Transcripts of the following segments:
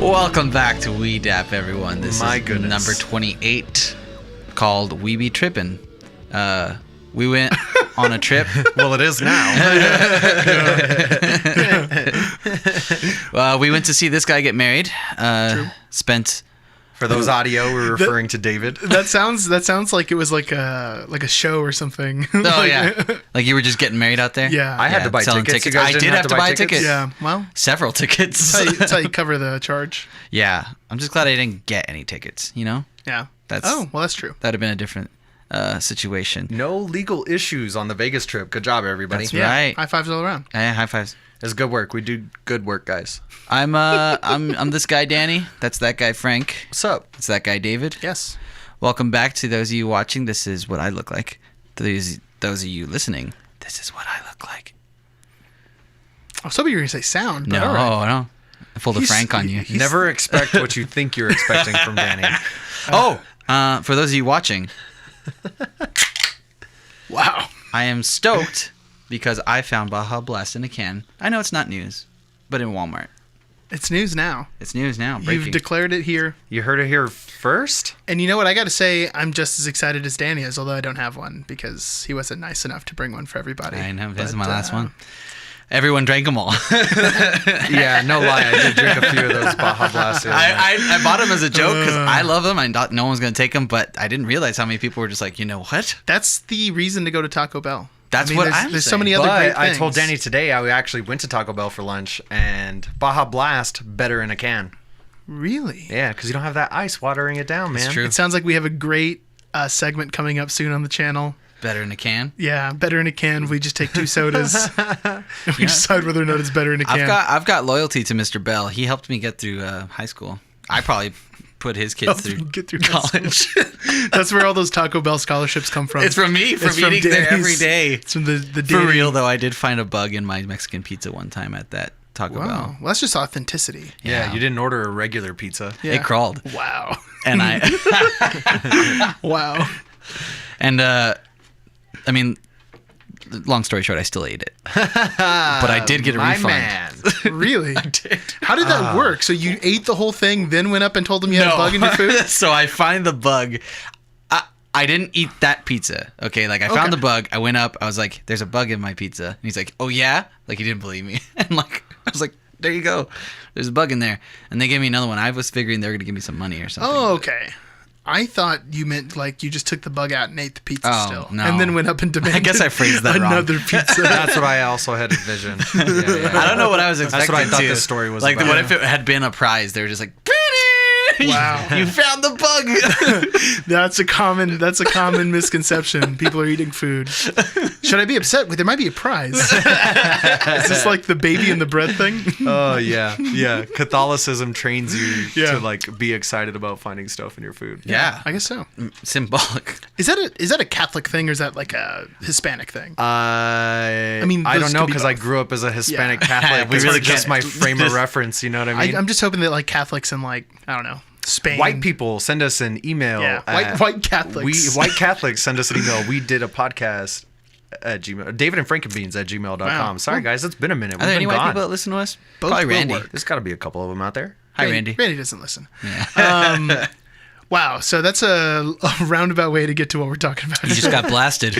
Welcome back to WeDAP, everyone. This is number 28, called Be Tripin. We went on a trip. Well, it is now. We went to see this guy get married. True. Spent. For those audio, we're referring to David. That sounds like it was like a show or something. Oh yeah, like you were just getting married out there. Yeah, I had to buy tickets. You guys I did have to buy tickets. Yeah, well, several tickets. That's how you cover the charge. Yeah, I'm just glad I didn't get any tickets. You know. Yeah. That's true. That'd have been a different situation. No legal issues on the Vegas trip. Good job, everybody. That's right. High fives all around. Yeah, high fives. It's good work. We do good work, guys. I'm this guy Danny. That's that guy Frank. What's up? It's that guy David. Yes. Welcome back to those of you watching. This is what I look like. Those of you listening, this is what I look like. I was hoping you were going to say sound. But No, all right. no. I pulled a Frank on you. Never expect what you think you're expecting from Danny. For those of you watching, Wow. I am stoked because I found Baja Blast in a can. I know it's not news, but in Walmart. It's news now. It's news now. Breaking. You've declared it here. You heard it here first? And you know what? I got to say, I'm just as excited as Danny is, although I don't have one because he wasn't nice enough to bring one for everybody. I know. This is my last one. Everyone drank them all. Yeah, no lie. I did drink a few of those Baja Blasts. I bought them as a joke because I love them. I thought no one was going to take them, but I didn't realize how many people were just like, you know what? That's the reason to go to Taco Bell. That's what I'm There's so saying. many other great I things. told Danny today I actually went to Taco Bell for lunch, and Baja Blast better in a can. Really? Yeah, because you don't have that ice watering it down, man. It's true. It sounds like we have a great segment coming up soon on the channel. Better in a can. Yeah, better in a can. We just take 2 sodas and we decide whether or not it's better in a can. I've got loyalty to Mr. Bell. He helped me get through high school. I probably put his kids through college. That's where all those Taco Bell scholarships come from. It's from me for eating there every day. It's from the For real though, I did find a bug in my Mexican pizza one time at that Taco Bell. Well, that's just authenticity. Yeah, you didn't order a regular pizza. Yeah. It crawled. Wow. And I Wow. and I mean, long story short, I still ate it. But I did get a refund. Man. Really? I did. How did that work? So you ate the whole thing, then went up and told them you had a bug in your food? So I find the bug. I didn't eat that pizza. Okay, like I found the bug. I went up. I was like, "There's a bug in my pizza." And he's like, "Oh yeah?" Like he didn't believe me. And like I was like, "There you go. There's a bug in there." And they gave me another one. I was figuring they were gonna give me some money or something. Oh, okay. I thought you meant like you just took the bug out and ate the pizza still. No. And then went up and demanded I guess I phrased that wrong. another pizza. That's what I also had envisioned. Yeah. I don't know what I was expecting. That's what I thought to. this story was like. about. What if it had been a prize? They were just like, Wow. you found the bug. That's a common misconception. People are eating food. Should I be upset? There might be a prize. Is this like the baby and the bread thing? Oh yeah. Catholicism trains you Yeah. to like be excited about finding stuff in your food. Yeah, I guess so. symbolic. Is that a Catholic thing or is that like a Hispanic thing? I mean, I those don't know could be because I both. grew up as a Hispanic Yeah. Catholic. We This really is just can't- my frame of reference. You know what I mean? I'm just hoping that like Catholics in like, I don't know, Spain. White people send us an email. Yeah, at- white Catholics. White Catholics send us an email. We did a podcast at Gmail. davidandfrankandbeans at gmail.com. Wow. Sorry guys, it's been a minute. Are We've there been any white gone. people that listen to us? Both Probably will Randy. work. There's got to be a couple of them out there. Hi, Randy. Randy doesn't listen. Yeah. Wow, so that's a roundabout way to get to what we're talking about. You just got blasted.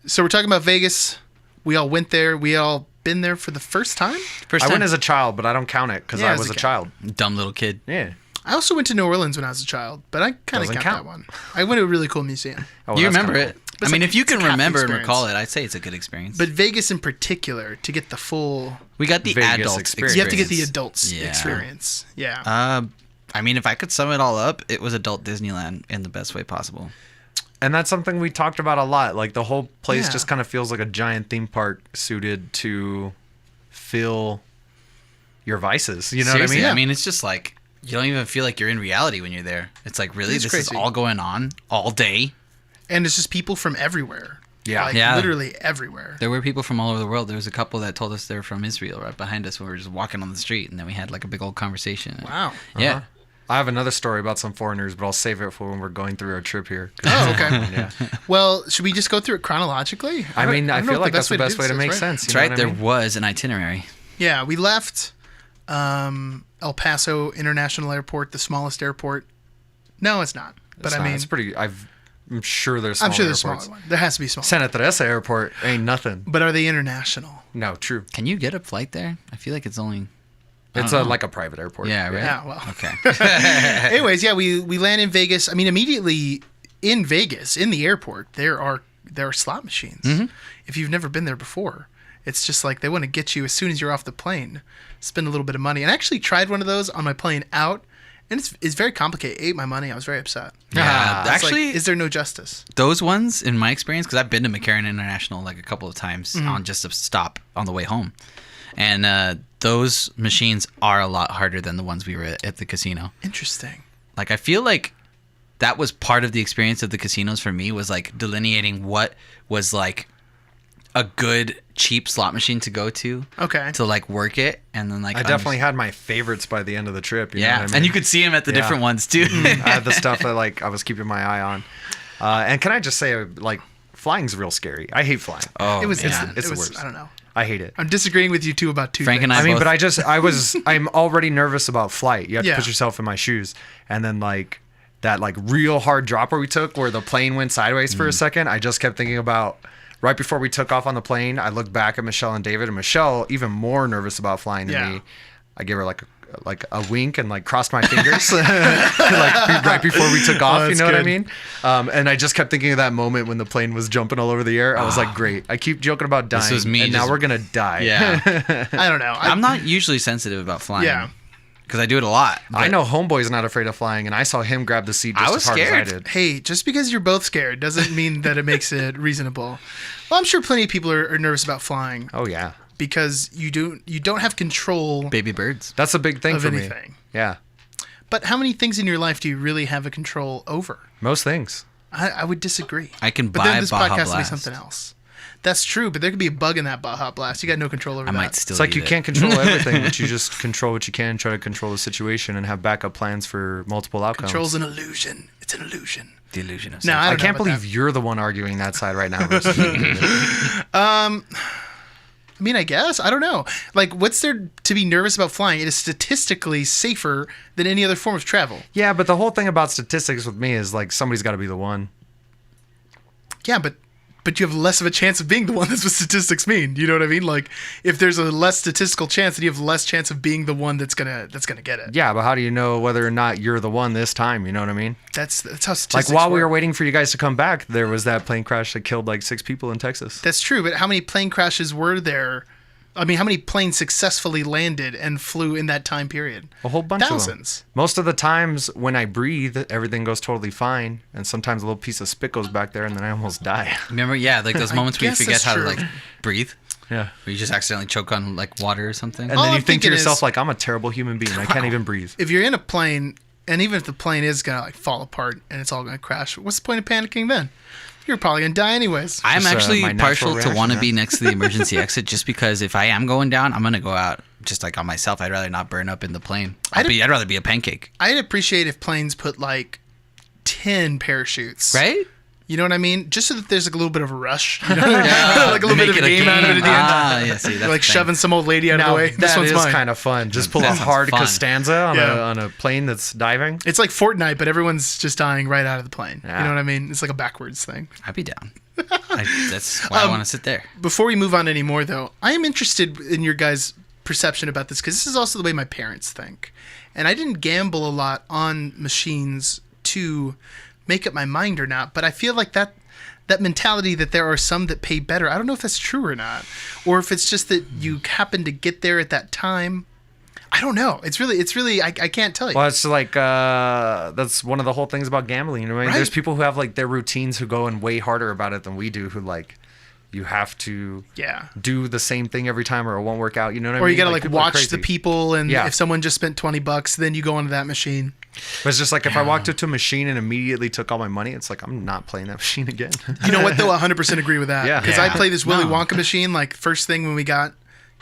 So we're talking about Vegas. We all went there. We all been there for the first time. First I time. went as a child, but I don't count it because Yeah, I as was a a kid. child. Dumb little kid. Yeah. I also went to New Orleans when I was a child, but I kind of Doesn't count count. that one. I went to a really cool museum. Oh, You that's remember kinda it? cool. I mean, like- if you it's a can Catholic remember and experience. recall it, I'd say it's a good experience. But Vegas in particular, to get the full, we got the Vegas adult experience. you have to get the adults Yeah. experience. Yeah. I mean, if I could sum it all up, it was adult Disneyland in the best way possible. And that's something we talked about a lot. Like the whole place Yeah. just kind of feels like a giant theme park suited to fill your vices. You know Seriously, what I mean? I mean, it's just like you don't even feel like you're in reality when you're there. It's like, really, It's this is crazy. all going on all day. And it's just people from everywhere. Yeah. Like, Yeah. literally everywhere. There were people from all over the world. There was a couple that told us they're from Israel right behind us when we were just walking on the street, and then we had like a big old conversation. Wow. Yeah. I have another story about some foreigners, but I'll save it for when we're going through our trip here. Oh, okay. Yeah. Well, should we just go through it chronologically? I mean, I don't know feel if like that's the best way to do make this, right? sense. That's you know right. what I There mean? was an itinerary. Yeah, we left El Paso International Airport, the smallest airport. No, it's not. But I mean, it's pretty. I'm sure there's. I'm sure there's there's smaller one. There has to be smaller. Santa Teresa Airport ain't nothing. But are they international? No, true. Can you get a flight there? I feel like it's only. It's like a private airport. Yeah, right. Yeah, well. Okay. Anyways, yeah, we land in Vegas. I mean, immediately in Vegas, in the airport, there are slot machines. Mm-hmm. If you've never been there before, it's just like they want to get you as soon as you're off the plane, spend a little bit of money. And I actually tried one of those on my plane out, and it's very complicated. It ate my money. I was very upset. Yeah, It's actually, like, is there no justice? those ones, in my experience, because I've been to McCarran International like a couple of times on just a stop on the way home, and those machines are a lot harder than the ones we were at the casino. Interesting. Like, I feel like that was part of the experience of the casinos for me, was like delineating what was like a good cheap slot machine to go to. Okay. To like work it, and then like I definitely had my favorites by the end of the trip. You know what I mean? and you could see them at the Yeah. different ones too. I had the stuff that like I was keeping my eye on. And can I just say, like, flying's real scary. I hate flying. Oh, It was. man. it's it the was. worst. I don't know. I hate it. I'm disagreeing with you two about two Frank and things. I mean, both- but I'm already nervous about flight. You have Yeah. to put yourself in my shoes. And then like that like real hard dropper we took where the plane went sideways for a second. I just kept thinking about right before we took off on the plane. I looked back at Michelle and David, and Michelle, even more nervous about flying than Yeah. me. I gave her like a wink and like crossed my fingers like right before we took off. You that's know what I good. mean? And I just kept thinking of that moment when the plane was jumping all over the air. I was like, great. I keep joking about dying. was me and now just- we're going to die. Yeah. I don't know. I'm not usually sensitive about flying. Yeah. Because I do it a lot. I but know Homeboy's not afraid of flying, and I saw him grab the seat just I was as hard scared. as I did. Hey, just because you're both scared doesn't mean that it makes it reasonable. Well, I'm sure plenty of people are nervous about flying Oh yeah, because you don't have control Baby birds. that's a big thing of for me. anything. Yeah, But how many things in your life do you really have a control over? most things. I would disagree. I can But buy then this Baja podcast will be Blast. something else. That's true, but there could be a bug in that Baja Blast. You got no control over I that. might still It's like eat you it. can't control everything, but you just control what you can. Try to control the situation and have backup plans for multiple outcomes. Control's an illusion. It's an illusion. The illusion of No, sex. I I don't know can't about believe that. you're the one arguing that side right now. Versus me. I mean, I guess. I don't know. Like, what's there to be nervous about flying? It is statistically safer than any other form of travel. Yeah, but the whole thing about statistics with me is like somebody's got to be the one. Yeah, but you have less of a chance of being the one. That's what statistics mean. You know what I mean? Like, if there's a less statistical chance, then you have less chance of being the one that's gonna get it. Yeah, but how do you know whether or not you're the one this time? You know what I mean? That's how Like statistics while we work. were waiting for you guys to come back, there was that plane crash that killed like 6 people in Texas. That's true, but how many plane crashes were there? I mean, how many planes successfully landed and flew in that time period? A whole bunch of Thousands. them. Most of the times when I breathe, everything goes totally fine, and sometimes a little piece of spit goes back there, and then I almost die. Remember, yeah, like those moments where you guess forget that's how to true. like breathe, Yeah. where you just accidentally choke on like water or something. And All then you I'm think to thinking yourself, is- like, I'm a terrible human being. I can't even breathe. If you're in a plane, and even if the plane is gonna like fall apart and it's all gonna crash, what's the point of panicking then? You're probably gonna die anyways. I'm Just, actually my natural partial to reaction, want to yeah. be next to the emergency exit, just because if I am going down, I'm gonna go out just like on myself. I'd rather not burn up in the plane. I'd rather be a pancake, I'd appreciate if planes put like 10 parachutes. right? You know what I mean? Just so that there's like a little bit of a rush. You know? Like a little bit Make of a it game out of it at the end. Yeah, see, that's You're like the thing. shoving some old lady out of Now, the way. This that one's is mine. kind of fun. Just pull That a sounds hard fun. Costanza Yeah. on a plane that's diving. It's like Fortnite, but everyone's just dying right out of the plane. Yeah. You know what I mean? It's like a backwards thing. I'd be down. That's why I want to sit there. Before we move on anymore, though, I am interested in your guys' perception about this because this is also the way my parents think. And I didn't gamble a lot on machines to make up my mind or not, but I feel like that mentality that there are some that pay better, I don't know if that's true or not, or if it's just that you happen to get there at that time. I don't know. It's really, I can't tell you. Well, it's like that's one of the whole things about gambling. You know what I mean? Right. There's people who have like their routines who go in way harder about it than we do. Who like you have to Yeah. do the same thing every time or it won't work out. You know what I mean? Or you gotta like people are watch the crazy. people, and Yeah. if someone just spent $20, then you go onto that machine. But it's just like if I walked up to a machine and immediately took all my money, it's like I'm not playing that machine again. You know what though? 100% agree with that. Yeah. Because I Yeah. played this Willy No. Wonka machine like first thing when we got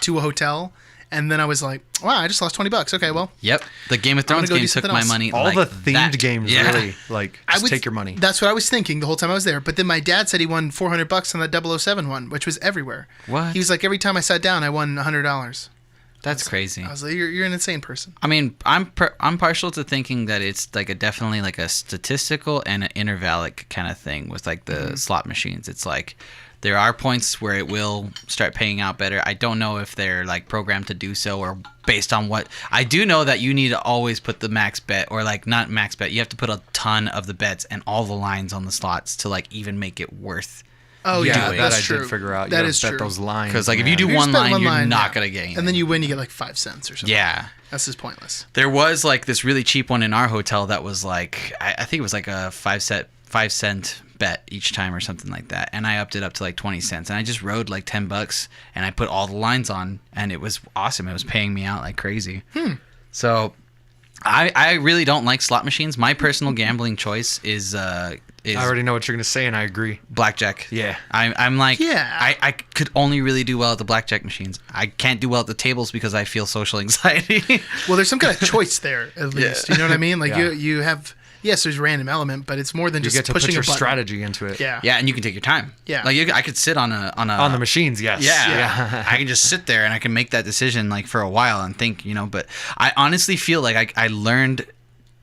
to a hotel, and then I was like, wow, I just lost $20. Okay, well, Yep, the Game of Thrones go do game took something my else. money. all like the themed that. games Yeah. really like just take your money. That's what I was thinking the whole time I was there. But then my dad said he won $400 on that 007 one, which was everywhere. What? He was like, every time I sat down, I won $100. That's crazy. I was like, you're an insane person. I mean, I'm partial to thinking that it's like definitely like a statistical and an intervallic kind of thing with like the slot machines. It's like there are points where it will start paying out better. I don't know if they're like programmed to do so or based on what. I do know that you need to always put the max bet, or like not max bet. You have to put a ton of the bets and all the lines on the slots to like even make it worth. Oh yeah, that that's I true. did figure out. You That gotta is bet true. those lines. Because like if you man. do You one just bet line, you're yeah. not gonna get anything. And then you win, you get like 5 cents or something. Yeah. That's just pointless. There was like this really cheap one in our hotel that was like I think it was like a 5 cent bet each time or something like that, and I upped it up to like 20 cents, and I just rode like $10 and I put all the lines on, and it was awesome. It was paying me out like crazy. So I really don't like slot machines. My personal gambling choice is I already know what you're gonna say, and I agree. blackjack. Yeah. I'm like, Yeah. I could only really do well at the blackjack machines. I can't do well at the tables because I feel social anxiety. Well, there's some kind of choice there, at least. You know what I mean? Like Yeah. you have, yes, there's random element, but it's more than You just get to pushing put your a button. strategy into it. Yeah. Yeah, and you can take your time. Yeah. Like I could sit on On the machines, yes. Yeah. I can just sit there and I can make that decision like for a while and think, but I honestly feel like I learned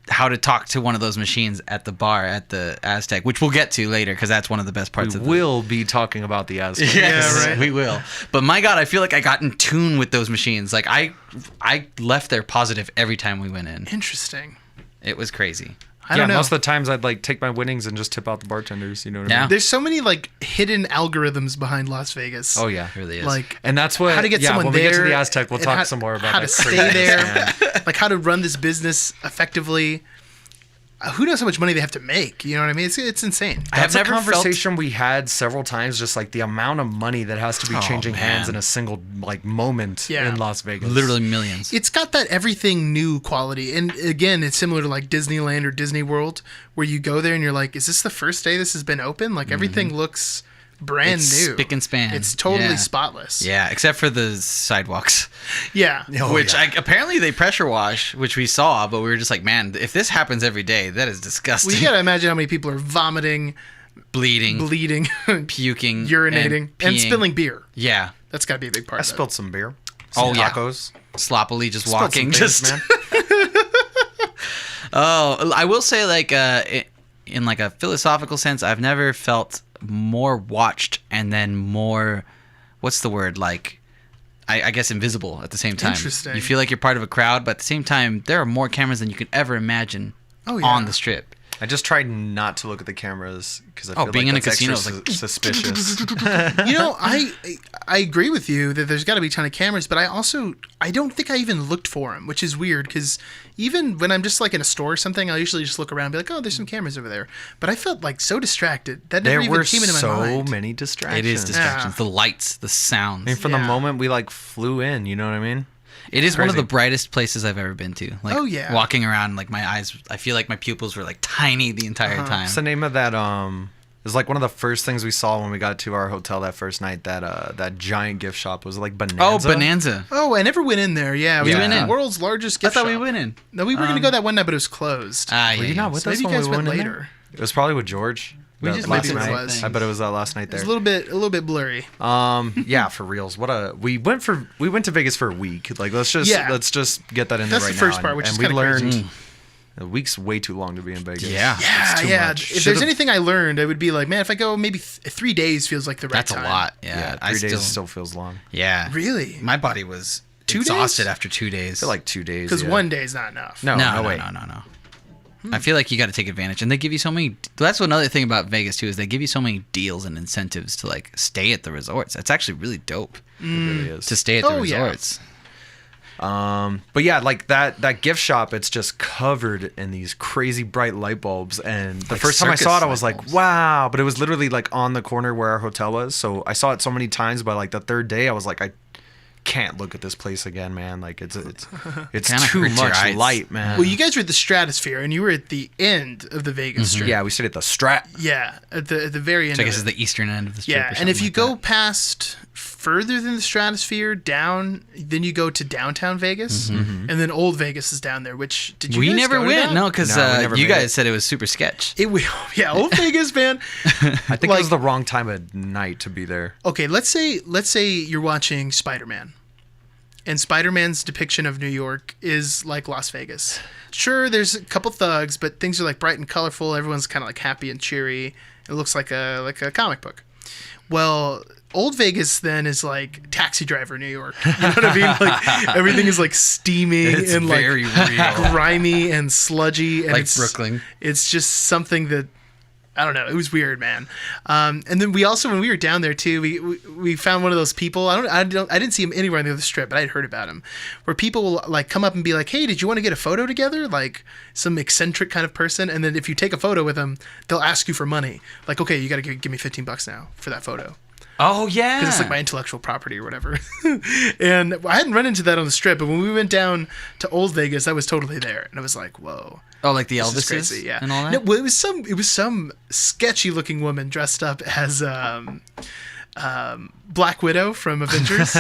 how to talk to one of those machines at the bar at the Aztec, which we'll get to later because that's one of the best parts We of will be talking about the Aztec. Yes, Yeah, right. we will. But my God, I feel like I got in tune with those machines. Like I left there positive every time we went in. Interesting. It was crazy. I don't know. Most of the times I'd like take my winnings and just tip out the bartenders. You know what I Yeah. mean? There's so many like hidden algorithms behind Las Vegas. Oh yeah. It really is. Like And that's what. how to get someone when there. we get to the Aztec, we'll and talk how, some more about how that to stay craziness, there, man. like how to run this business effectively. Who knows how much money they have to make? You know what I mean? It's insane. I have That's a never felt conversation we had several times. Just like the amount of money that has to be Oh, changing hands man. in a single like moment Yeah. in Las Vegas. literally millions. It's got that everything new quality. And again, it's similar to like Disneyland or Disney World, where you go there and you're like, is this the first day this has been open? Like everything looks brand It's new. spick and span. It's totally Yeah. spotless. Yeah, except for the sidewalks, Yeah. Oh, which yeah. apparently they pressure wash, which we saw, but we were just like, man, if this happens every day, that is disgusting. Well, you gotta imagine how many people are vomiting, bleeding, bleeding, puking, urinating, and peeing. spilling beer. Yeah. That's gotta be a big part I of it. spilled some beer. Oh, Some yeah. tacos. Sloppily just Spilled walking. some things, Just man. Oh, I will say, like, in like a philosophical sense, I've never felt more watched and then more, what's the word? Like, I guess invisible at the same time. Interesting. You feel like you're part of a crowd, but at the same time, there are more cameras than you could ever imagine Oh, yeah. on the strip. I just tried not to look at the cameras because I feel being like in a that's casino extra is like- suspicious. You know, I agree with you that there's got to be a ton of cameras, but I don't think I even looked for them, which is weird because even when I'm just like in a store or something, I'll usually just look around and be like, oh, there's some cameras over there. But I felt like so distracted that never There even were came into my so mind. many distractions. It is distractions. Yeah. The lights, the sounds. I mean, from the Yeah. moment we like flew in, you know what I mean? It is one of Crazy. the brightest places I've ever been to. Like, Oh, yeah. walking around, like my eyes, I feel like my pupils were like tiny the entire time. What's the name of that? It was like one of the first things we saw when we got to our hotel that first night. That giant gift shop was it like Bonanza. Oh, Bonanza. Oh, I never went in there. Yeah, We we went the in. world's largest I gift thought we shop. went in. No, we were gonna go that one night, but it was closed. Ah, yeah. Were you yeah. not with So us maybe when you guys we went went in there? later. It was probably with George. We the just last maybe it night. was. I bet it was that last night there. It was a little bit blurry. Yeah, for reals. We went to Vegas for a week. Like let's just get that in there That's right the first now. part, which and is we kinda learned crazy. a week's way too long to be in Vegas. Yeah. Yeah, too yeah. much. If there's Should've- anything I learned, it would be like, man, if I go maybe 3 days feels like the right That's time. a lot. Yeah, Yeah. 3 days still feels long. Yeah. Really? My body was 2 exhausted days? after 2 days. I feel like 2 days. Because yeah. 1 day is not enough. No, no, way. no. I feel like you got to take advantage, and they give you so many. That's another thing about Vegas too, is they give you so many deals and incentives to like stay at the resorts. That's actually really dope It really is. to stay at the Oh, yeah. resorts. But yeah, like that gift shop, it's just covered in these crazy bright light bulbs. And the Like first time I saw it, I circus was light like, bulbs. wow. But it was literally like on the corner where our hotel was. So I saw it so many times. By like the third day, I was like, I can't look at this place again, man. Like it's Kinda too hurts your much eyes. light, man. Well, you guys were at the Stratosphere, and you were at the end of the Vegas Strip. Yeah, we stayed at the Strat. Yeah, at the very end. So I of guess it. is the eastern end of the strip. Yeah, or and if something you like go that. past further than the Stratosphere down, then you go to downtown Vegas, and then Old Vegas is down there. Which did you? we guys never go to went. that? No, because No, we never you made guys it. said it was super sketch. It will. Yeah, Old Vegas, man. I think Like- it was the wrong time of night to be there. Okay, let's say you're watching Spider-Man. And Spider-Man's depiction of New York is like Las Vegas. Sure, there's a couple thugs, but things are like bright and colorful. Everyone's kind of like happy and cheery. It looks like a comic book. Well, Old Vegas then is like Taxi Driver New York. You know what I mean? Like everything is like steaming It's and like very real. grimy and sludgy. And Like it's, Brooklyn. It's just something that, I don't know. It was weird, man. And then we also, when we were down there too, we found one of those people. I didn't see him anywhere on the other strip, but I had heard about him, where people will like come up and be like, "Hey, did you want to get a photo together?" Like some eccentric kind of person. And then if you take a photo with them, they'll ask you for money. Like, okay, you got to give me $15 now for that photo. Oh yeah, Because it's like my intellectual property or whatever. And I hadn't run into that on the strip, but when we went down to Old Vegas, I was totally there, and I was like, "Whoa." Oh, like the This is Elvises crazy, yeah. and all that? No, well, it was some sketchy looking woman dressed up as Black Widow from Avengers,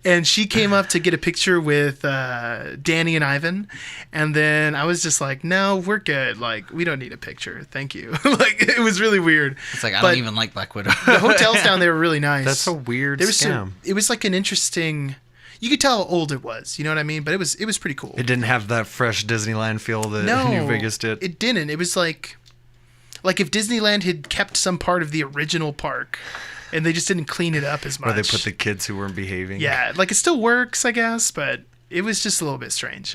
and she came up to get a picture with Danny and Ivan, and then I was just like, "No, we're good. Like, we don't need a picture, thank you." Like, it was really weird. It's like, I But don't even like Black Widow. the hotels down there were really nice. That's a weird There was scam. it was like an interesting. You could tell how old it was. You know what I mean? But it was pretty cool. It didn't have that fresh Disneyland feel that No, New Vegas did. It didn't. It was like if Disneyland had kept some part of the original park, and they just didn't clean it up as much. Where they put the kids who weren't behaving. Yeah, like it still works, I guess, but it was just a little bit strange.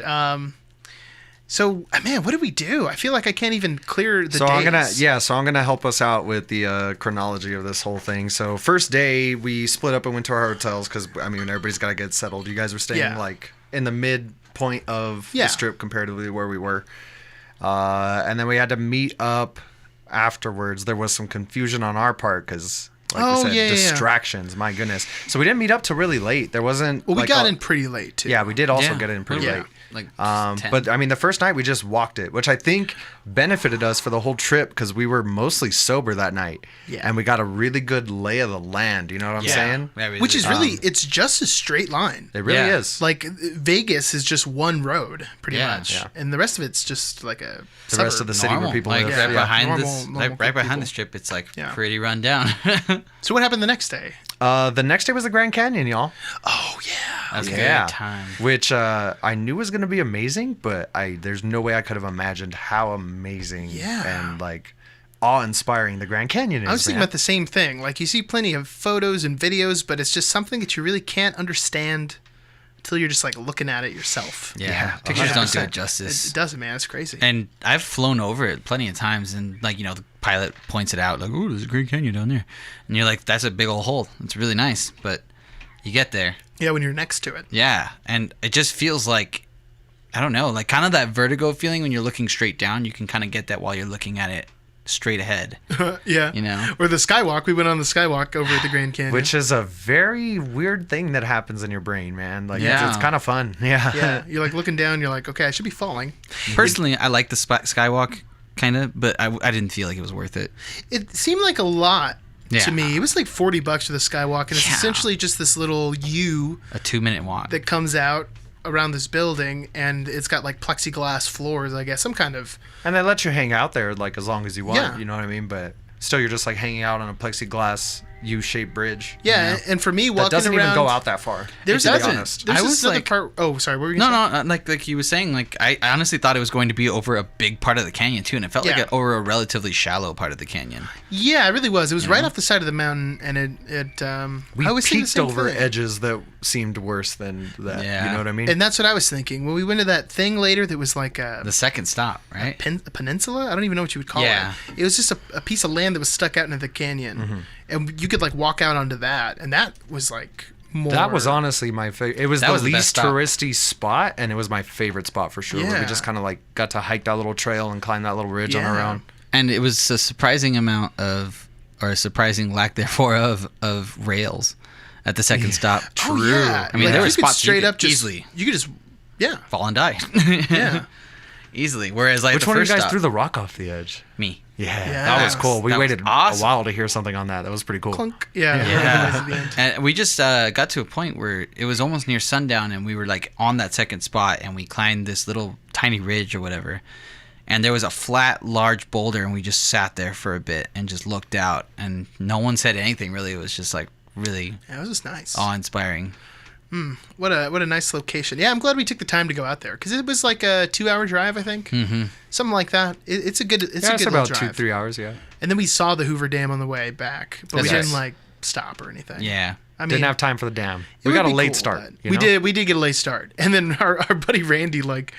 So, man, what did we do? I feel like I can't even clear the days. I'm gonna help us out with the chronology of this whole thing. So first day we split up and went to our hotels because I mean everybody's got to get settled. You guys were staying like in the midpoint of the strip comparatively to where we were, and then we had to meet up afterwards. There was some confusion on our part because. Like we said, distractions. My goodness. So we didn't meet up till really late. There wasn't. Well, we got in pretty late too. Yeah, we did also get in pretty late. Like, 10. But I mean, the first night we just walked it, which I think benefited us for the whole trip because we were mostly sober that night. Yeah. And we got a really good lay of the land. You know what I'm saying? Yeah, we Which did. is really, it's just a straight line. It really is. Like Vegas is just one road, pretty much, Yeah. and the rest of it's just like a The rest of the city normal. where people like live. right behind Normal- this, normal right behind people. the strip, it's like Yeah. pretty run down. So what happened the next day? The next day was the Grand Canyon, y'all. Oh yeah. That was a Yeah. good time. Which I knew was going to be amazing, but there's no way I could have imagined how amazing and like awe-inspiring the Grand Canyon is. I was thinking about the same thing. Like you see plenty of photos and videos, but it's just something that you really can't understand until you're just like looking at it yourself. Yeah, pictures don't do it 100%. justice. It doesn't, man. It's crazy. And I've flown over it plenty of times, and like the pilot points it out, like, "Oh, there's a Grand Canyon down there," and you're like, "That's a big old hole. It's really nice," but you get there. Yeah, when you're next to it. Yeah, and it just feels like, I don't know, like kind of that vertigo feeling when you're looking straight down. You can kind of get that while you're looking at it straight ahead. Yeah. Or the skywalk. We went on the skywalk over at the Grand Canyon. Which is a very weird thing that happens in your brain, man. Like, Yeah. it's kind of fun. Yeah. yeah, you're like looking down. You're like, okay, I should be falling. Personally, I like the skywalk kind of, but I didn't feel like it was worth it. It seemed like a lot Yeah. to me. It was like $40 for the skywalk, and it's essentially just this little U A 2-minute walk. that comes out around this building, and it's got like plexiglass floors, I guess, some kind of. And they let you hang out there like as long as you want. Yeah. You know what I mean? But still, you're just like hanging out on a plexiglass U-shaped bridge. Yeah, and for me, walking That doesn't around, even go out that far. There's to be doesn't. honest. There's I this was other like- part. Oh, sorry. What were you gonna say? No, like you were saying, like I honestly thought it was going to be over a big part of the canyon too, and it felt Yeah. like over a relatively shallow part of the canyon. Yeah, it really was. It was right off the side of the mountain, and it. We I was thinking the peeked same over thing. edges that seemed worse than that. Yeah. You know what I mean? And that's what I was thinking. When we went to that thing later, that was like The second stop, right? a peninsula. I don't even know what you would call Yeah. it. It was just a piece of land that was stuck out into the canyon, Mm-hmm. and you could like walk out onto that, and that was like more. That was honestly my favorite. It was That the was the best least spot. touristy spot, and it was my favorite spot for sure. Where we Yeah. just kind of like got to hike that little trail and climb that little ridge on our Yeah. own. And it was a surprising amount of, or a surprising lack therefore of rails at the second stop. Oh yeah. I mean, Like, there were you could spots straight you could up just easily You could just fall and die. yeah. Easily. Whereas like Which the one of you first guys stop, threw the rock off the edge? me. Yeah, Yeah. that was cool. We That was waited awesome. a while to hear something on that. That was pretty cool. Clunk. Yeah. Yeah. At the end. And we just got to a point where it was almost near sundown, and we were like on that second spot, and we climbed this little tiny ridge or whatever. And there was a flat, large boulder, and we just sat there for a bit and just looked out, and no one said anything really. It was just like really Yeah, it was just nice. awe-inspiring. What a nice location. Yeah, I'm glad we took the time to go out there because it was like a 2-hour drive, I think, something like that. It's a good it's a good little about drive. 2-3 hours. Yeah, And then we saw the Hoover Dam on the way back, but we Yes. didn't like stop or anything. Yeah. I mean, didn't have time for the dam. it We would got a be late cool, start. but we did get a late start, and then our buddy Randy like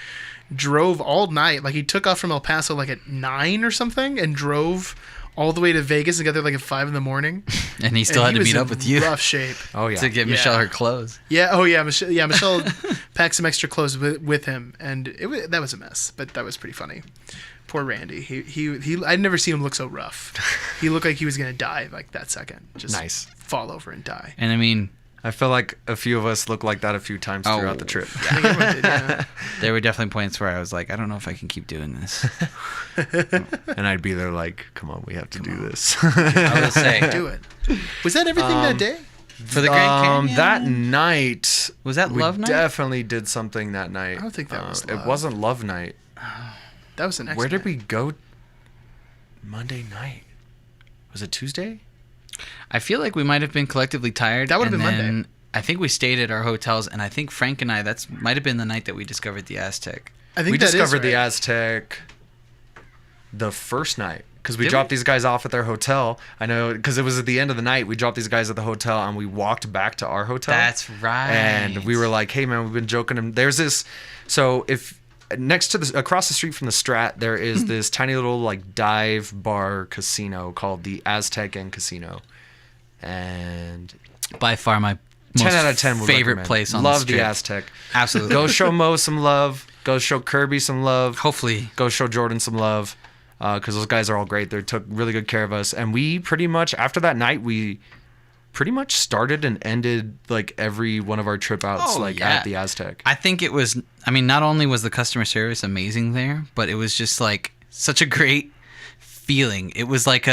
drove all night. Like he took off from El Paso like at 9 or something, and drove all the way to Vegas and got there like at 5 a.m. And he still had to was meet in up with you Rough shape. Oh yeah. to get Michelle her clothes. Yeah. Oh yeah. Michelle. Yeah. Michelle packed some extra clothes with him, and that was a mess, but that was pretty funny. Poor Randy. He. I'd never seen him look so rough. He looked like he was gonna die like that second. Just Nice. fall over and die. And I mean, I feel like a few of us looked like that a few times Oh. throughout the trip. I think everyone did. Yeah. there were definitely points where I was like, I don't know if I can keep doing this. And I'd be there like, come on, we have to do this. I will say, Do it. Was that everything that day? for the Grand Canyon, That night, Was that we Love Night? definitely did something that night. I don't think that was It Love. wasn't Love Night. That was the next. Where did night. we go? Monday night. Was it Tuesday? I feel like we might have been collectively tired. That would've and been then Monday. I think we stayed at our hotels, and I think Frank and I, might have been the night that we discovered the Aztec. I think We that is discovered the right. Aztec the first night because we Did dropped we? these guys off at their hotel. I know because it was at the end of the night. We dropped these guys at the hotel and we walked back to our hotel. That's right. And we were like, "Hey man, we've been joking." And there's this. So if next to the across the street from the Strat, there is this tiny little like dive bar casino called the Aztec and Casino, and By far my 10 most out of 10 would favorite recommend. place on Love the the strip. Aztec. Absolutely. Go show Mo some love. Go show Kirby some love. Hopefully. Go show Jordan some love, because those guys are all great. They took really good care of us, and we pretty much after that night we pretty much started and ended like every one of our trip outs Oh, like yeah. at the Aztec. I think it was, I mean, not only was the customer service amazing there, but it was just like such a great feeling. It was like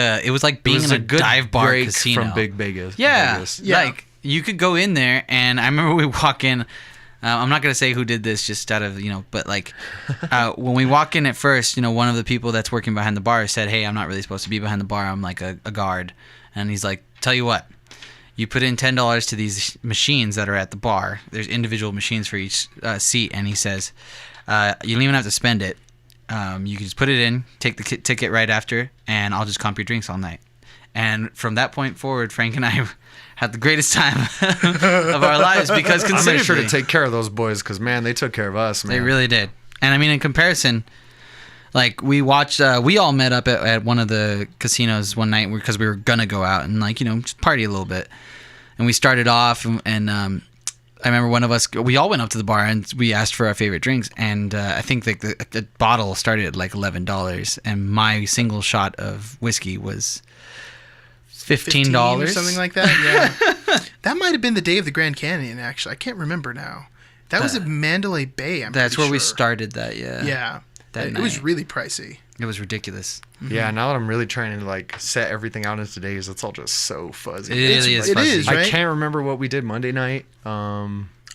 being in a dive bar break casino. from Big Vegas. Yeah, Vegas. Yeah. like you could go in there, and I remember we walk in. I'm not gonna say who did this, just out of but like when we walk in at first, one of the people that's working behind the bar said, "Hey, I'm not really supposed to be behind the bar. I'm like a guard," and he's like, "Tell you what, you put in $10 to these machines that are at the bar. There's individual machines for each seat," and he says, "You don't even have to spend it. You can just put it in, take the ticket right after, and I'll just comp your drinks all night." And from that point forward, Frank and I had the greatest time of our lives because I made considerably, sure to take care of those boys because man, they took care of us. Man, they really did. And I mean, in comparison, like we watched, we all met up at one of the casinos one night because we were gonna go out and just party a little bit. And we started off, and I remember one of us, we all went up to the bar and we asked for our favorite drinks, and I think like the bottle started at like $11, and my single shot of whiskey was $15 or something like that. Yeah, that might have been the day of the Grand Canyon. Actually, I can't remember now. That was at Mandalay Bay. That's pretty where we sure. started that. Yeah. Yeah, That it was night. really pricey. It was ridiculous. Yeah, now that I'm really trying to like set everything out into days, it's all just so fuzzy. It really is. It fuzzy. is, right? I can't remember what we did Monday night.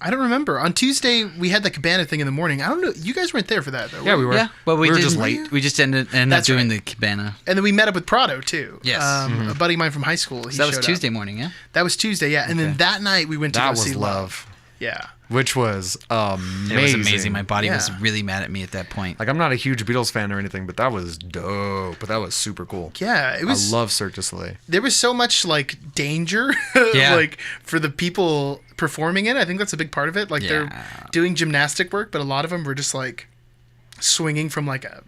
I don't remember. On Tuesday, we had the cabana thing in the morning. I don't know. You guys weren't there for that, though. Yeah, we were. Yeah, but we were didn't- just late. We just ended up That's doing right. the cabana. And then we met up with Prado, too. Yes. A buddy of mine from high school. He So that was showed up. Tuesday morning, yeah. That was Tuesday, yeah. And then that night, we went to That go see was love, Yeah. which was amazing. It was amazing. My body was Yeah. really mad at me at that point. Like I'm not a huge Beatles fan or anything, but that was dope. But that was super cool. Yeah, it was. I love Cirque du Soleil. There was so much like danger, Yeah. like for the people performing it. I think that's a big part of it. Like they're Yeah. doing gymnastic work, but a lot of them were just like swinging from like a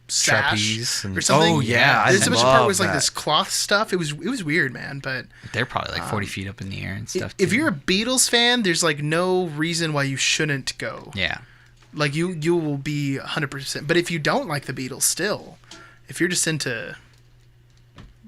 sash Trapeze and- or something. Oh, yeah, I There's a bunch of part love was like that. this cloth stuff. It was weird, man. But They're probably like 40 feet up in the air and stuff. if too. you're a Beatles fan, there's like no reason why you shouldn't go. yeah, Like you will be 100%. But if you don't like the Beatles, still, if you're just into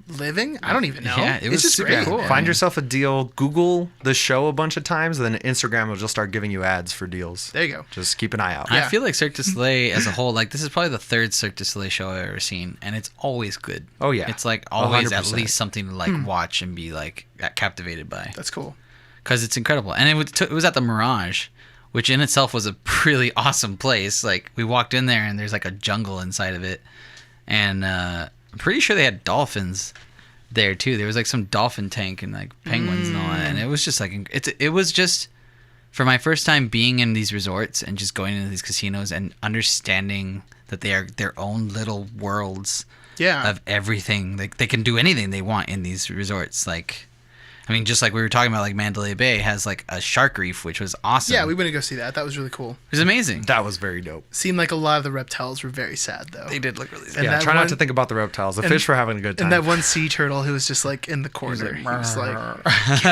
living, I don't even know. Yeah, it was it's just super great. cool. man. Find yourself a deal. Google the show a bunch of times, and then Instagram will just start giving you ads for deals. There you go. Just keep an eye out. I Yeah. feel like Cirque du Soleil as a whole, like this is probably the third Cirque du Soleil show I've ever seen, and it's always good. Oh, yeah. it's like always at 100%. least something to like watch and be like captivated by, That's cool. because it's incredible. And it was at the Mirage, which in itself was a really awesome place. Like we walked in there and there's like a jungle inside of it, and I'm pretty sure they had dolphins there too. There was like some dolphin tank and like penguins and all that, and it was just like it was just For my first time being in these resorts and just going into these casinos and understanding that they are their own little worlds of everything. They can do anything they want in these resorts. Like, I mean, just like we were talking about, like Mandalay Bay has like a shark reef, which was awesome. Yeah, we went to go see that. That was really cool. It was amazing. That was very dope. Seemed like a lot of the reptiles were very sad, though. They did look really sad. Yeah, try not to think about the reptiles. The fish were having a good time. And that one sea turtle who was just like in the corner. He was like,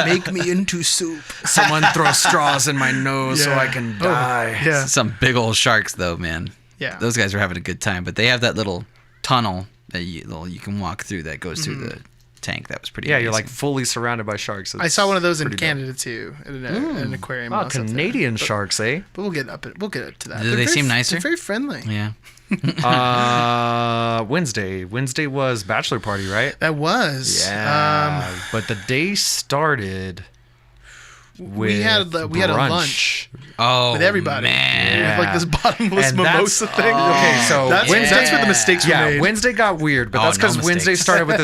make me into soup. Someone throw straws in my nose so I can die. Yeah. Some big old sharks, though, man. Yeah. Those guys were having a good time. But they have that little tunnel that you can walk through that goes through the tank. That was pretty amazing. You're like fully surrounded by sharks. I saw one of those in Canada too, at an aquarium. Oh, Canadian sharks, eh? But we'll get up to that. Do they seem nicer? They're very friendly. Yeah. Wednesday was bachelor party, right? That was. Yeah. But the day started with we had a lunch. Oh, with everybody. Man. We had like this bottomless mimosa thing. Okay, so that's where the mistakes were made. Wednesday got weird, but that's because Wednesday mistakes. started with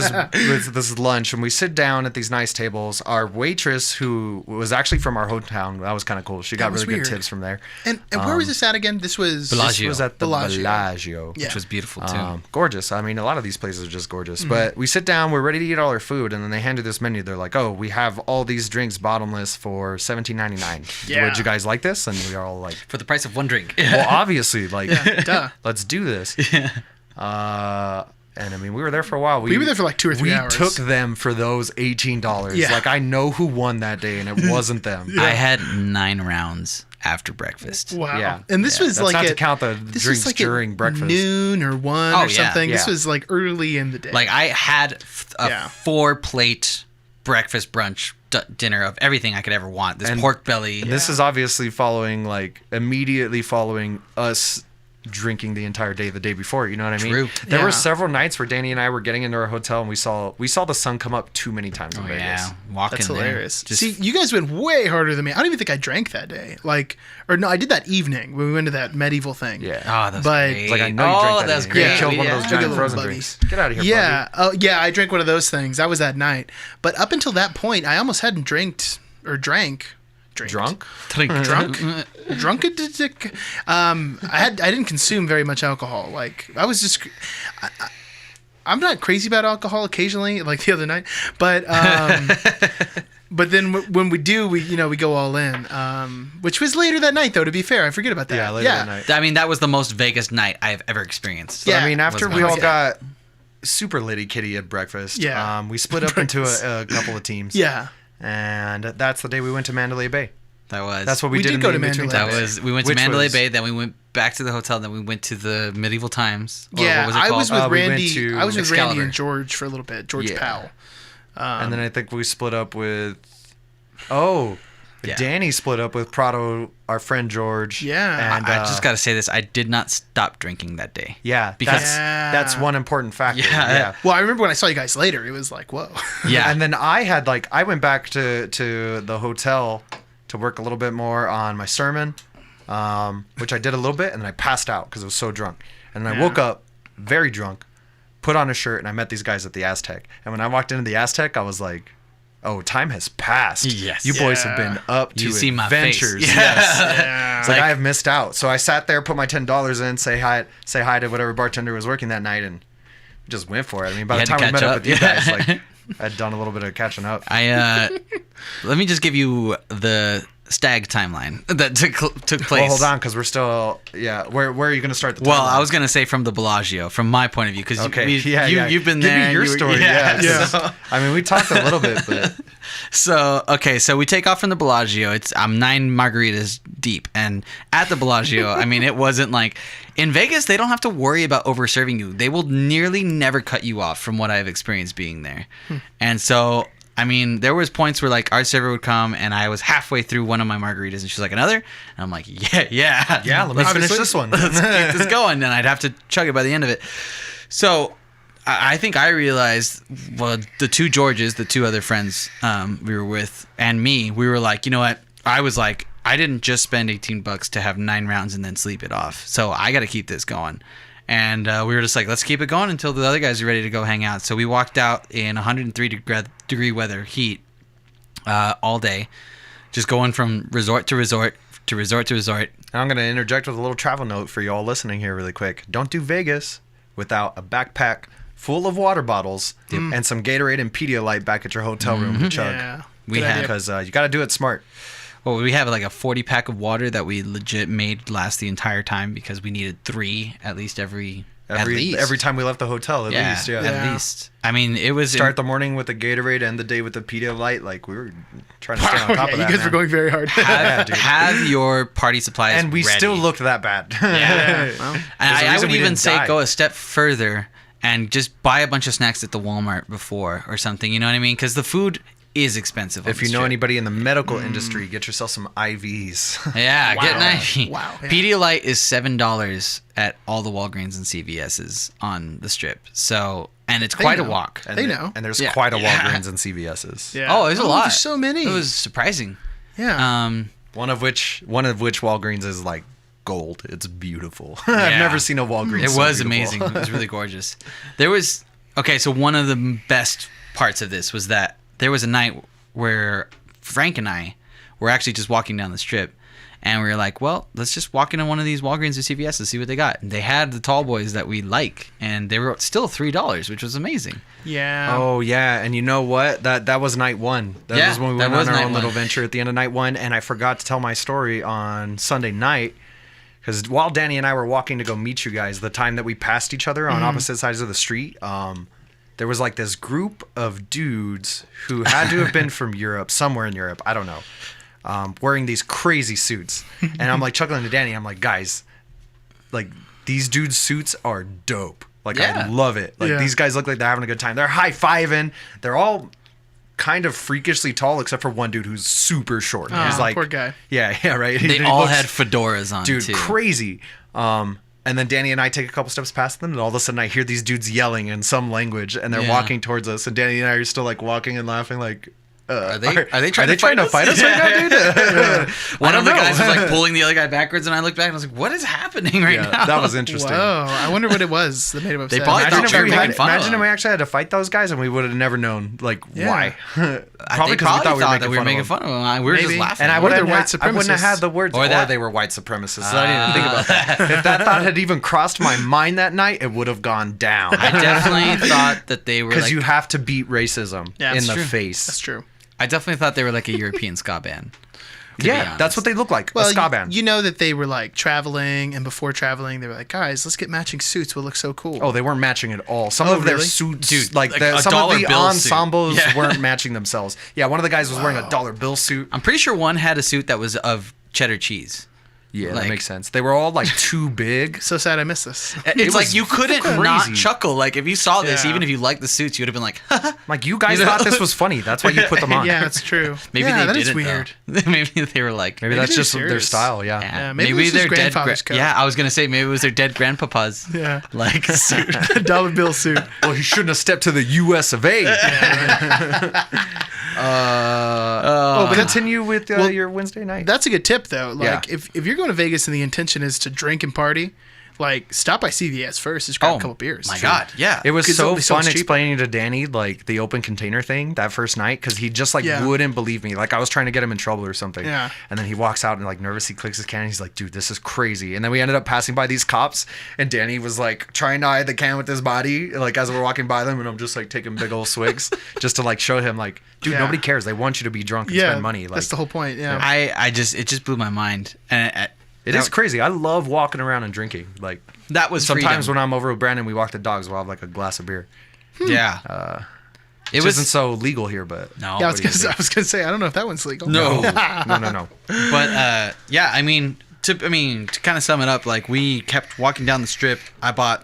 this lunch, and we sit down at these nice tables. Our waitress, who was actually from our hometown, that was kind of cool. She got really good tips from there. And where was this at again? This was Bellagio. This was at the Bellagio. Yeah. Which was beautiful too. Gorgeous. I mean, a lot of these places are just gorgeous. But we sit down, we're ready to eat all our food, and then they hand you this menu. They're like, "Oh, we have all these drinks bottomless for $17.99. Yeah. Would you guys like this?" And we are all like, For the price of one drink. well, obviously, like, duh. let's do this. And I mean, we were there for a while. We were there for like 2 or 3 hours. We took them for those $18. Yeah. Like, I know who won that day, and it wasn't them. I had 9 rounds after breakfast. Wow. Yeah. And this was That's like not to count the this drinks was like during at breakfast. noon or 1 Oh, or something. yeah. This was like early in the day. Like I had a 4-plate breakfast brunch dinner of everything I could ever want. This pork belly. And this is obviously immediately following us drinking the entire day the day before, you know what I mean? True. There were several nights where Danny and I were getting into our hotel and we saw the sun come up too many times in Vegas. Yeah, walking That's there. hilarious. Just- See, you guys went way harder than me. I don't even think I drank that day. I did that evening when we went to that medieval thing. Yeah. Oh, that's But- great. It's like, I know you drank that. that's day. great. You killed one of Yeah. those giant Little frozen buddy. drinks. Get out of here, Yeah. Oh, yeah, I drank one of those things. That was that night. But up until that point, I almost hadn't drank. Drunk? Drunk. I didn't consume very much alcohol. Like I was just I'm not crazy about alcohol occasionally, like the other night, but but then when we do, we go all in. Which was later that night, though. To be fair, I forget about that. Yeah, later that night. I mean, that was the most Vegas night I've ever experienced. Yeah. I mean, after Was we all Vegas. got super litty kitty at breakfast, we split up into a couple of teams. Yeah. And that's the day we went to Mandalay Bay. That's what we did did in go the to in-between Mandalay time. Bay. We went to Which Mandalay was- Bay, then we went back to the hotel, then we went to the medieval times. Or Yeah, what was it I called? was with we went Randy. to I was with Randy Excalibur. and George for a little bit. George Yeah. Powell. And then I think we split up with Yeah. Danny split up with Prado, our friend George. Yeah. And I just got to say this. I did not stop drinking that day. yeah, because- that's one important factor. Yeah. Well, I remember when I saw you guys later. It was like, whoa. Yeah. And then I went back to the hotel to work a little bit more on my sermon, which I did a little bit, and then I passed out because I was so drunk. And then I woke up very drunk, put on a shirt, and I met these guys at the Aztec. And when I walked into the Aztec, I was like, "Oh, time has passed. Yes. You boys have been up to You see my face. adventures." Yeah. Yes. Yeah. It's like I have missed out. So I sat there, put my $10 in, say hi to whatever bartender was working that night, and just went for it. I mean, by You the had to time we met catch up up. with you guys, like I'd done a little bit of catching up. Let me just give you the stag timeline that took place. Well, hold on, because we're still Where are you going to start the? Well, timeline? I was gonna say from the Bellagio, from my point of view, because Okay. you've been Give there. me your you were- story. Yeah. So, I mean, we talked a little bit, but so we take off from the Bellagio. I'm 9 margaritas deep, and at the Bellagio, I mean, it wasn't like in Vegas. They don't have to worry about over serving you. They will nearly never cut you off, from what I've experienced being there. And so, I mean, there was points where like our server would come, and I was halfway through one of my margaritas, and she's like, "Another?" And I'm like, "Yeah." let me finish this one. Let's keep this going, and I'd have to chug it by the end of it. So I think I realized, well, the two Georges, the two other friends we were with, and me, we were like, you know what? I was like, I didn't just spend $18 to have 9 rounds and then sleep it off. So I got to keep this going. And we were just like, let's keep it going until the other guys are ready to go hang out. So we walked out in 103 degree weather, heat, all day. Just going from resort to resort to resort to resort. And I'm going to interject with a little travel note for y'all listening here really quick. Don't do Vegas without a backpack full of water bottles and some Gatorade and Pedialyte back at your hotel room to chug. Yeah. We Good have- idea. Because you got to do it smart. Well, we have like a 40 pack of water that we legit made last the entire time because we needed 3 at least every Every time we left the hotel, at least, yeah. At least. I mean, it was Start the morning with the Gatorade, end the day with the Pedialyte. Like, we were trying to stay on top of You that, guys man. were going very hard. have your party supplies And we ready. still looked that bad. Yeah. Well, And There's a I reason would we even didn't say die. go a step further and just buy a bunch of snacks at the Walmart before or something. You know what I mean? Because the food is expensive. On If you this know trip. anybody in the medical industry, get yourself some IVs. Yeah, Wow. get an IV. Wow. Yeah. Pedialyte is $7 at all the Walgreens and CVS's on the strip. So, and it's They quite a know. walk. And They know. And there's Yeah. quite a Yeah. Walgreens and CVS's. Yeah. Oh, there's a lot. There's so many. It was surprising. Yeah. One of which Walgreens is like gold. It's beautiful. I've Yeah. never seen a Walgreens. It so was beautiful. amazing. It was really gorgeous. There was so one of the best parts of this was that there was a night where Frank and I were actually just walking down the strip, and we were like, well, let's just walk into one of these Walgreens or CVS and see what they got. And they had the tall boys that we like, and they were still $3, which was amazing. yeah. Oh yeah, and you know what? That was night one. That Yeah, was when we that went was on our night own little one. venture at the end of night one, and I forgot to tell my story on Sunday night. Because while Danny and I were walking to go meet you guys, the time that we passed each other on opposite sides of the street, there was like this group of dudes who had to have been from Europe, somewhere in Europe, I don't know, wearing these crazy suits. And I'm like chuckling to Danny, I'm like, guys, like these dudes' suits are dope. Like, Yeah. I love it. Like, Yeah. these guys look like they're having a good time. They're high-fiving. They're all kind of freakishly tall, except for one dude who's super short. Oh, He's like, poor guy. Yeah, right. They He all looks- had fedoras on, dude, too. crazy. And then Danny and I take a couple steps past them, and all of a sudden I hear these dudes yelling in some language, and they're Yeah. walking towards us. And Danny and I are still like walking and laughing, like, Are they trying to to fight us right now, dude? One I of the don't know. guys was like pulling the other guy backwards, and I looked back and I was like, "What is happening right Yeah, now?" that was interesting. Whoa. I wonder what it was that made him upset. probably Imagine thought if, you were we making had, fun of imagine if them. we actually had to fight those guys, and we would have never known, like, Yeah. why. They Probably because we thought that we were making fun of them. We were just Maybe. laughing. And I Or would they're have white I wouldn't have supremacists. had the words, Or or that. they were white supremacists. So I didn't even think about that. If that thought had even crossed my mind that night, it would have gone down. I definitely thought that they were Because like, you have to beat racism Yeah, in that's the true. face. That's true. I definitely thought they were like a European ska band. to be Yeah, honest. that's what they look like. Well, a ska band. you know that they were like traveling, and before traveling, they were like, guys, let's get matching suits. We'll look so cool. Oh, they weren't matching at all. Some Oh, of their really? suits, Dude, like like a some of dollar the bill suit. ensembles Yeah. weren't matching themselves. Yeah, one of the guys was wearing a dollar bill suit. I'm pretty sure one had a suit that was of cheddar cheese. Yeah, Like- that makes sense. They were all like too big. So sad I missed this. It's like was you couldn't crazy. not chuckle. Like if you saw this, Yeah. even if you liked the suits, you would have been like, Like, you guys You know? thought this was funny. That's why you put them on. Yeah, that's true. maybe yeah, they that is didn't. weird. Though. Maybe they were like, Maybe that's they're just their serious. style. Yeah. Yeah, maybe it was his their dead grandfather's coat. Yeah, I was gonna say maybe it was their dead grandpapa's. Yeah. like suit. Dollar bill suit. Well, he shouldn't have stepped to the U.S. of A. but Continue with well, your Wednesday night. That's a good tip, though. Like, Yeah. if you're going to Vegas and the intention is to drink and party, like, stop by CVS first. Just grab a couple beers. My God, yeah. It was 'Cause so it'll be so fun much cheaper. explaining to Danny like the open container thing that first night because he just like Yeah. wouldn't believe me. Like I was trying to get him in trouble or something. Yeah. And then he walks out and like nervously clicks his can. And he's like, "Dude, this is crazy." And then we ended up passing by these cops, and Danny was like trying to hide the can with his body, like as we're walking by them, and I'm just like taking big old swigs just to like show him like, dude, Yeah. nobody cares. They want you to be drunk and Yeah, spend money. Like that's the whole point. Yeah. it just blew my mind, and it is crazy. I love walking around and drinking. Like that was sometimes freedom. when I'm over with Brandon, we walk the dogs. We'll have like a glass of beer. Yeah, It wasn't so legal here, but no, yeah, I was what are you gonna say, I don't know if that one's legal. no. no. But yeah, I mean, to kind of sum it up, like we kept walking down the strip. I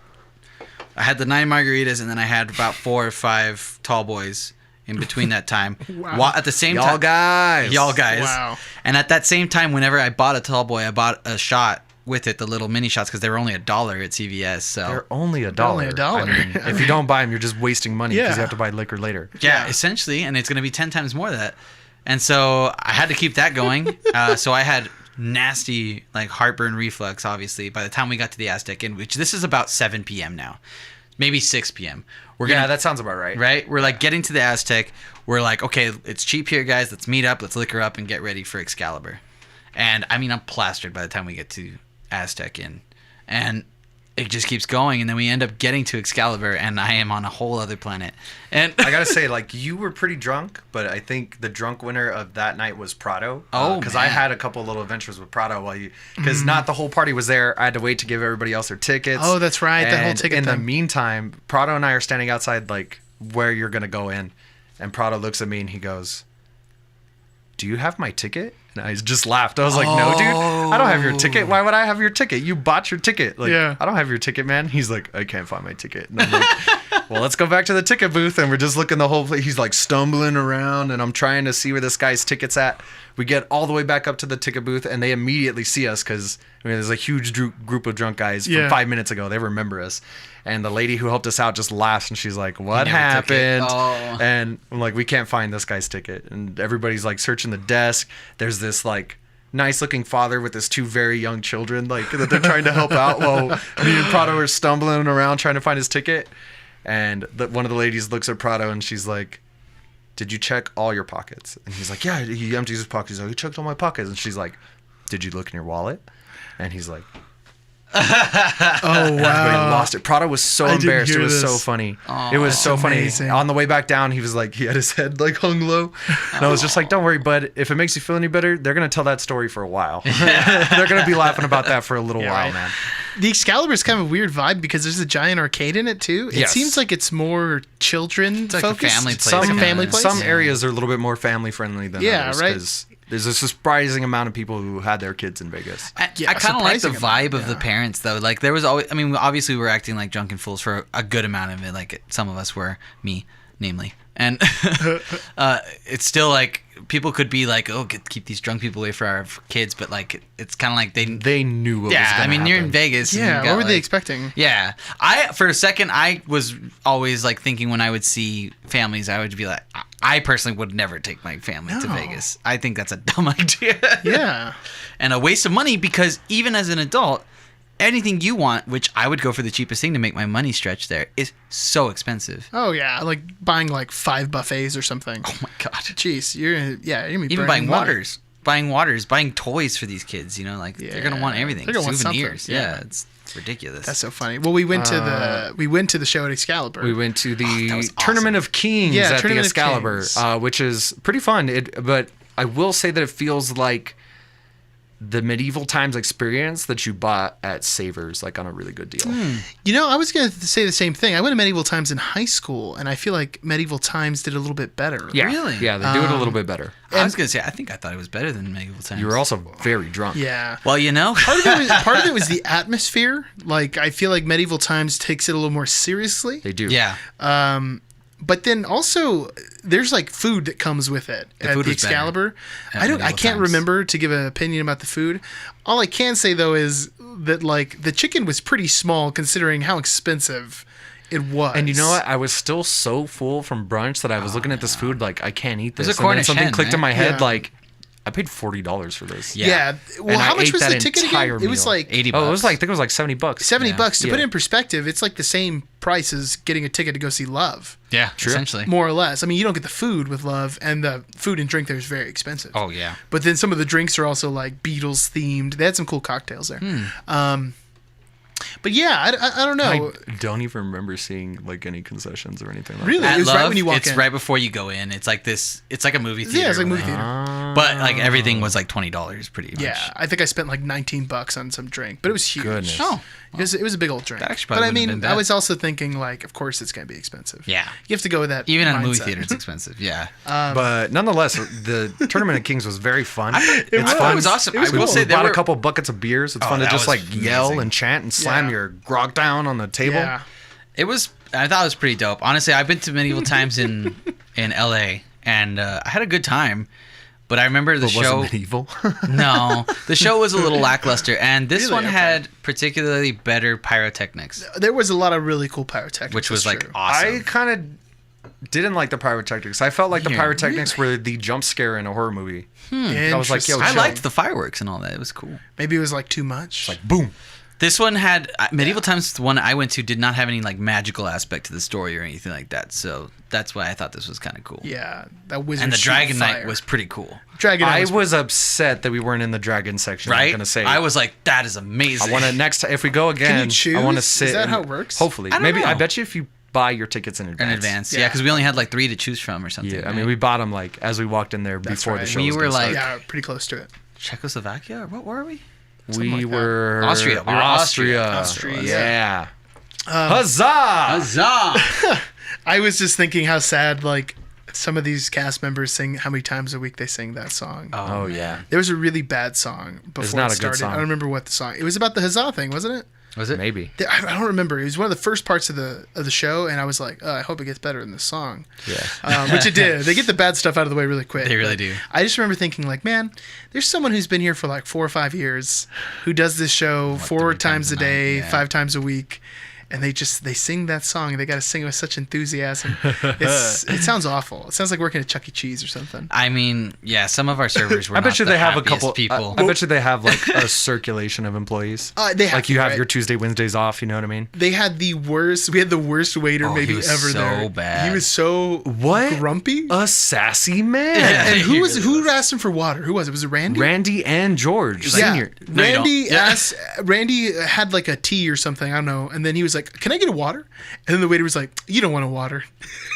had the 9 margaritas, and then I had about 4 or 5 tall boys in between that time. Wow. At the same Y'all time, guys. Wow. And at that same time, whenever I bought a tall boy, I bought a shot with it, the little mini shots, because they were only $1 at CVS. So They're only $1. only $1. I mean, if you don't buy them, you're just wasting money because Yeah. you have to buy liquor later. yeah, essentially, and it's going to be 10 times more of that. And so I had to keep that going. So I had nasty like heartburn reflux, obviously, by the time we got to the Aztec Inn, which this is about 7 p.m. now. maybe 6 p.m. We're Yeah, gonna, that sounds about right. right. We're like getting to the Aztec. We're like, okay, it's cheap here, guys. Let's meet up. Let's liquor up and get ready for Excalibur. And I mean, I'm plastered by the time we get to Aztec Inn, and it just keeps going. And then we end up getting to Excalibur, and I am on a whole other planet. And I gotta say, like, you were pretty drunk, but I think the drunk winner of that night was Prado. Oh, because I man. had a couple little adventures with Prado while because not the whole party was there. I had to wait to give everybody else their tickets. Oh, that's right, that whole And ticket in the thing. meantime, Prado and I are standing outside, like, where you're gonna go in, and Prado looks at me and he goes, "Do you have my ticket?" And I just laughed. I was like, "No, dude, I don't have your ticket. Why would I have your ticket? You bought your ticket. Like, Yeah. I don't have your ticket, man." He's like, "I can't find my ticket." And I'm like, "Well, let's go back to the ticket booth." And we're just looking the whole place. He's like stumbling around, and I'm trying to see where this guy's ticket's at. We get all the way back up to the ticket booth, and they immediately see us because there's a huge group of drunk guys from Yeah. 5 minutes ago. They remember us. And the lady who helped us out just laughs, and she's like, "What never took it. happened?" Oh. And I'm like, "We can't find this guy's ticket." And everybody's like searching the desk. There's this like nice looking father with his 2 very young children, like that they're trying to help out while me and Prado are stumbling around trying to find his ticket. And one of the ladies looks at Prado and she's like, "Did you check all your pockets?" And he's like, "Yeah." He empties his pockets. He's like, "He checked all my pockets." And she's like, "Did you look in your wallet?" And he's like, Oh everybody wow. lost it. Prado was so I didn't embarrassed. It hear was so this. funny. Aw, it was that's so funny. amazing. On the way back down, he was like, he had his head like hung low. And I was just like, "Don't worry, bud. If it makes you feel any better, they're going to tell that story for a while. They're going to be laughing about that for a little while, right. man." The Excalibur is kind of a weird vibe because there's a giant arcade in it too. It Yes. seems like it's more children like a focused. family place, Like a kinda. family place. Some areas are a little bit more family friendly than Yeah, others. right. 'Cause there's a surprising amount of people who had their kids in Vegas. Yeah, I kind of like the surprising vibe amount, of the parents though. Like there was always, I mean, obviously we were acting like drunken fools for a good amount of it. Like some of us were, me, namely, and it's still like people could be like, "Oh, keep these drunk people away from our kids," but like it's kind of like They knew what was yeah. going to I mean, happen. you're in Vegas. and Yeah, you got, what were they like- expecting? Yeah, I for a second I was always like thinking when I would see families, I would be like, I personally would never take my family to No. Vegas. I think that's a dumb idea. Yeah. And a waste of money because even as an adult, anything you want, which I would go for the cheapest thing to make my money stretch there, is so expensive. Oh yeah, like buying like 5 buffets or something. Oh my god! Jeez, you're gonna be Even burning buying money. waters, buying toys for these kids. You know, like they're gonna want Yeah, everything. they're gonna want Souvenirs. something, Yeah, yeah. it's ridiculous. That's so funny. Well, we went to the show at Excalibur. We went to the that was awesome. Tournament of Kings Yeah, at the Tournament of Excalibur, Kings. which is pretty fun. But I will say that it feels like the medieval times experience that you bought at Savers, like on a really good deal. You know, I was going to say the same thing. I went to Medieval Times in high school, and I feel like Medieval Times did a little bit better. Yeah, Really? Yeah, they do it a little bit better. I was gonna say, I thought it was better than Medieval Times. You were also very drunk. Yeah. well, you know. Part of it was the atmosphere. Like, I feel like Medieval Times takes it a little more seriously. They do. yeah. But then also, there's like food that comes with it at food the was better Excalibur. at I Medieval can't Times. remember to give an opinion about the food. All I can say though is that like the chicken was pretty small considering how expensive it was. And you know what? I was still so full from brunch that I was looking at this food like, I can't eat this. was a And then Cornish something hen, clicked in my right? head Yeah. like, I paid $40 for this. Yeah. Yeah. Well, And how I much ate was the that ticket entire again? It was meal. like $80. Oh, it was like, I think it was like $70. $70 Yeah. bucks. To put Yeah. it in perspective, it's like the same price as getting a ticket to go see Love, Yeah. Essentially. more or less. I mean, you don't get the food with Love, and the food and drink there is very expensive. Oh yeah. But then some of the drinks are also like Beatles themed. They had some cool cocktails there. But yeah, I don't know. I don't even remember seeing like any concessions or anything like Really? that. At It was Love, right when you walk it's in. right before you go in. It's like this. It's like a movie theater. Yeah, it's like a movie where they- theater. But like everything was like $20 pretty much. Yeah, I think I spent like $19 on some drink, but it was huge. Goodness. Oh. It was a big old drink. That actually but probably I wouldn't have mean, been I bad. was also thinking like, of course it's going to be expensive. Yeah. You have to go with that. Even at a movie mindset. theater, it's expensive. Yeah. But nonetheless, the Tournament of Kings was very fun. It It's was- fun. it was awesome. It was I will cool. say We there bought were a couple buckets of beers. It's Oh, fun to that just was like yell amazing. and chant and slam Yeah. your grog down on the table. Yeah. It was. I thought it was pretty dope. Honestly, I've been to medieval times in LA, and I had a good time. But I remember the But show. wasn't medieval. No, the show was a little lackluster, and this Really? one Okay. had particularly better pyrotechnics, There was a lot of really cool pyrotechnics. which was that's like true. awesome. I kind of didn't like the pyrotechnics. I felt like the Yeah, pyrotechnics were the jump scare in a horror movie. I was like, yo, Interesting. I chill. liked the fireworks and all that. It was cool. Maybe it was like too much. Like boom. This one had Medieval Times. The one I went to did not have any like magical aspect to the story or anything like that. So that's why I thought this was kind of cool. Yeah, that wizard. And the Dragon fire. Knight was pretty cool. Dragon Knight I was upset that we weren't in the dragon section. Right? I'm gonna say. I was like, that is amazing. I want to next time if we go again. Can you choose? I want to sit. Is that and- how it works? Hopefully, I don't maybe. know. I bet you if you buy your tickets in advance. in advance. Yeah. Yeah, because we only had like 3 to choose from or something. Yeah, I right? mean, we bought them like as we walked in there That's before the right. show. We was were gonna like- start. Yeah, pretty close to it. Czechoslovakia or what were we? Something we like that. were Austria. We were Austria. Austria. Yeah. Huzzah! Huzzah! I was just thinking how sad like some of these cast members sing how many times a week they sing that song. Oh yeah. There was a really bad song before not it a good started. song. I don't remember what the song. It was about the huzzah thing, wasn't it? Was it? Maybe. I don't remember. It was one of the first parts of the show, and I was like, I hope it gets better than this song. Yeah. Which it did. They get the bad stuff out of the way really quick. They really But do. I just remember thinking, like, man, there's someone who's been here for like 4 or 5 years, who does this show 4 3 times a times a day, night, yeah. 5 times a week, and they sing that song. And they got to sing it with such enthusiasm. It sounds awful. It sounds like working at Chuck E. Cheese or something. I mean, yeah, some of our servers were I bet not you the they have a happiest couple. people. I bet you they have like a circulation of employees. They have like you to, have right? your Tuesday, Wednesdays off. You know what I mean? They had the worst. We had the worst waiter Oh, he maybe was ever so there. bad. He was so What? grumpy. A sassy man. Yeah. And he who was really who was. asked him for water? Who was it? Was it Randy? Randy and George like, Senior. No, you don't. Randy Yeah. asked. Randy had like a tea or something. I don't know. And then he was like, "Can I get a water?" And then the waiter was like, "You don't want a water."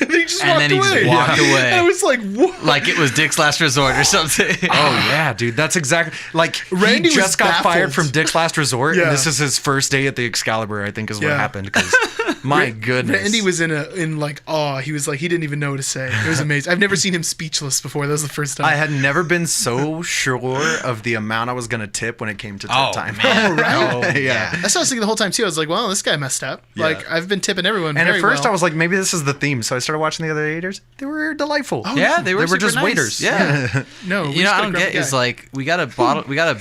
And then he just And walked then he away. just walked away. And I was like, "What?" Like it was Dick's Last Resort or something. Oh yeah, dude. That's exactly like Randy he was just got fired baffled. from Dick's Last Resort, Yeah. and this is his first day at the Excalibur. I think is what Yeah. happened. Because my goodness, Randy was in like awe. He was like, he didn't even know what to say. It was amazing. I've never seen him speechless before. That was the first time. I had never been so sure of the amount I was gonna tip when it came to tip Oh, time. man. right? yeah. That's what I was thinking the whole time too. I was like, well, this guy messed up. Like I've been tipping everyone. And very at first well. I was like, maybe this is the theme. So I started watching the other waiters. They were delightful. Oh, Yeah, they were super just nice. waiters. Yeah. no. we You know, just I got a don't grumpy get is guy. like we got a bottle, we got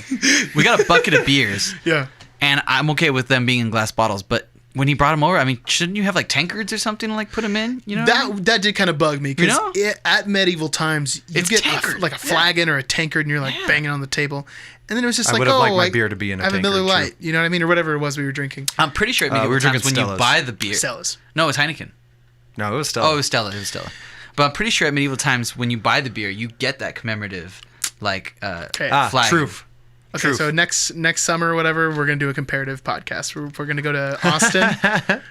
a bucket of beers, yeah. and I'm okay with them being in glass bottles. But when he brought them over, I mean, shouldn't you have like tankards or something to like put them in? You know, That did kind of bug me because You know? at medieval times you It's get tankard. like a flagon or a tankard and you're like Yeah. banging on the table, and then it was just I like, would have oh, liked my like, beer to be in a I have a Miller tankard, true. Lite, you know what I mean, or whatever it was we were drinking. I'm pretty sure at we medieval were times drinking when you Stellas. buy the beer. Stella's. No, it's Heineken. No, it was still. Oh, it was Stella. It was Stella. But I'm pretty sure at medieval times when you buy the beer, you get that commemorative like Okay. flag. true. Okay, True. so next summer or whatever, we're gonna do a comparative podcast. We're gonna go to Austin, or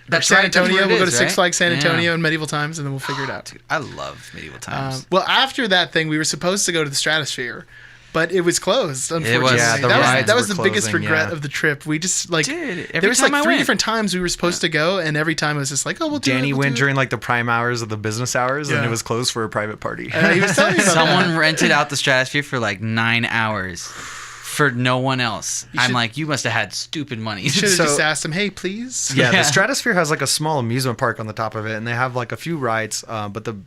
That's San right, that's Antonio. where it We'll go to is, Six right? Flags San Yeah. Antonio in medieval times, and then we'll figure it out. Dude, I love medieval times. Well, after that thing, we were supposed to go to the Stratosphere, but it was closed. Unfortunately, Yeah, the that rides was were the biggest closing, regret yeah. of the trip. We just like Dude, every there was time like I 3 went. different times we were supposed to go, and every time it was just like, oh, we'll do Danny it, we'll went do during like the prime hours of the business hours, and Yeah. it was closed for a private party. it. He was telling me about Someone that. rented out the Stratosphere for like 9 hours for no one else. I'm should- like, you must have had stupid money. You should have So- just asked him, hey, please. Yeah, Yeah. the Stratosphere has like a small amusement park on the top of it, and they have like a few rides. But the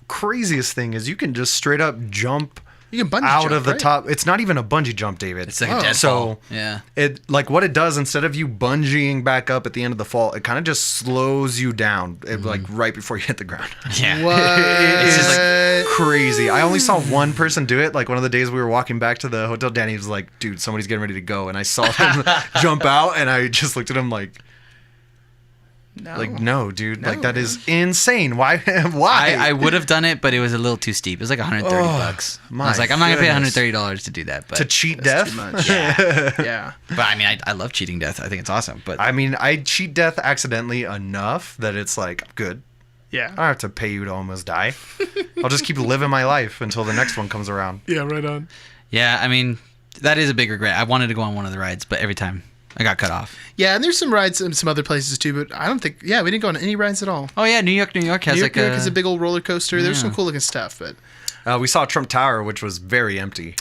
craziest thing is you can just straight up jump You can bungee out jump, of the right? top. It's not even a bungee jump, David. It's like Oh. a deadfall. So- Yeah. It like what it does instead of you bungeeing back up at the end of the fall, it kind of just slows you down, like right before you hit the ground. Yeah. What? It's just like Uh, crazy. I only saw one person do it. Like one of the days we were walking back to the hotel, Danny was like, "Dude, somebody's getting ready to go," and I saw him jump out, and I just looked at him like, no, dude, like that is insane. Why? Why? I would have done it, but it was a little too steep. It was like 130 bucks. I my was like, I'm not gonna pay goodness. $130 to do that. But to cheat That's death? too much. yeah. Yeah. But I mean, I love cheating death. I think it's awesome. But I mean, I cheat death accidentally enough that it's like good. Yeah. I don't have to pay you to almost die. I'll just keep living my life until the next one comes around. Yeah, right on. yeah, I mean, that is a big regret. I wanted to go on one of the rides, but every time I got cut off. Yeah, and there's some rides in some other places too, but I don't think, we didn't go on any rides at all. Oh yeah, New York has New York like is a big old roller coaster. There's some Yeah. cool looking stuff, but We saw Trump Tower, which was very empty.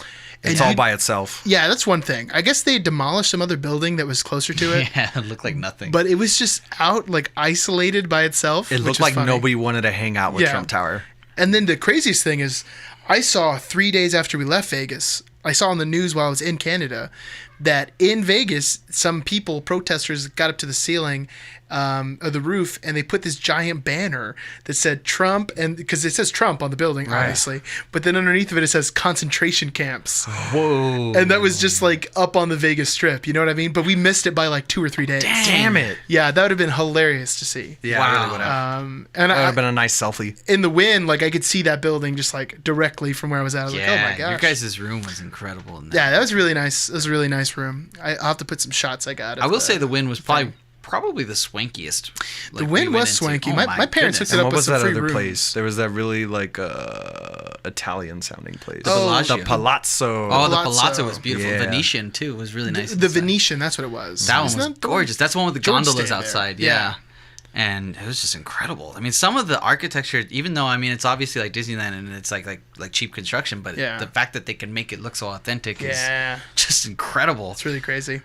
It's And all you- by itself. yeah, that's one thing. I guess they demolished some other building that was closer to it, yeah, it looked like nothing. but it was just out, like isolated by itself. It which looked is like funny. nobody wanted to hang out with Yeah. Trump Tower. And then the craziest thing is, I saw 3 days after we left Vegas, I saw on the news while I was in Canada, that in Vegas, some protesters got up to the ceiling of the roof, and they put this giant banner that said Trump, and because it says Trump on the building, obviously, but then underneath of it says concentration camps. Whoa. And that was just like up on the Vegas Strip, you know what I mean? But we missed it by like 2 or 3 days. Damn it. Yeah, that would have been hilarious to see. Yeah, Wow. it really would have. And That would have been a nice selfie. in the wind, like I could see that building just like directly from where I was at. I was like, oh my gosh. your guys' room was incredible. In that. Yeah, that was really nice. It was a really nice room. I'll have to put some shots I got. I will say the wind was probably the swankiest. The wind was swanky. My parents hooked it And up what with was some that free other rooms. place? There was that really like Italian sounding place. The Bellagio. The Palazzo. Oh, the Palazzo. Palazzo was beautiful. Yeah. Venetian too was really nice. The inside. Venetian, that's what it was. That one Isn't was that the one? gorgeous. That's the one with the George gondolas stayed there. outside. Yeah. Yeah. And it was just incredible. I mean, some of the architecture, even though I mean it's obviously like Disneyland and it's like cheap construction, but Yeah. the fact that they can make it look so authentic Yeah. is just incredible. It's really crazy.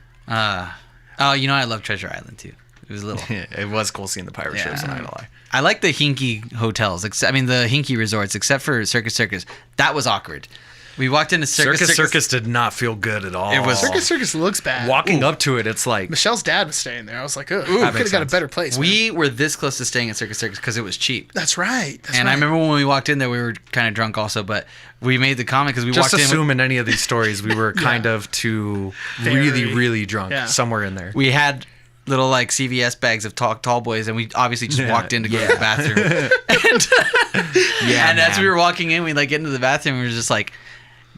Oh, you know I love Treasure Island too. It was little. It was cool seeing the pirate ships, I'm not gonna lie. I like the hinky hotels. The hinky resorts, except for Circus Circus. That was awkward. We walked into Circus did not feel good at all. It was- Circus looks bad. Walking up to it, it's like Michelle's dad was staying there. I was like, oh, could that have makes got a sense. better place. man. We were this close to staying at Circus Circus because it was cheap. That's right. And I remember when we walked in there, we were kind of drunk also, but we made the comment because we just walked in. assume in any of these stories we were kind of too really, Very- really drunk yeah. somewhere in there. We had little like CVS bags of tall boys, and we obviously just walked in to go to the bathroom. and as we were walking in, we like get into the bathroom, and we were just like,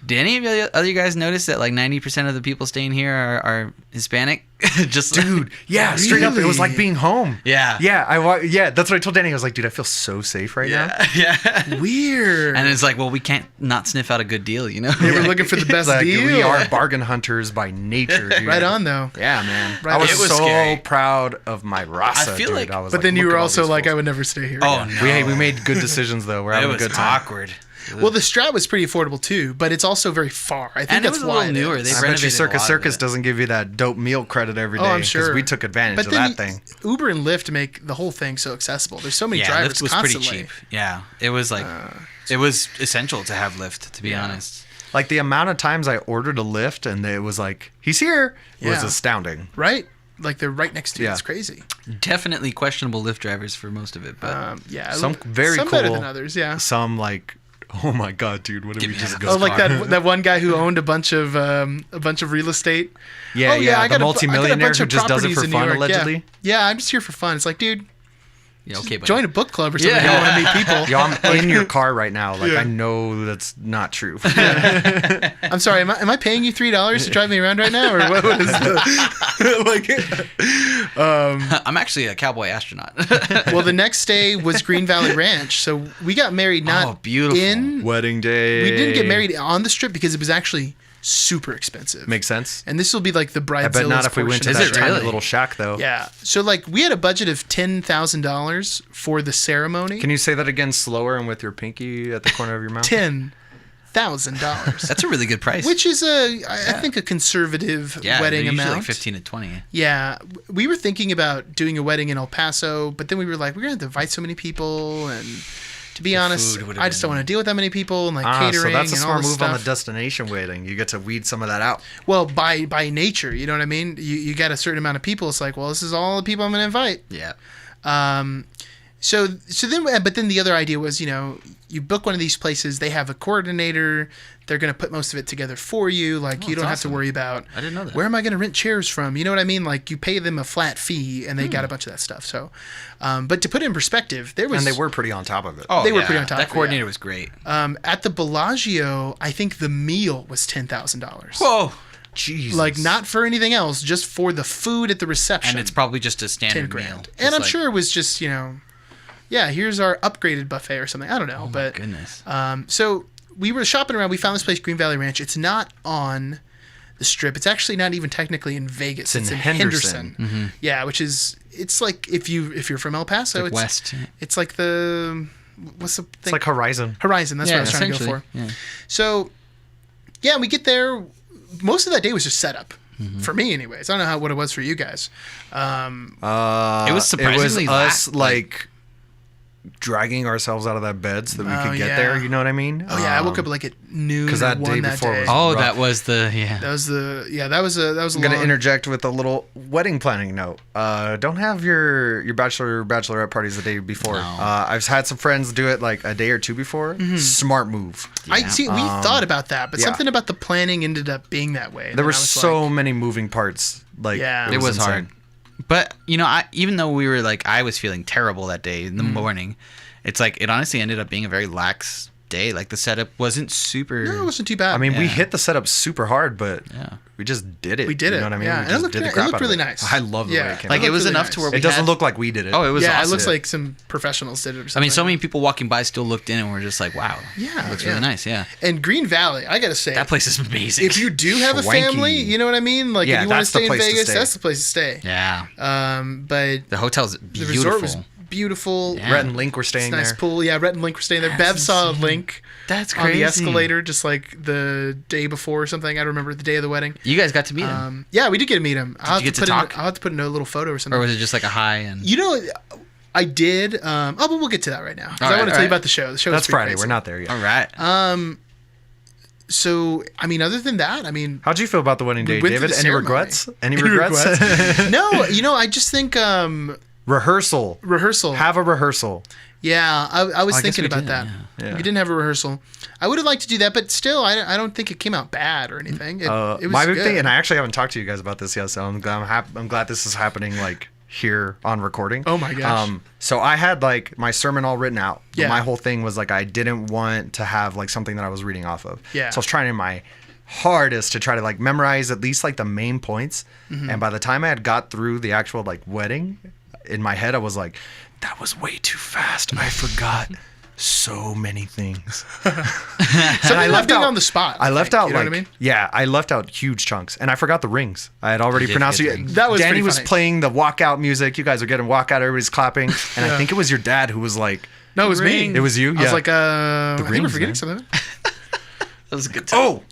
did any of you other guys notice that like 90% of the people staying here are Hispanic? Just Dude, yeah, straight up, it was like Really? being home. Yeah. Yeah, that's what I told Danny. I was like, dude, I feel so safe right now. yeah. Weird. And it's like, well, we can't not sniff out a good deal, you know? they were looking for the best Like, deal. we are bargain hunters by nature, dude. Right on, though. Yeah, man. Right I was, on. It was so scary. proud of my rasa, I feel dude. like- I was But then you look were at all also these like, fools. I would never stay here. Oh, again. no. We made good decisions, though. We're It having was a good time. awkward. Well, the Strat was pretty affordable, too, but it's also very far. I think And it that's was a why little it newer. is. They I bet you renovated a Circus lot of Circus it. doesn't give you that dope meal credit every day. Oh, I'm sure. we took advantage But of then that thing. Uber and Lyft make the whole thing so accessible. There's so many Yeah, drivers Lyft was constantly. pretty cheap. Yeah. It was like, it was essential to have Lyft, to be honest. Like the amount of times I ordered a Lyft and it was like, he's here, was Yeah. astounding. Right? Like they're right next to you. Yeah. It's crazy. Definitely questionable Lyft drivers for most of it, but Yeah. Some very some better cool. than others. Yeah. Some like, oh my god, dude, what did Give we me just that. go? Oh, like that one guy who owned a bunch of real estate. Yeah, Oh, yeah, I the got a multimillionaire bunch who of just does it properties for in New fun, York. allegedly. Yeah, I'm just here for fun. It's like, dude, yeah, okay, but join a book club or something. Yeah. You don't want to meet people. Yo, I'm in your car right now. Like Yeah. I know that's not true. I'm sorry. Am I paying you $3 to drive me around right now, or what is the like? I'm actually a cowboy astronaut. Well, the next day was Green Valley Ranch, so we got married not Oh, beautiful. in. Wedding day. We didn't get married on the Strip because it was actually super expensive. Makes sense. And this will be like the I bridezilla's bet not if we went to Is that it tiny really? little shack though. Yeah. So like we had a budget of $10,000 for the ceremony. Can you say that again slower and with your pinky at the corner of your mouth? $10,000. That's a really good price. Which is I think a conservative yeah, wedding they're usually amount. like 15 to 20. Yeah, we were thinking about doing a wedding in El Paso, but then we were like, we're gonna have to invite so many people, and to be honest, food would've I just don't been- want to deal with that many people and like So catering that's a and all smart this move stuff. on the destination wedding. You get to weed some of that out. Well, by nature, you know what I mean. You got a certain amount of people. It's like, well, this is all the people I'm gonna invite. Yeah. So then, but then the other idea was, you book one of these places, they have a coordinator, they're going to put most of it together for you. Like, you don't that's have to awesome. worry about, I didn't know that. where am I going to rent chairs from? You know what I mean? Like, you pay them a flat fee, and they got a bunch of that stuff. So, but to put it in perspective, there was... And they were pretty on top of it. Oh, They were yeah. pretty on top That of it, coordinator yeah. was great. at the Bellagio, I think the meal was $10,000. Whoa. Jesus. Like, not for anything else, just for the food at the reception. And it's probably just a 10 standard grand. meal. And Just I'm like- sure it was just, yeah, here's our upgraded buffet or something. I don't know. Oh, my but goodness. so we were shopping around. We found this place, Green Valley Ranch. It's not on the Strip. It's actually not even technically in Vegas. It's in Henderson. Yeah, which is, it's like if you're from El Paso, Like it's West. It's like the, what's the thing? It's like Horizon. Horizon. That's what I was trying to go for. Yeah. So, yeah, we get there. Most of that day was just set up. For me, anyways. I don't know what it was for you guys. It was surprisingly us like- like dragging ourselves out of that bed so that we could get yeah. there. You know what I mean? Oh yeah, I woke up like at noon. Because that day before was Oh, rough. that was the That was a I'm gonna interject with a little wedding planning note. Don't have your bachelor or bachelorette parties the day before. No. I've had some friends do it like a day or two before. Smart move. I see. We thought about that, but yeah. something about the planning ended up being that way. And There then were I was so like, many moving parts. Like Yeah. it was insane. hard. But even though we were like, I was feeling terrible that day in the morning. It's like it honestly ended up being a very lax day. Like the setup wasn't super. No, it wasn't too bad. I mean, we Yeah. hit the setup super hard, but Yeah. we just did it. We did You it, know what I mean? yeah. We And it just looked- did the it crap looked out of really nice. I love the Yeah. way it came Like out. it was really enough nice. to where we It doesn't had- look like we did it. Oh, it was yeah, awesome. it looks like some professionals did it. Or something. I mean, so many people walking by still looked in and were just like, "Wow, Yeah, it looks yeah. really nice." Yeah, And Green Valley, I gotta say, that place is amazing. if you do have a Swanky. family, you know what I mean. Like Yeah, if you want to that's the stay in place to Vegas, stay. that's the place to stay. yeah, But the hotel's the beautiful. resort was beautiful. Yeah. Rhett and Link were It's staying nice there. pool. Yeah, Rhett and Link were staying there. Bev saw Link That's on crazy. the escalator just like the day before or something. I don't remember the day of the wedding. You guys got to meet him, Yeah, we did get to meet him. you get to talk? I'll have to put in a little photo or something. or was it just like a hi and? You know, I did. But we'll get to that right now. 'Cause I Alright, want to tell you alright. about the show. The show. That's was pretty Friday. crazy. We're not there yet. All right. So, I mean, other than that, I mean, How'd you feel about the wedding day, went through David? the Any ceremony. regrets? Any Any regrets? regrets? No, you know, I just think Rehearsal. rehearsal. Have a rehearsal. Yeah, I was I guess thinking we about did, that. yeah. Yeah. We didn't have a rehearsal. I would have liked to do that, but still, I don't think it came out bad or anything. It was My big good. thing, and I actually haven't talked to you guys about this yet, so I'm glad this is happening like here on recording. Oh my gosh. So I had like my sermon all written out. But Yeah. My whole thing was like I didn't want to have like something that I was reading off of. Yeah. So I was trying my hardest to try to like memorize at least like the main points. Mm-hmm. And by the time I had got through the actual like wedding, in my head I was like, that was way too fast. I forgot so many things. Something about being on the spot. I left out you know like what I mean? yeah, I left out huge chunks, and I forgot the rings. I had already You did pronounced forget it. the rings. That was Danny pretty was funny. playing the walkout music. You guys are getting walkout. Everybody's clapping, and I Yeah. think it was your dad who was like, No, it was me. It was you? I was Yeah. like, I think we're rings, forgetting man. something. That was a good time. "Oh!"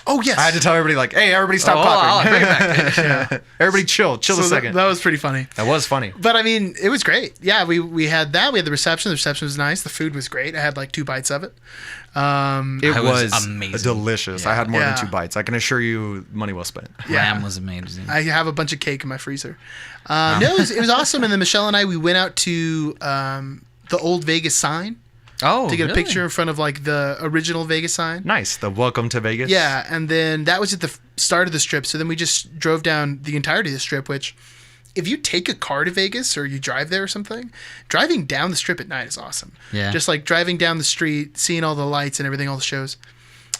Oh yes. I had to tell everybody like, "Hey, everybody, stop I'll clapping. bring it back. Everybody, chill a So second." that was pretty funny. That was funny. But I mean, it was great. Yeah, we had that. We had the reception. The reception was nice. The food was great. I had like 2 bites of it. It It was was amazing. delicious. I Yeah. had more Yeah. than 2 bites. I can assure you, money well spent. Yeah. Lamb was amazing. I have a bunch of cake in my freezer. No, it was awesome. And then Michelle and I, we went out to the old Vegas sign Oh, to get a really? picture in front of like the original Vegas sign. Nice. The welcome to Vegas. Yeah, and then that was at the start of the strip. So then we just drove down the entirety of the strip, which if you take a car to Vegas or you drive there or something, driving down the strip at night is awesome. Yeah. Just like driving down the street, seeing all the lights and everything, all the shows.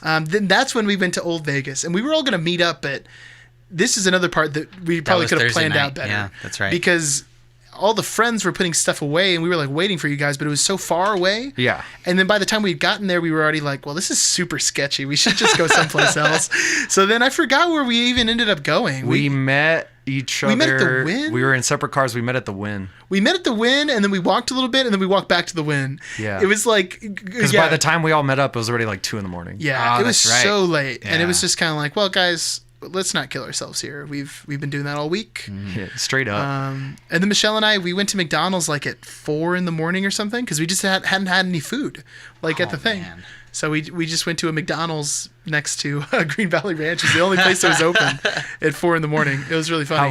Then that's when we went to Old Vegas. And we were all going to meet up, but this is another part that we probably was could have Thursday planned night. out better. Yeah, that's right. Because all the friends were putting stuff away and we were like waiting for you guys, but it was so far away. Yeah. And then by the time we'd gotten there, we were already like, well, this is super sketchy. We should just go someplace else. So then I forgot where we even ended up going. We met each other. We met at the Wynn? We were in separate cars. We met at the Wynn. We met at the Wynn and then we walked a little bit and then we walked back to the Wynn. Yeah. It was like, Because yeah, by the time we all met up, it was already like 2 a.m. yeah, Oh, it was that's right. so late. And it was Yeah. just kind of like, well, guys, let's not kill ourselves here. We've been doing that all week. Yeah, straight up. And then Michelle and I, we went to McDonald's like at 4 a.m. or something because we just hadn't had any food like at the thing. man. So we just went to a McDonald's next to Green Valley Ranch. It's the only place that was open at 4 a.m. It was really funny.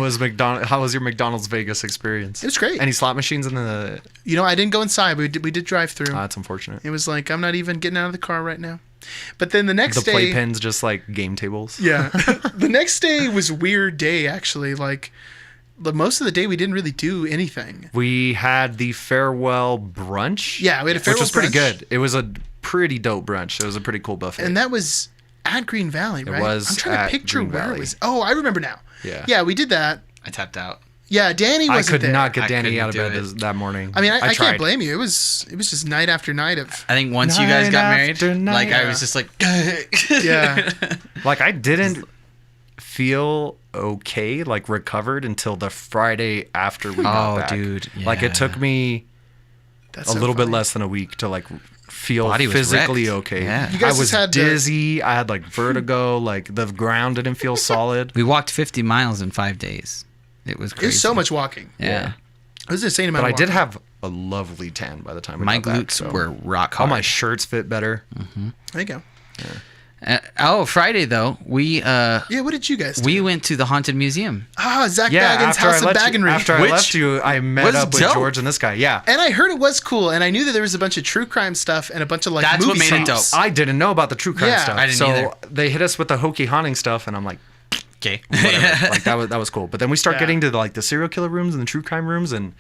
How was your McDonald's Vegas experience? It was great. Any slot machines in the? You know, I didn't go inside. We did drive through. That's unfortunate. It was like I'm not even getting out of the car right now. But then the next The day, playpens just like game tables. yeah, the next day was a weird day actually. Like most of the day we didn't really do anything. We had the farewell brunch. Yeah, we had a farewell which was pretty brunch. good. It was a pretty dope brunch. It was a pretty cool buffet. And that was at Green Valley, right? was I'm trying at to picture Green where Valley. it was. Oh, I remember now. Yeah. Yeah, we did that. I tapped out. Yeah, Danny I wasn't could there. not get I Danny couldn't out of do bed it. that morning. I mean, I tried. can't blame you. It was just night after night of. I think once you guys Night got married, after night. like I was just like, Yeah. Like I didn't feel okay, like recovered until the Friday after we got Oh, back. dude, Like it yeah. took me That's a so little bit funny. less than a week to like feel Body was physically wrecked. okay. Yeah. You guys I was just had to- dizzy. I had like vertigo. Like the ground didn't feel solid. we walked 50 miles in 5 days. It was crazy. It was so much walking. Yeah. It was insane amount But I of did walking. have a lovely tan by the time My we got back. glutes So were rock all hard. my shirts fit better. There you go. Friday though, we Yeah, what did you guys do? we went to the haunted museum. Zach Yeah, Baggins' House of Bagginry. after I Which left you, I met was up with dope. George and this guy. Yeah. And I heard it was cool, and I knew that there was a bunch of true crime stuff and a bunch of like That's what movie made it props. dope. I didn't know about the true crime Yeah. stuff. I didn't so either. they hit us with the hokey haunting stuff, and I'm like, Okay. whatever. Like that was cool. But then we start Yeah. getting to like the serial killer rooms and the true crime rooms, and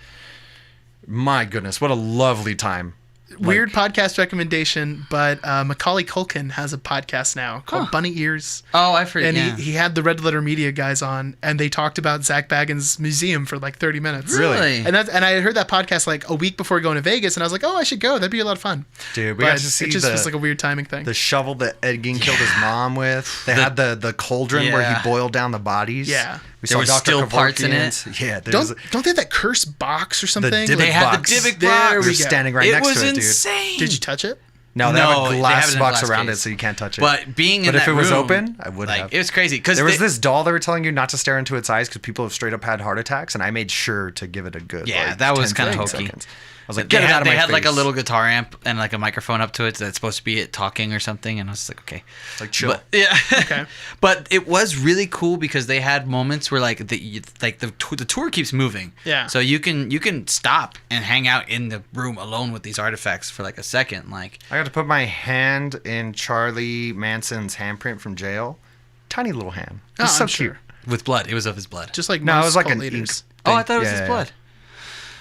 my goodness, what a lovely time. Weird podcast recommendation, but Macaulay Culkin has a podcast now called Bunny Ears. Oh, I forget. And Yeah. he had the Red Letter Media guys on, and they talked about Zach Baggins' museum for like 30 minutes. Really? And I heard that podcast like a week before going to Vegas, and I was like, oh, I should go. That'd be a lot of fun. Dude, we But got to see it just the, was like a weird timing thing. the shovel that Ed Gein killed his mom with. They had the cauldron where Yeah. he boiled down the bodies. Yeah. We There was still parts in it. Kevorkian's. Yeah, there's don't they have that cursed box or something? Dybbuk They had the box. Dybbuk There box. we They're go. standing right It next was to it, dude. insane. Did you touch it? No, they No, have a they glass have it in a box glass around case. it, so you can't touch it. But being in But if that it was room, open, I would like have. it was crazy because There was this doll they were telling you not to stare into its eyes because people have straight up had heart attacks, and I made sure to give it a good. Yeah, like, that was 10, kinda 15 hokey. seconds. I was like, They get it out of my had face. like a little guitar amp and like a microphone up to it that's supposed to be it talking or something, and I was just like, okay, Like, chill. But, yeah, Okay. But it was really cool because they had moments where like the tour keeps moving. Yeah. So you can stop and hang out in the room alone with these artifacts for like a second, like. I got to put my hand in Charlie Manson's handprint from jail. Tiny little hand. It was Oh, so I'm cute. sure. With blood. It was of his blood. Just like No, it most was like cult an leaders. ink. Oh, I thought it was Yeah, his yeah, blood.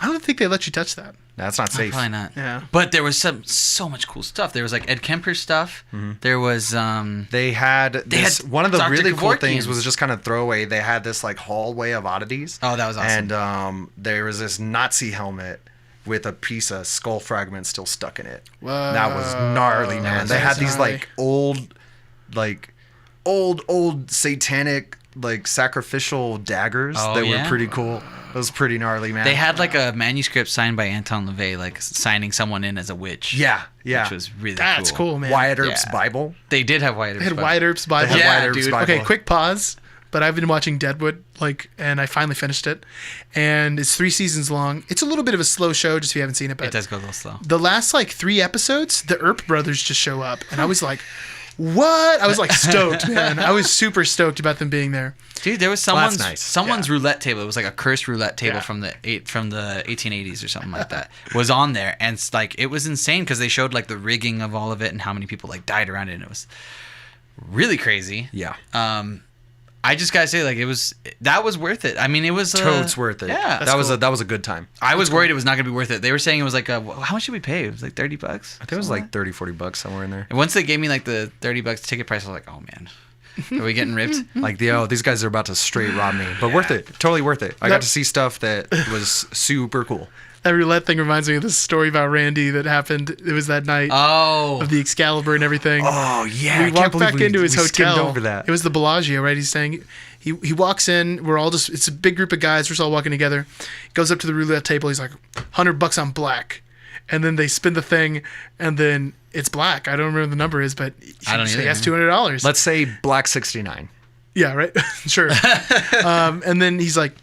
I don't think they let you touch that. That's not safe. Probably not. Yeah. But there was so much cool stuff. There was like Ed Kemper's stuff. There was They had this, had one of the Dr. really cool Kevorkian's. things was just kind of throwaway. They had this like hallway of oddities. Oh, that was awesome. And there was this Nazi helmet with a piece of skull fragment still stuck in it. Whoa. That was gnarly, man. was They had very these gnarly. like old satanic like sacrificial daggers Oh, that yeah? were pretty cool. It was pretty gnarly, man. They had like a manuscript signed by Anton LaVey, like signing someone in as a witch. yeah. Which was really That's cool, man. Wyatt Earp's Yeah. Bible. They did have Wyatt Earp's They had Bible. Wyatt Earp's Bible. They had Yeah, Wyatt Earp's dude. Bible. Okay, quick pause. But I've been watching Deadwood, and I finally finished it. And it's 3 seasons long. It's a little bit of a slow show, just if you haven't seen it. But It does go a little slow. the last 3 episodes, the Earp brothers just show up, and I was like, "What?" I was like stoked, man. I was super stoked about them being there. Dude, there was that's someone's nice. roulette table. It was like a cursed roulette table Yeah. from the 1880s or something like that. Was on there, and it's like it was insane because they showed like the rigging of all of it and how many people like died around it. And it was really crazy. Yeah. I just gotta say, like that was worth it. I mean, it was Totes worth it. Yeah, that was a good time. I was worried it was not gonna be worth it. They were saying it was like, how much did we pay? It was like $30. I think it was like $30-$40 somewhere in there. And once they gave me like the $30 ticket price, I was like, oh man, are we getting ripped? Like these guys are about to straight rob me, but worth it, totally worth it. I got to see stuff that was super cool. That roulette thing reminds me of this story about Randy that happened. It was that night Oh, of the Excalibur and everything. Oh yeah, We walked back into his hotel. Over that. It was the Bellagio, right? He's saying he walks in. We're all it's a big group of guys. We're just all walking together. Goes up to the roulette table. He's like, $100 on black, and then they spin the thing, and then it's black. I don't remember what the number is, but I don't he either, has $200. Let's say black 69. Yeah, right. Sure. And then he's like,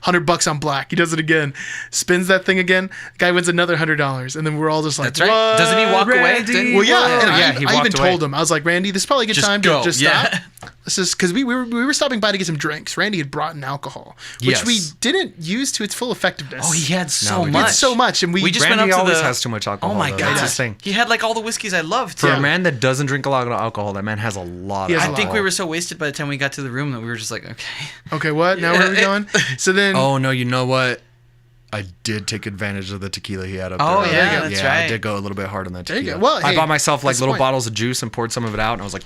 $100 on black. He does it again, spins that thing again. Guy wins another $100, and then we're all just like, that's right. "What?" Doesn't he walk away? Randy? Didn't- Well, yeah, and Yeah, he I even walked away. told him, I was like, Randy, this is probably a good Just time go. to just Yeah. stop. This is because we were stopping by to get some drinks. Randy had brought in alcohol, which Yes. we didn't use to its full effectiveness. Oh, he had so we much. It's so much, and we just Randy went up to always the. has too much alcohol. Oh my though. god, That's his thing. he had like all the whiskeys I loved. For Yeah. a man that doesn't drink a lot of alcohol, that man has a lot. He of has a I lot. think we alcohol. were so wasted by the time we got to the room that we were just like, okay. Okay, what? Now where are we going? So then, Oh no, you know what? I did take advantage of the tequila he had up Oh, there. yeah, that's I right. did go a little bit hard on that There you tequila. go. Well, I hey, bought myself like that's the little point. bottles of juice and poured some of it out, and I was like,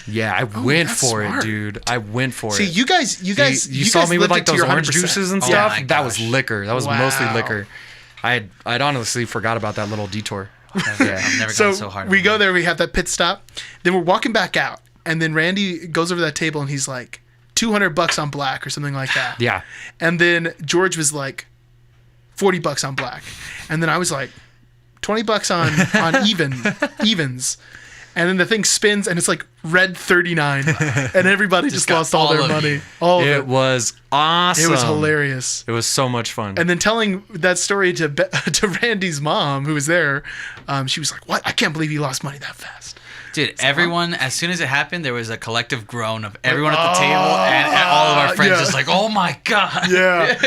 yeah, I went that's for smart. it, dude. I went for see, it. you guys, you you saw guys me with lived like it to those your orange 100%. juices and Oh stuff. my That was gosh. liquor. That was Wow. mostly liquor. I'd honestly forgot about that little detour. I've never So, gone so hard. we go there, we have that pit stop, then we're walking back out, and then Randy goes over to that table and he's like, $200 on black or something like that. Yeah. And then George was like, $40 on black, and then I was like, $20 on evens, and then the thing spins, and it's like red 39, and everybody just lost all their money. All of it. It was awesome. It was hilarious. It was so much fun. And then telling that story to Randy's mom, who was there, she was like, "What? I can't believe you lost money that fast." Dude, everyone, as soon as it happened, there was a collective groan of everyone at the table and all of our friends just like, oh my God. Yeah.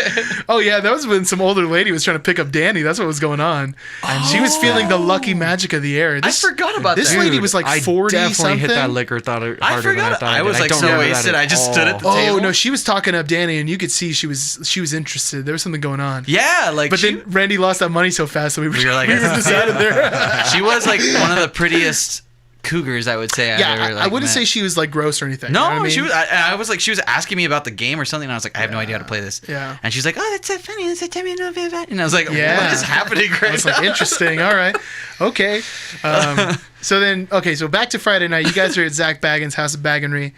Oh, yeah. That was when some older lady was trying to pick up Danny. That's what was going on. And she was feeling the lucky magic of the air. I forgot about this that. This lady was like 40 I definitely something. hit that liquor harder I forgot. than I thought I was like so wasted. I just stood at the table. Oh, no. She was talking up Danny, and you could see she was interested. There was something going on. Yeah. Like, but then Randy lost that money so fast that we were like, just out of there. She was like one of the prettiest cougars, I would say. I wouldn't say she was like gross or anything. No, you know what I mean? she was. I was like, she was asking me about the game or something, and I was like, I have no idea how to play this. Yeah. And she's like, oh, that's so funny. That's so tell me about it. And I was like, Yeah. what is happening right I was like, interesting. All right. Okay. So back to Friday night. You guys are at Zach Baggins' House of Bagginry.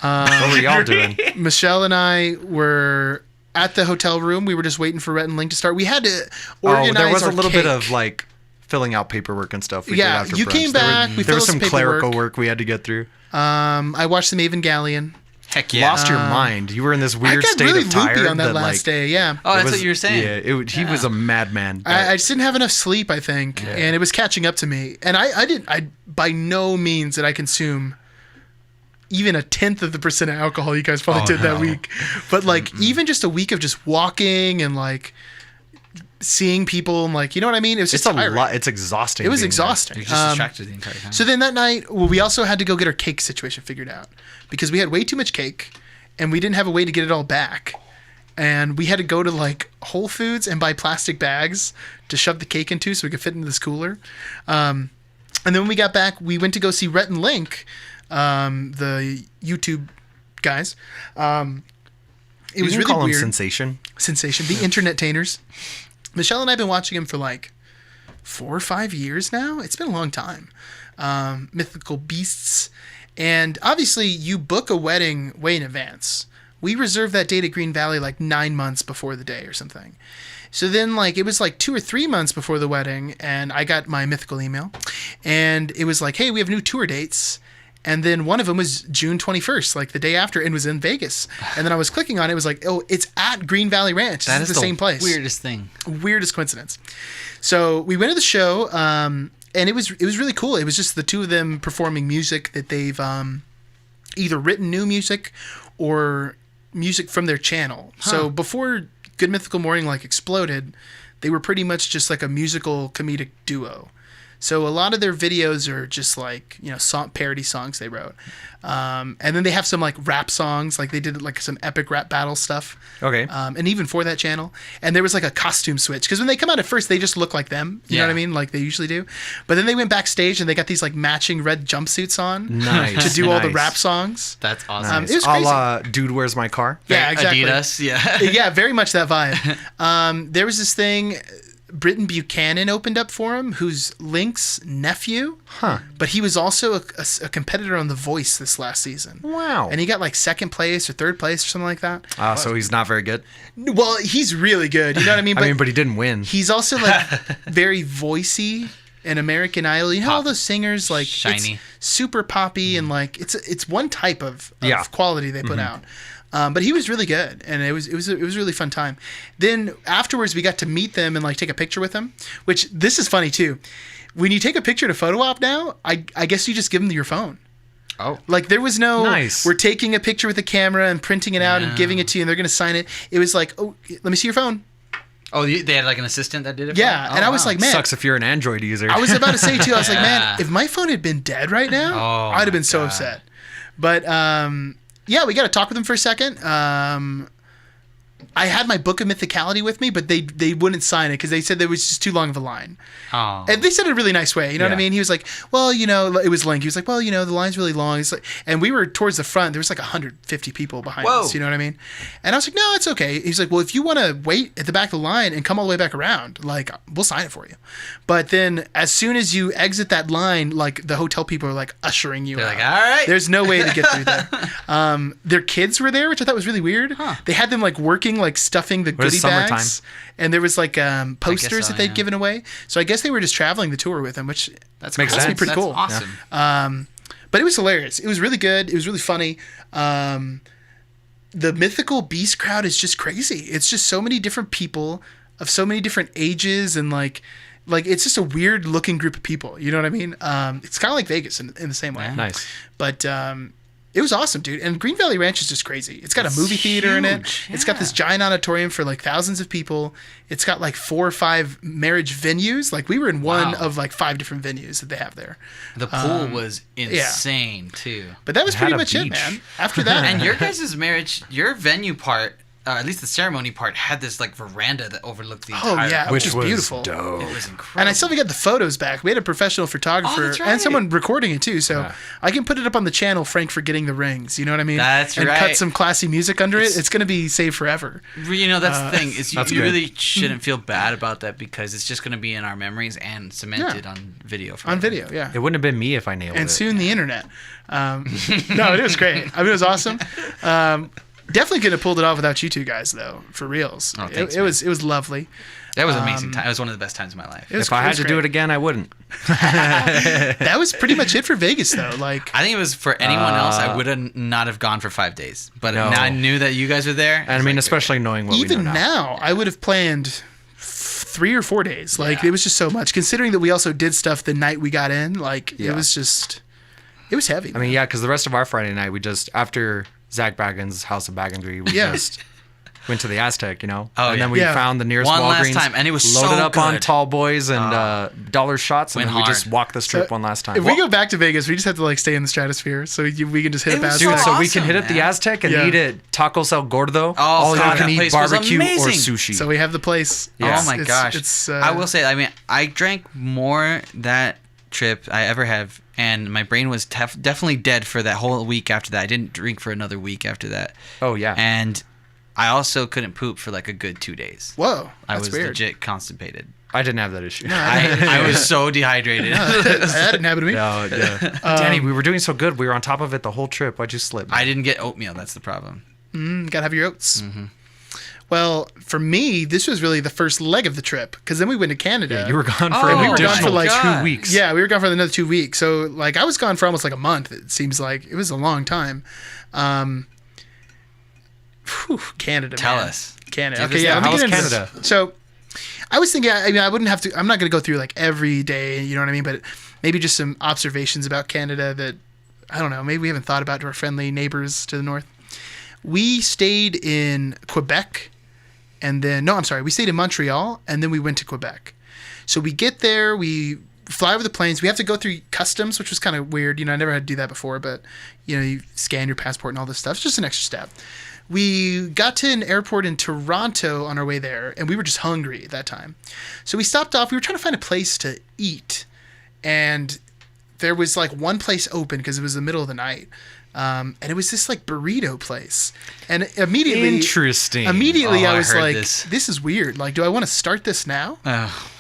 What were y'all doing? Michelle and I were at the hotel room. We were just waiting for Rhett and Link to start. We had to organize there was a our little cake. bit of like filling out paperwork and stuff. We did after you brunch. came back. There was some clerical work we had to get through. I watched the Mavengalion. Heck yeah. Lost your mind. You were in this weird I got state really of tired loopy on that last like, day. Yeah. Oh, that's what you were saying. Yeah, he was a madman. I just didn't have enough sleep, I think, and it was catching up to me. And I by no means did I consume even 1/10 of the percent of alcohol you guys probably did that week. But like even just a week of just walking and like seeing people and like, you know what I mean? It was just a tiring. lot. It's exhausting. It was being exhausting. You're just distracted the entire time. So then that night, we also had to go get our cake situation figured out because we had way too much cake and we didn't have a way to get it all back. And we had to go to like Whole Foods and buy plastic bags to shove the cake into so we could fit into this cooler. And then when we got back, we went to go see Rhett and Link, the YouTube guys. It was really call weird. him Sensation, the internet-tainers. Michelle and I have been watching him for like 4 or 5 years now. It's been a long time. Mythical Beasts. And obviously, you book a wedding way in advance. We reserved that date at Green Valley like 9 months before the day or something. So then, like, it was like 2 or 3 months before the wedding, and I got my Mythical email. And it was like, hey, we have new tour dates. And then one of them was June 21st, like the day after, and was in Vegas. And then I was clicking on it. It was like, oh, it's at Green Valley Ranch. This is the same place. Weirdest thing. Weirdest coincidence. So we went to the show, and it was really cool. It was just the two of them performing music that they've either written new music or music from their channel. So before Good Mythical Morning like exploded, they were pretty much just like a musical comedic duo. So a lot of their videos are just like, you know, parody songs they wrote. And then they have some like rap songs, like they did like some epic rap battle stuff. Okay. And even for that channel. And there was like a costume switch. Because when they come out at first, they just look like them. You know what I mean? Like they usually do. But then they went backstage and they got these like matching red jumpsuits on. Nice. To do all the rap songs. That's awesome. It was crazy. A la Dude, Where's My Car? Yeah, exactly. Adidas, yeah. Yeah, very much that vibe. There was this thing... Britton Buchanan opened up for him, who's Link's nephew. But he was also a competitor on The Voice this last season. Wow. And he got like second place or third place or something like that. So he's not very good? Well, he's really good. You know what I mean? But he didn't win. He's also like very voicey and American Idol. You know all those singers like shiny, it's super poppy and like it's one type of quality they put out. But he was really good, and it was a really fun time. Then afterwards, we got to meet them and like take a picture with them. Which this is funny too. When you take a picture to photo op now, I guess you just give them your phone. Oh, like there was no. Nice. We're taking a picture with the camera and printing it out and giving it to you, and they're gonna sign it. It was like, oh, let me see your phone. Oh, they had like an assistant that did it? Yeah, and I was like, man. Sucks if you're an Android user. I was about to say too. I was like, man, if my phone had been dead right now, I'd have been so upset. But yeah, we got to talk with them for a second. I had my book of Mythicality with me, but they wouldn't sign it because they said there was just too long of a line. Oh. And they said it in a really nice way. You know what I mean? He was like, well, you know, it was Link. He was like, well, you know, the line's really long. It's like, and we were towards the front. There was like 150 people behind us. You know what I mean? And I was like, no, it's okay. He's like, well, if you want to wait at the back of the line and come all the way back around, like, we'll sign it for you. But then as soon as you exit that line, like, the hotel people are like ushering you They're out. like, all right. There's no way to get through there. Their kids were there, which I thought was really weird. They had them like working working like stuffing the goodie summertime. bags, and there was like posters so, that they'd yeah. given away. So I guess they were just traveling the tour with him, which That's Makes cool. sense. pretty That's cool. Awesome. But it was hilarious. It was really good. It was really funny. The mythical beast crowd is just crazy. It's just so many different people of so many different ages, and like it's just a weird looking group of people. You know what I mean? It's kind of like Vegas in the same way. Yeah. Nice. But it was awesome, dude. And Green Valley Ranch is just crazy. It's got a movie theater in it. huge. It's got this giant auditorium for like thousands of people. It's got like 4 or 5 marriage venues. Like we were in one Wow. of like 5 different venues that they have there. The pool was insane too. But that was It had pretty a much it, beach. man. After that, And your guys' marriage, your venue part, at least the ceremony part, had this like veranda that overlooked the oh entire. yeah, which was was beautiful. dope. It was incredible. And I still got the photos back. We had a professional photographer that's and right. someone recording it too, so Yeah. I can put it up on the channel. Frank for getting the rings. You know what I mean? That's and right. cut some classy music under it. It's gonna be saved forever. You know, that's the thing. Is you That's you good. really shouldn't feel bad about that because it's just going to be in our memories and cemented on video. Forever. On video, yeah. It wouldn't have been me if I nailed And it. soon the internet. No, it was great. I mean, it was awesome. Definitely could have pulled it off without you two guys, though. For reals, Oh, thanks, it was lovely. That was an amazing time. It was one of the best times of my life. It was, If I it had was to do great. it again, I wouldn't. That was pretty much it for Vegas, though. Like, I think it was for anyone else. I would have not have gone for 5 days, but No. now I knew that you guys were there. And I mean, especially knowing what we even know now, I would have planned 3 or 4 days. Like, Yeah. it was just so much. Considering that we also did stuff the night we got in, like, Yeah. it was just, it was heavy. I mean, yeah, because the rest of our Friday night, we just, after Zach Baggins' House of Bagandry, we Yeah. just went to the Aztec, you know? Oh, and yeah. then we Yeah. found the nearest One last Walgreens, time, and it was loaded so up on good. tall boys and dollar shots, and Went then we just hard. walked the strip one last time. if we go back to Vegas, we just have to like stay in the stratosphere, so we can just hit It a was pass. Dude, so so we awesome, can hit up the man. Aztec and Yeah. eat at Tacos El Gordo. Oh, all you God, can that eat place was barbecue or amazing. sushi. So we have the place. Oh my gosh! It's, I will say, I mean, I drank more that trip I ever have, and my brain was definitely dead for that whole week after that. I didn't drink for another week after that. Oh, yeah. And I also couldn't poop for like a good 2 days. Whoa, I that's was weird. legit constipated. I didn't have that issue. I was so dehydrated. That didn't happen to me. No, yeah. Danny, we were doing so good. We were on top of it the whole trip. Why'd you slip? I didn't get oatmeal. That's the problem. Gotta have your oats. Mm-hmm. Well, for me, this was really the first leg of the trip because then we went to Canada. You were gone Oh, for we an were gone additional for, like, 2 God. weeks. Yeah, we were gone for another 2 weeks. So, like, I was gone for almost like a month. It seems like it was a long time. Canada. Tell man. us. Canada. Give Okay, us yeah. the- Let me how get was into Canada? this. So, I was thinking. I mean, I wouldn't have to. I'm not going to go through like every day. You know what I mean? But maybe just some observations about Canada that I don't know. Maybe we haven't thought about to our friendly neighbors to the north. We stayed in Quebec, and then we stayed in Montreal, and then we went to Quebec. So we get there, we fly over the planes. We have to go through customs, which was kind of weird. You know, I never had to do that before, but you know, you scan your passport and all this stuff. It's just an extra step. We got to an airport in Toronto on our way there, and we were just hungry at that time. So we stopped off. We were trying to find a place to eat, and there was like one place open because it was the middle of the night. And it was this like burrito place. And immediately, Interesting. Immediately, Oh, I I was heard like, this. this is weird. Like, do I want to start this now?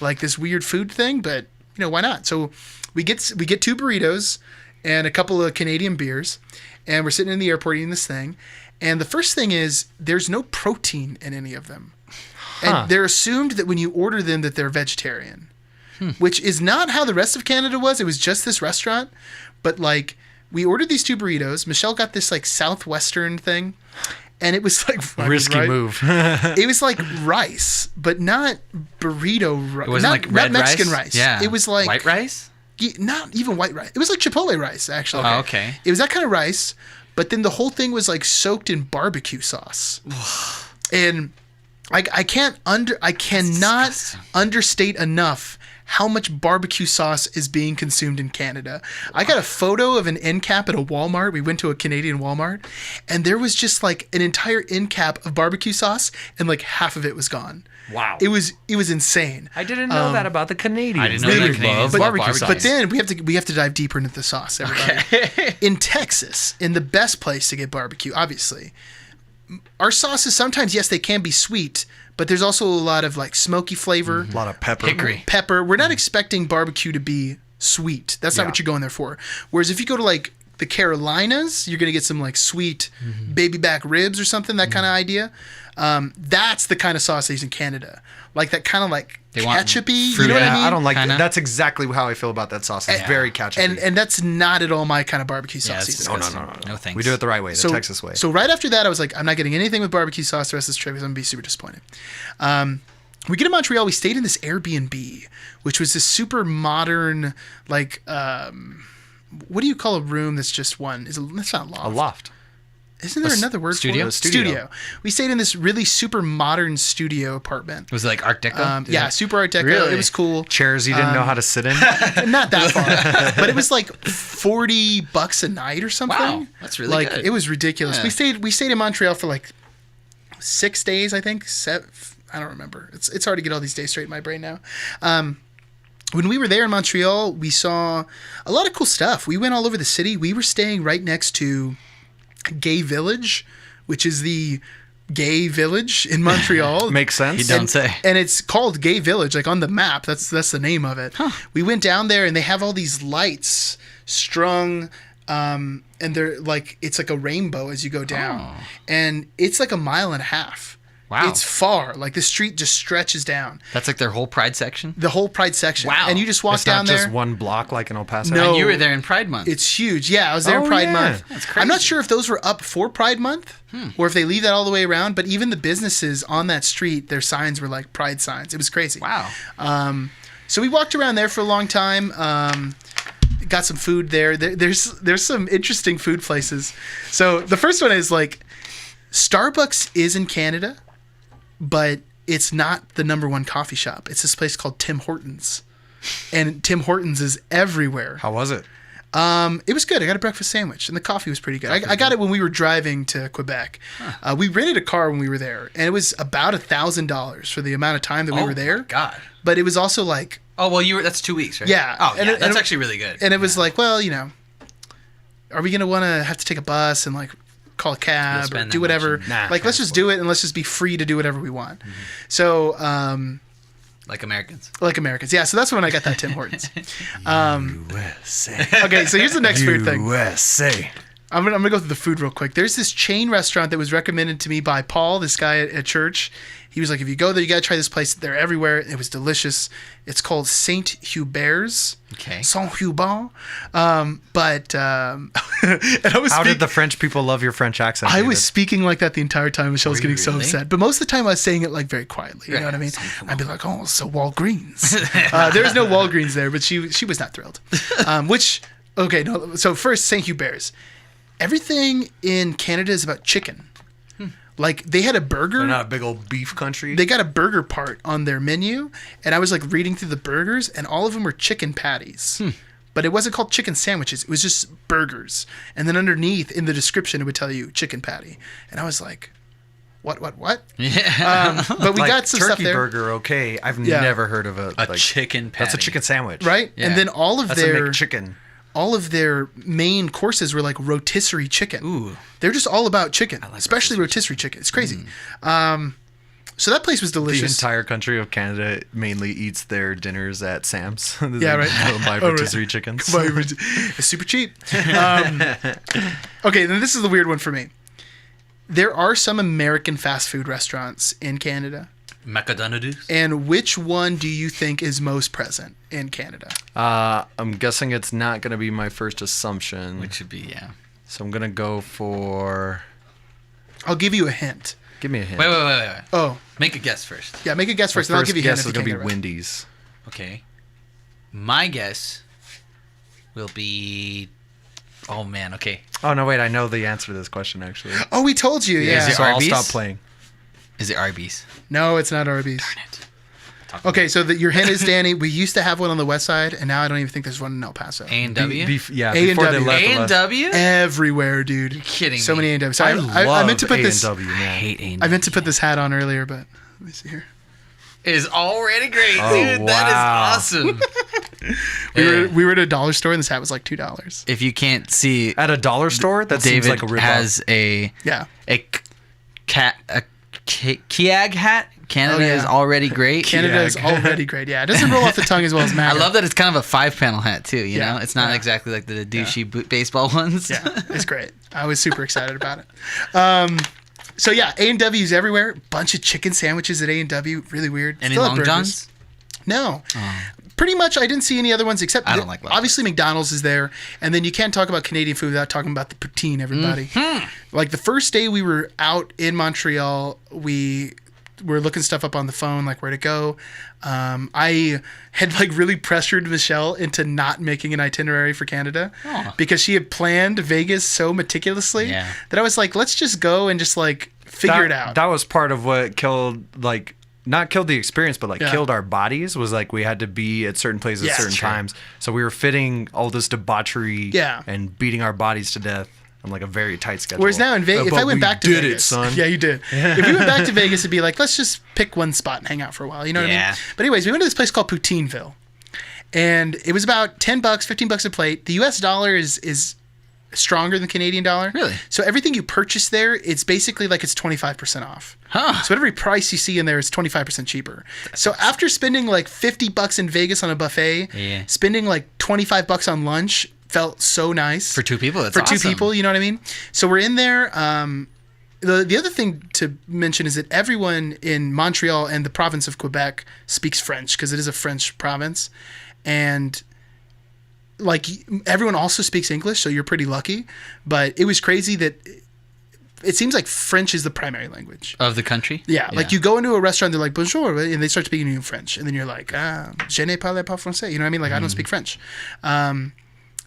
Like this weird food thing? But, you know, why not? So we get 2 burritos and a couple of Canadian beers. And we're sitting in the airport eating this thing. And the first thing is there's no protein in any of them. And they're assumed that when you order them that they're vegetarian. Which is not how the rest of Canada was. It was just this restaurant. But, like, we ordered these 2 burritos. Michelle got this like Southwestern thing, and it was like Risky move. It was like rice, but not burrito rice. It wasn't like red not Mexican rice? rice. Yeah. It was like white rice. not even white rice. It was like Chipotle rice actually. Oh, okay. It was that kind of rice, but then the whole thing was like soaked in barbecue sauce, and I cannot disgusting. understate enough how much barbecue sauce is being consumed in Canada. I got a photo of an end cap at a Walmart. We went to a Canadian Walmart, and there was just like an entire end cap of barbecue sauce, and like half of it was gone. Wow. It was insane. I didn't know that about the Canadians. I didn't know They the Canadians love love barbecue barbecue. sauce. But then we have to dive deeper into the sauce, everybody. In Texas, in the best place to get barbecue, obviously, our sauces sometimes, yes, they can be sweet, but there's also a lot of like smoky flavor, a lot of pepper. Hickory. pepper. We're not expecting barbecue to be sweet. That's not Yeah. what you're going there for. Whereas if you go to like the Carolinas, you're gonna get some like sweet baby back ribs or something, that kind of idea. That's the kind of sauce they use in Canada, like that kind of like They want ketchupy. You fruit. know what I Yeah, mean? I don't like Kinda. that. That's exactly how I feel about that sauce. It's very ketchup. and that's not at all my kind of barbecue Yeah, sauce it's either. disgusting. No thanks. We do it the right way, the Texas way. So right after that, I was like, I'm not getting anything with barbecue sauce the rest of this trip because I'm gonna be super disappointed. We get to Montreal. We stayed in this Airbnb, which was this super modern, like, what do you call a room that's just one? That's not loft. A loft. Isn't there another word studio? for it? Studio. We stayed in this really super modern studio apartment. Was it like Art Deco? Yeah, super Art Deco. Really? It was cool. Chairs you didn't know how to sit in. Not that far, but it was like $40 a night or something. Wow, that's really like good. it was ridiculous. Yeah. We stayed in Montreal for like 6 days, I think. I don't remember. It's hard to get all these days straight in my brain now. When we were there in Montreal, we saw a lot of cool stuff. We went all over the city. We were staying right next to Gay Village, which is the gay village in Montreal. Makes sense. You don't say. And it's called Gay Village, like on the map. That's the name of it. Huh. We went down there and they have all these lights strung, and they're like, it's like a rainbow as you go down. Oh. And it's like a mile and a half. Wow. It's far. Like the street just stretches down. That's like their whole Pride section? The whole Pride section. Wow. And you just walk It's down not there. just one block like in El Paso. No. And you were there in Pride Month. It's huge. Yeah, I was there in Oh, Pride yeah. Month. That's crazy. I'm not sure if those were up for Pride Month or if they leave that all the way around, but even the businesses on that street, their signs were like Pride signs. It was crazy. Wow. So we walked around there for a long time. Got some food there. There's some interesting food places. So the first one is like Starbucks is in Canada, but it's not the number one coffee shop. It's this place called Tim Hortons. And Tim Hortons is everywhere. How was it? It was good. I got a breakfast sandwich, and the coffee was pretty good. I got it when we were driving to Quebec. We rented a car when we were there, and it was about $1,000 for the amount of time that we were there. My God. But it was also like, Oh, well, that's 2 weeks, right? Yeah. Oh, yeah. And That's it- actually really good. and it was like, well, you know, are we gonna want to have to take a bus and like call a cab or spend do that whatever? much. Nah, like, let's just do it, and let's just be free to do whatever we want. So, Like Americans. like Americans, yeah. So that's when I got that Tim Hortons. USA. Okay, so here's the next food thing. USA. I'm gonna go through the food real quick. There's this chain restaurant that was recommended to me by Paul, this guy at church. He was like, if you go there, you gotta try this place. They're everywhere. It was delicious. It's called Saint Hubert's. Okay. Saint Hubert. And I was How did the French people love your French accent? I David? was speaking like that the entire time. Michelle was Were you getting so really? upset. But most of the time I was saying it like very quietly. You know what I mean? I'd be like, oh, so Walgreens. There's no Walgreens there, but she was not thrilled. So first, St. Hubert's. Everything in Canada is about chicken. Like, they had a burger. They're not a big old beef country. They got a burger part on their menu, and I was like reading through the burgers, and all of them were chicken patties. But it wasn't called chicken sandwiches. It was just burgers. And then underneath in the description, it would tell you chicken patty. And I was like, what? Yeah. But we Like, got some turkey stuff there. burger. Okay, I've Yeah. never heard of a chicken patty. That's a chicken sandwich, Right? Yeah. And then all of That's their a McChicken. all of their main courses were like rotisserie chicken. Ooh. They're just all about chicken, especially rotisserie chicken. It's crazy. So that place was The delicious. entire country of Canada mainly eats their dinners at Sam's. Yeah, right. They buy Oh, right. rotisserie chickens. It's super cheap. Okay, then this is the weird one for me. There are some American fast food restaurants in Canada. Macadonald's. And which one do you think is most present in Canada? I'm guessing it's not going to be my first assumption. Which should be, yeah. So I'm going to go for... I'll give you a hint. Give me a hint. Wait. Oh, Make a guess first. yeah, make a guess My first, and I'll first give you a hint guess if is you going can't to get be it right. Wendy's. Okay. My guess will be... Oh, man. Okay. Oh, no, wait. I know the answer to this question, actually. Oh, we told you, yeah. Is it So I'll Arby's? stop playing. Is it Arby's? No, it's not Arby's. Darn it. Okay, so your hint is, Danny, we used to have one on the west side, and now I don't even think there's one in El Paso. A&W? Yeah, A&W. before they left. A&W? Everywhere, dude. You're kidding So me. many A&W. So I love meant to put this. A&W, I man. hate A&W. I meant to put this hat on earlier, but let me see here. It is already great, Oh, dude. wow. That is awesome. We were at a dollar store, and this hat was like $2. If you can't see, At a dollar store? That seems David like a rip has a Yeah. Kiag hat. Canada is already great. Canada is already great. Yeah, it doesn't roll off the tongue as well as MAGA. I love that it's kind of a 5-panel hat too. You Yeah. know, it's not Yeah. exactly like the douchey baseball ones. Yeah, it's great. I was super excited about it. So yeah, A&W's everywhere. Bunch of chicken sandwiches at A&W. Really weird. Any Still have Long burgers. Johns? No. Pretty much, I didn't see any other ones except I don't like Long obviously McDonald's is there, and then you can't talk about Canadian food without talking about the poutine. Everybody, like the first day we were out in Montreal, we were looking stuff up on the phone, like where to go. I had like really pressured Michelle into not making an itinerary for Canada because she had planned Vegas so meticulously that I was like, let's just go and just like figure it out. That was part of what killed, like, not killed the experience, but like killed our bodies. Was like we had to be at certain places at certain times, so we were fitting all this debauchery and beating our bodies to death on like a very tight schedule. Whereas now in Vegas, if I went back to did Vegas, it, son. Yeah, you did. If we went back to Vegas, it'd be like, let's just pick one spot and hang out for a while. You know what I mean? But anyways, we went to this place called Poutineville, and it was about $10, $15 a plate. The U.S. dollar is stronger than the Canadian dollar. Really? So everything you purchase there, it's basically like it's 25% off. Huh. So every price you see in there is 25% cheaper. So after spending like $50 in Vegas on a buffet, spending like $25 on lunch felt so nice. For 2 people, that's For awesome. 2 people, you know what I mean? So we're in there. The other thing to mention is that everyone in Montreal and the province of Quebec speaks French because it is a French province. And like everyone also speaks English, so you're pretty lucky. But it was crazy that it seems like French is the primary language Of the country? Yeah, like you go into a restaurant, they're like bonjour, and they start speaking to you in French, and then you're like, je ne parle pas français. You know what I mean? Like I don't speak French.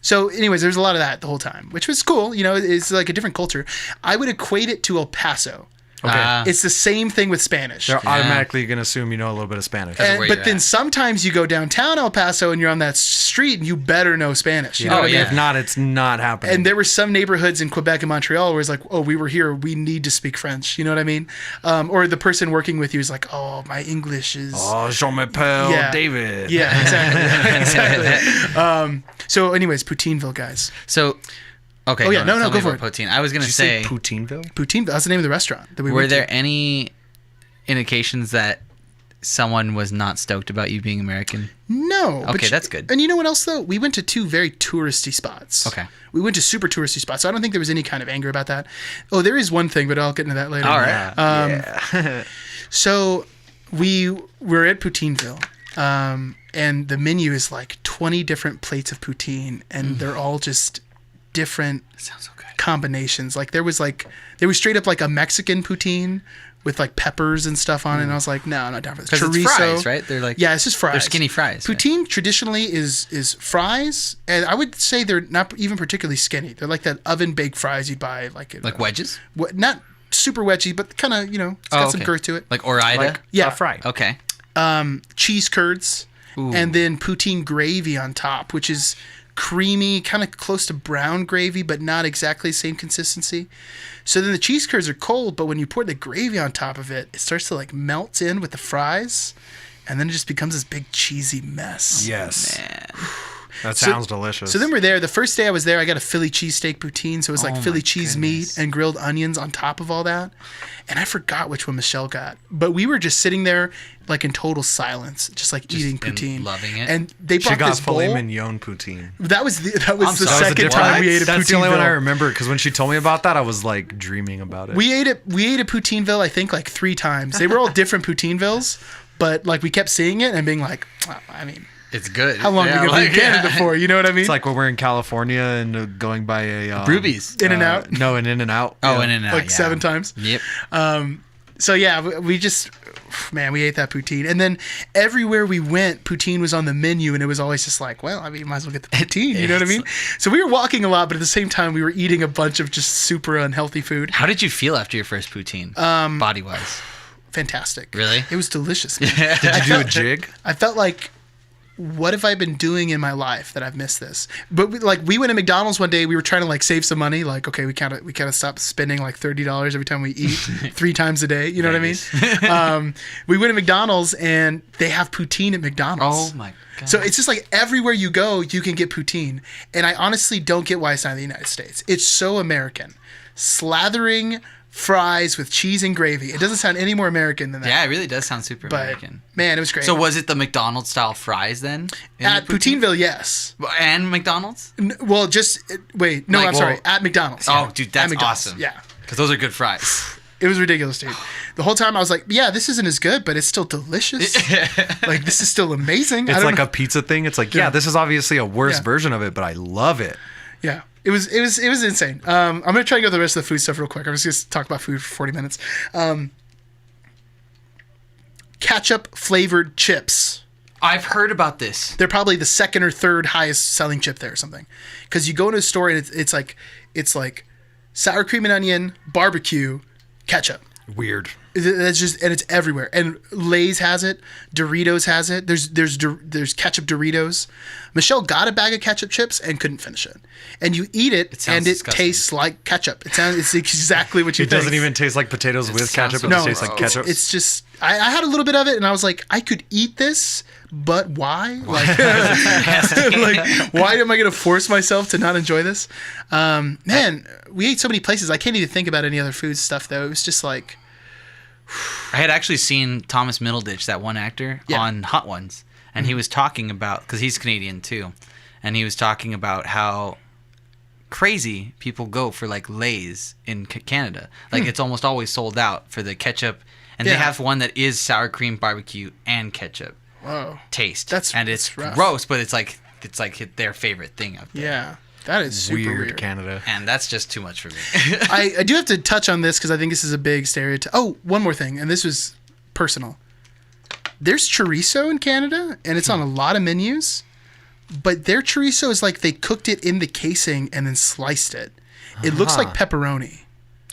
So, anyways, there's a lot of that the whole time, which was cool. You know, it's like a different culture. I would equate it to El Paso. Okay. It's the same thing with Spanish. They're automatically going to assume you know a little bit of Spanish. But then sometimes you go downtown El Paso and you're on that street and you better know Spanish. You know what I mean? If not, it's not happening. And there were some neighborhoods in Quebec and Montreal where it's like, oh, we were here, we need to speak French. You know what I mean? Or the person working with you is like, oh, my English is... Oh, je m'appelle David. Yeah, exactly. exactly. So anyways, Poutineville, guys. So... Okay. Oh, yeah. No, tell go me for about it. Poutine. I was going to say Poutineville? Poutineville. That's the name of the restaurant that we were went there to. any indications that someone was not stoked about you being American? No. Okay, that's good. And you know what else, though? We went to 2 very touristy spots. Okay. We went to super touristy spots. So I don't think there was any kind of anger about that. Oh, there is one thing, but I'll get into that later. All right. So we were at Poutineville, and the menu is like 20 different plates of poutine, and they're all just different Sounds so good. combinations. Like there was straight up like a Mexican poutine with like peppers and stuff on it, and I was like, no, I'm not down for this. Because it's fries, right? They're like it's just fries. They're skinny fries. Poutine traditionally is fries, and I would say they're not even particularly skinny. They're like that oven baked fries you'd buy like wedges. Not super wedgy, but kind of it's got some girth to it. Like Ore-Ida. Fry. Okay. Cheese curds, and then poutine gravy on top, which is creamy, kind of close to brown gravy, but not exactly the same consistency. So then the cheese curds are cold, but when you pour the gravy on top of it, it starts to like melt in with the fries, and then it just becomes this big cheesy mess. Yes. Man. That sounds delicious. So then we're there. The first day I was there, I got a Philly cheesesteak poutine. So it was like Philly cheese meat and grilled onions on top of all that. And I forgot which one Michelle got. But we were just sitting there like in total silence, just eating poutine. Loving it. And they brought she got this bowl. filet mignon poutine. That was the second different- time we ate a That's the only one I Poutineville. remember, because when she told me about that, I was like dreaming about it. We ate a Poutineville, I think, like 3 times. They were all different Poutinevilles, but like we kept seeing it and being like, oh, I mean, It's good. how long are we going to be in Canada for? You know what I mean? It's like when we're in California and going by a... Ruby's. In-N-Out? No, an In-N-Out. Oh, Yeah. In-N-Out. Like 7 times. Yep. So yeah, we just, man, we ate that poutine. And then everywhere we went, poutine was on the menu, and it was always just like, well, I mean, might as well get the poutine, you know what I mean? So we were walking a lot, but at the same time, we were eating a bunch of just super unhealthy food. How did you feel after your first poutine? Body-wise. Fantastic. Really? It was delicious. Man. Did you do a jig? I felt like, what have I been doing in my life that I've missed this? But we went to McDonald's one day. We were trying to like save some money. Like, okay, we kind of stopped spending like $30 every time we eat 3 times a day. You know what I mean? We went to McDonald's and they have poutine at McDonald's. Oh my God. So it's just like everywhere you go, you can get poutine. And I honestly don't get why it's not in the United States. It's so American. Slathering fries with cheese and gravy. It doesn't sound any more American than that. Yeah, it really does sound super But, American. man, it was great. So was it the McDonald's style fries then? At Poutineville, yes. And McDonald's? Well, just wait. No, Like, I'm sorry. At McDonald's. Oh, yeah. dude, At that's McDonald's, awesome. Yeah. Because those are good fries. It was ridiculous, dude. The whole time I was like, yeah, this isn't as good, but it's still delicious. Like, this is still amazing. It's like a pizza thing. It's like, yeah, this is obviously a worse version of it, but I love it. Yeah. It was insane. I'm going to try and go through the rest of the food stuff real quick. I'm just going to talk about food for 40 minutes. Ketchup flavored chips. I've heard about this. They're probably the second or third highest selling chip there or something. Because you go into a store and it's like sour cream and onion, barbecue, ketchup. Weird. That's just, and it's everywhere. And Lay's has it. Doritos has it. There's ketchup Doritos. Michelle got a bag of ketchup chips and couldn't finish it. And you eat it, and it disgusting. tastes like ketchup. It's exactly what you It think. doesn't even taste like potatoes with sounds ketchup. so It just tastes like gross. ketchup. It's just, I had a little bit of it, and I was like, I could eat this, but why? Like, like, why am I going to force myself to not enjoy this? Man, we ate so many places. I can't even think about any other food stuff, though. It was just like... I had actually seen Thomas Middleditch, that one actor, on Hot Ones, and he was talking about, because he's Canadian too, and he was talking about how crazy people go for like Lay's in Canada. Like it's almost always sold out for the ketchup, and they have one that is sour cream, barbecue, and ketchup Whoa. taste. That's rough. gross, but it's like their favorite thing up there. Yeah. That is super weird. Canada. And that's just too much for me. I do have to touch on this because I think this is a big stereotype. Oh, one more thing, and this was personal. There's chorizo in Canada, and it's on a lot of menus, but their chorizo is like they cooked it in the casing and then sliced it. It looks like pepperoni.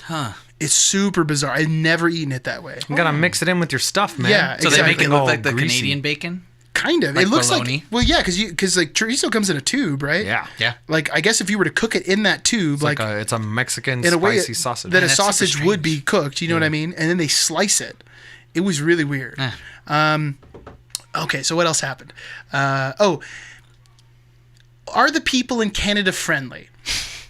Huh. It's super bizarre. I've never eaten it that way. You gotta mix it in with your stuff, man. Yeah, So they make exactly. it look all like the greasy. Canadian bacon? Kind of. Like It looks bologna? like, well, yeah, because like chorizo comes in a tube, right? Yeah. Yeah. Like I guess if you were to cook it in that tube, It's a Mexican in a way spicy sausage. that a that's super sausage would be strange. cooked, you know what I mean? And then they slice it. It was really weird. Okay, so what else happened? Are the people in Canada friendly?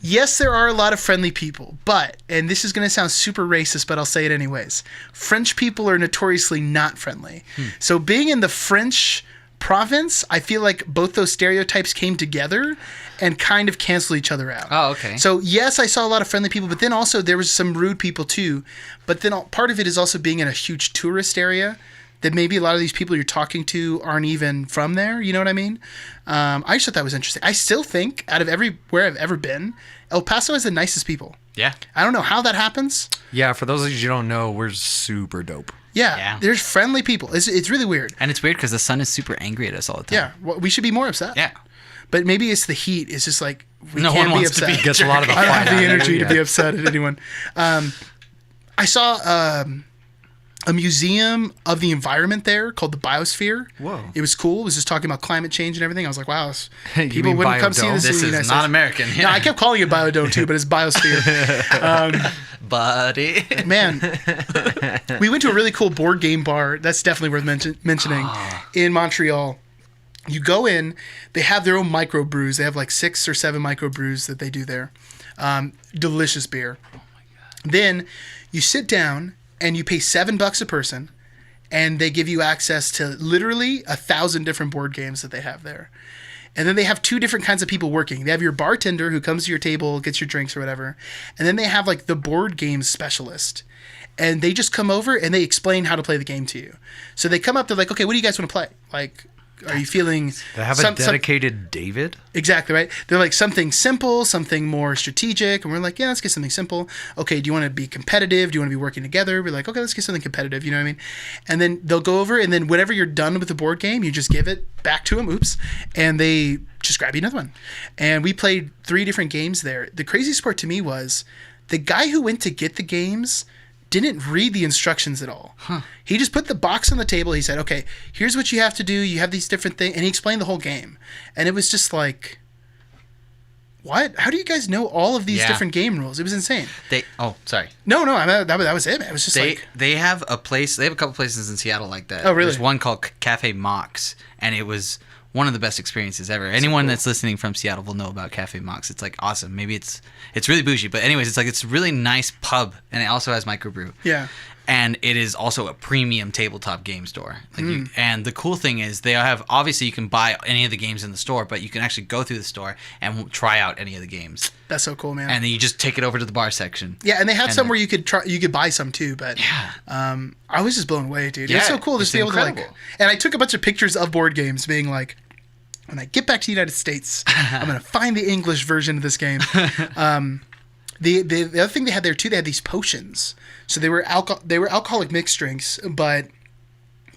Yes, there are a lot of friendly people, but, and this is going to sound super racist, but I'll say it anyways, French people are notoriously not friendly. So being in the French province, I feel like both those stereotypes came together and kind of cancel each other out. Oh, okay. So yes, I saw a lot of friendly people, but then also there was some rude people too. But then part of it is also being in a huge tourist area that maybe a lot of these people you're talking to aren't even from there. You know what I mean? I just thought that was interesting. I still think out of everywhere I've ever been, El Paso has the nicest people. Yeah. I don't know how that happens. Yeah, for those of you who don't know, we're super dope. Yeah. There's friendly people. It's really weird. And it's weird because the sun is super angry at us all the time. Yeah. Well, we should be more upset. Yeah. But maybe it's the heat. It's just like we No can't one be wants to upset. be Gets a lot of the I don't fight have the out of energy you, to yeah. be upset at anyone. I saw a museum of the environment there called the Biosphere. Whoa. It was cool. It was just talking about climate change and everything. I was like, wow, You people mean wouldn't come see Biodome? this. This in the is United not States. American. No, I kept calling it Biodome too, but it's Biosphere. Buddy. Man, we went to a really cool board game bar. That's definitely worth mentioning in Montreal. You go in, they have their own microbrews. They have like 6 or 7 microbrews that they do there. Delicious beer. Oh my God. Then you sit down and you pay $7 a person, and they give you access to literally 1,000 different board games that they have there. And then they have 2 different kinds of people working. They have your bartender who comes to your table, gets your drinks or whatever. And then they have like the board game specialist. And they just come over and they explain how to play the game to you. So they come up, they're like, okay, what do you guys want to play? Like, are you feeling... They have a dedicated David? Exactly, right? They're like something simple, something more strategic. And we're like, yeah, let's get something simple. Okay, do you want to be competitive? Do you want to be working together? We're like, okay, let's get something competitive. You know what I mean? And then they'll go over, and then whenever you're done with the board game, you just give it back to them. Oops. And they just grab you another one. And we played 3 different games there. The craziest part to me was the guy who went to get the games didn't read the instructions at all. He just put the box on the table. He said, okay, here's what you have to do. You have these different things. And he explained the whole game. And it was just like, what? How do you guys know all of these different game rules? It was insane. Sorry. No, that was it, man. It was just They have a place. They have a couple places in Seattle like that. Oh, really? There's one called Cafe Mox, and it was one of the best experiences ever. Anyone that's listening from Seattle will know about Cafe Mox. It's like awesome. Maybe it's really bougie, but anyways, it's a really nice pub, and it also has microbrew. Yeah. And it is also a premium tabletop game store. And the cool thing is they have, obviously you can buy any of the games in the store, but you can actually go through the store and try out any of the games. That's so cool, man. And then you just take it over to the bar section. Yeah, and they had some where you could buy some too, but I was just blown away, dude. It's so cool just to be able to and I took a bunch of pictures of board games being like, when I get back to the United States, I'm going to find the English version of this game. The other thing they had there too, they had these potions. So they were alcoholic mixed drinks, but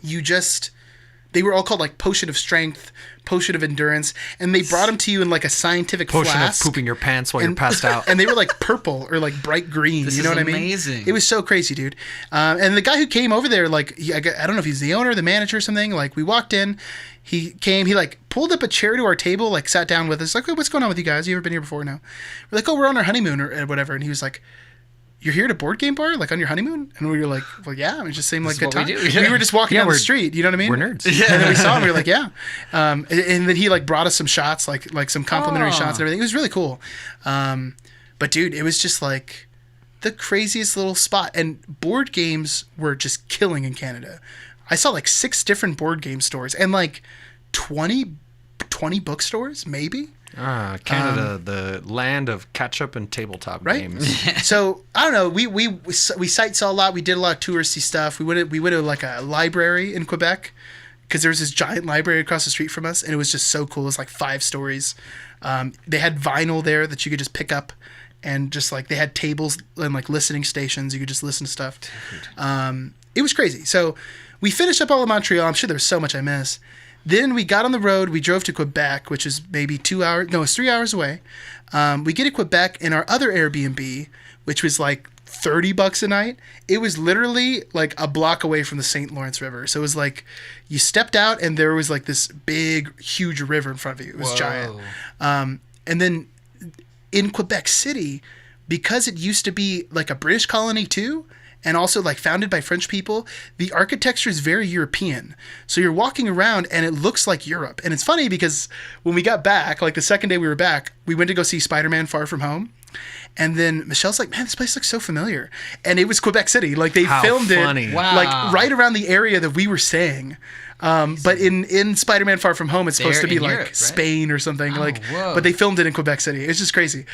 they were all called like potion of strength, potion of endurance, and they brought them to you in like a scientific potion flask. Of pooping your pants while you're passed out. And they were like purple or like bright green. You know what I mean? Amazing. It was so crazy, dude. And the guy who came over there, like I don't know if he's the owner, the manager, or something. Like we walked in, he came, he like pulled up a chair to our table, like sat down with us, like, hey, what's going on with you guys? You ever been here before? No. We're like, oh, we're on our honeymoon or whatever. And he was like, you're here at a board game bar, like on your honeymoon? And we were like, well, yeah. It just seemed like a good time. We were just walking down the street. You know what I mean? We're nerds. Yeah. And then we saw him. We were like, yeah. And then he like brought us some shots, like some complimentary shots and everything. It was really cool. But dude, it was just like the craziest little spot. And board games were just killing in Canada. I saw like 6 different board game stores and like 20 bookstores, maybe. Canada, the land of ketchup and tabletop games. So I don't know. We sight saw a lot. We did a lot of touristy stuff. We went to like a library in Quebec because there was this giant library across the street from us, and it was just so cool. It was like 5 stories. They had vinyl there that you could just pick up, and just like they had tables and like listening stations. You could just listen to stuff. It was crazy. So we finished up all of Montreal. I'm sure there was so much I missed. Then we got on the road. We drove to Quebec, which is maybe 2 hours. No, it's 3 hours away. We get to Quebec in our other Airbnb, which was like $30 a night. It was literally like a block away from the St. Lawrence River. So it was like you stepped out and there was like this big, huge river in front of you. It was giant. And then in Quebec City, because it used to be like a British colony too, and also like founded by French people, the architecture is very European. So you're walking around and it looks like Europe. And it's funny because when we got back, like the second day we were back, we went to go see Spider-Man Far From Home. And then Michelle's like, man, this place looks so familiar. And it was Quebec City. Like they filmed it like right around the area that we were staying. But in Spider-Man Far From Home, it's supposed to be like Europe, right? Spain or something. But they filmed it in Quebec City. It's just crazy.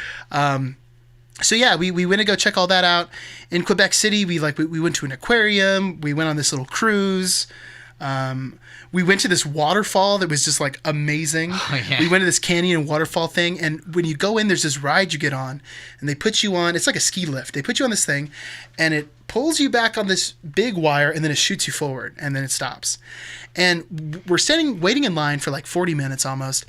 So yeah, we went to go check all that out. In Quebec City, we went to an aquarium. We went on this little cruise. We went to this waterfall that was just like amazing. Oh, yeah. We went to this canyon and waterfall thing. And when you go in, there's this ride you get on. And they put you on, it's like a ski lift. They put you on this thing and it pulls you back on this big wire and then it shoots you forward and then it stops. And we're waiting in line for like 40 minutes almost.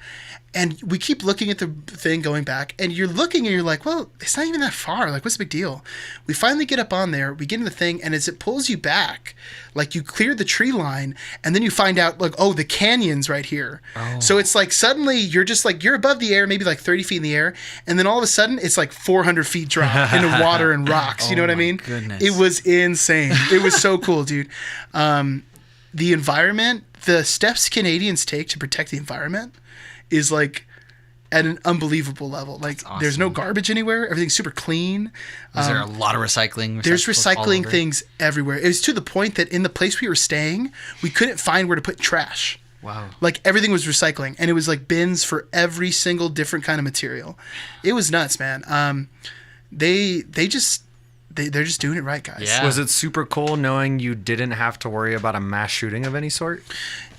And we keep looking at the thing going back, and you're looking and you're like, well, it's not even that far. Like, what's the big deal? We finally get up on there, we get in the thing, and as it pulls you back, like you clear the tree line, and then you find out, like, oh, the canyon's right here. Oh. So it's like suddenly you're just like, you're above the air, maybe like 30 feet in the air, and then all of a sudden it's like 400 feet drop into water and rocks. You know what I mean? Goodness. It was insane. It was so cool, dude. The environment, the steps Canadians take to protect the environment is like at an unbelievable level. Like awesome. There's no garbage anywhere. Everything's super clean. Is there a lot of recycling? There's recycling things everywhere. It was to the point that in the place we were staying, we couldn't find where to put trash. Wow. Like everything was recycling, and it was like bins for every single different kind of material. It was nuts, man. They're just doing it right, guys. Yeah. Was it super cool knowing you didn't have to worry about a mass shooting of any sort?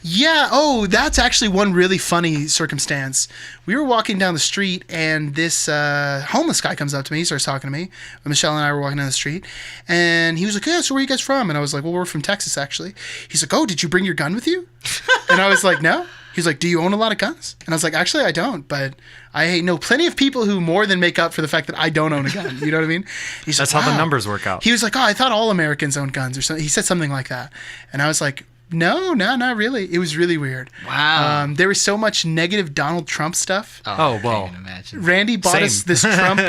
Yeah. Oh, that's actually one really funny circumstance. We were walking down the street, and this homeless guy comes up to me. He starts talking to me. Michelle and I were walking down the street, and he was like, yeah, so where are you guys from? And I was like, well, we're from Texas, actually. He's like, oh, did you bring your gun with you? And I was like, no. He's like, do you own a lot of guns? And I was like, actually, I don't, but I know plenty of people who more than make up for the fact that I don't own a gun. You know what I mean? He's That's like, wow. How the numbers work out. He was like, oh, I thought all Americans owned guns or something. He said something like that. And I was like, no, not really. It was really weird. Wow. There was so much negative Donald Trump stuff. Oh well. I can imagine. Randy bought us this Trump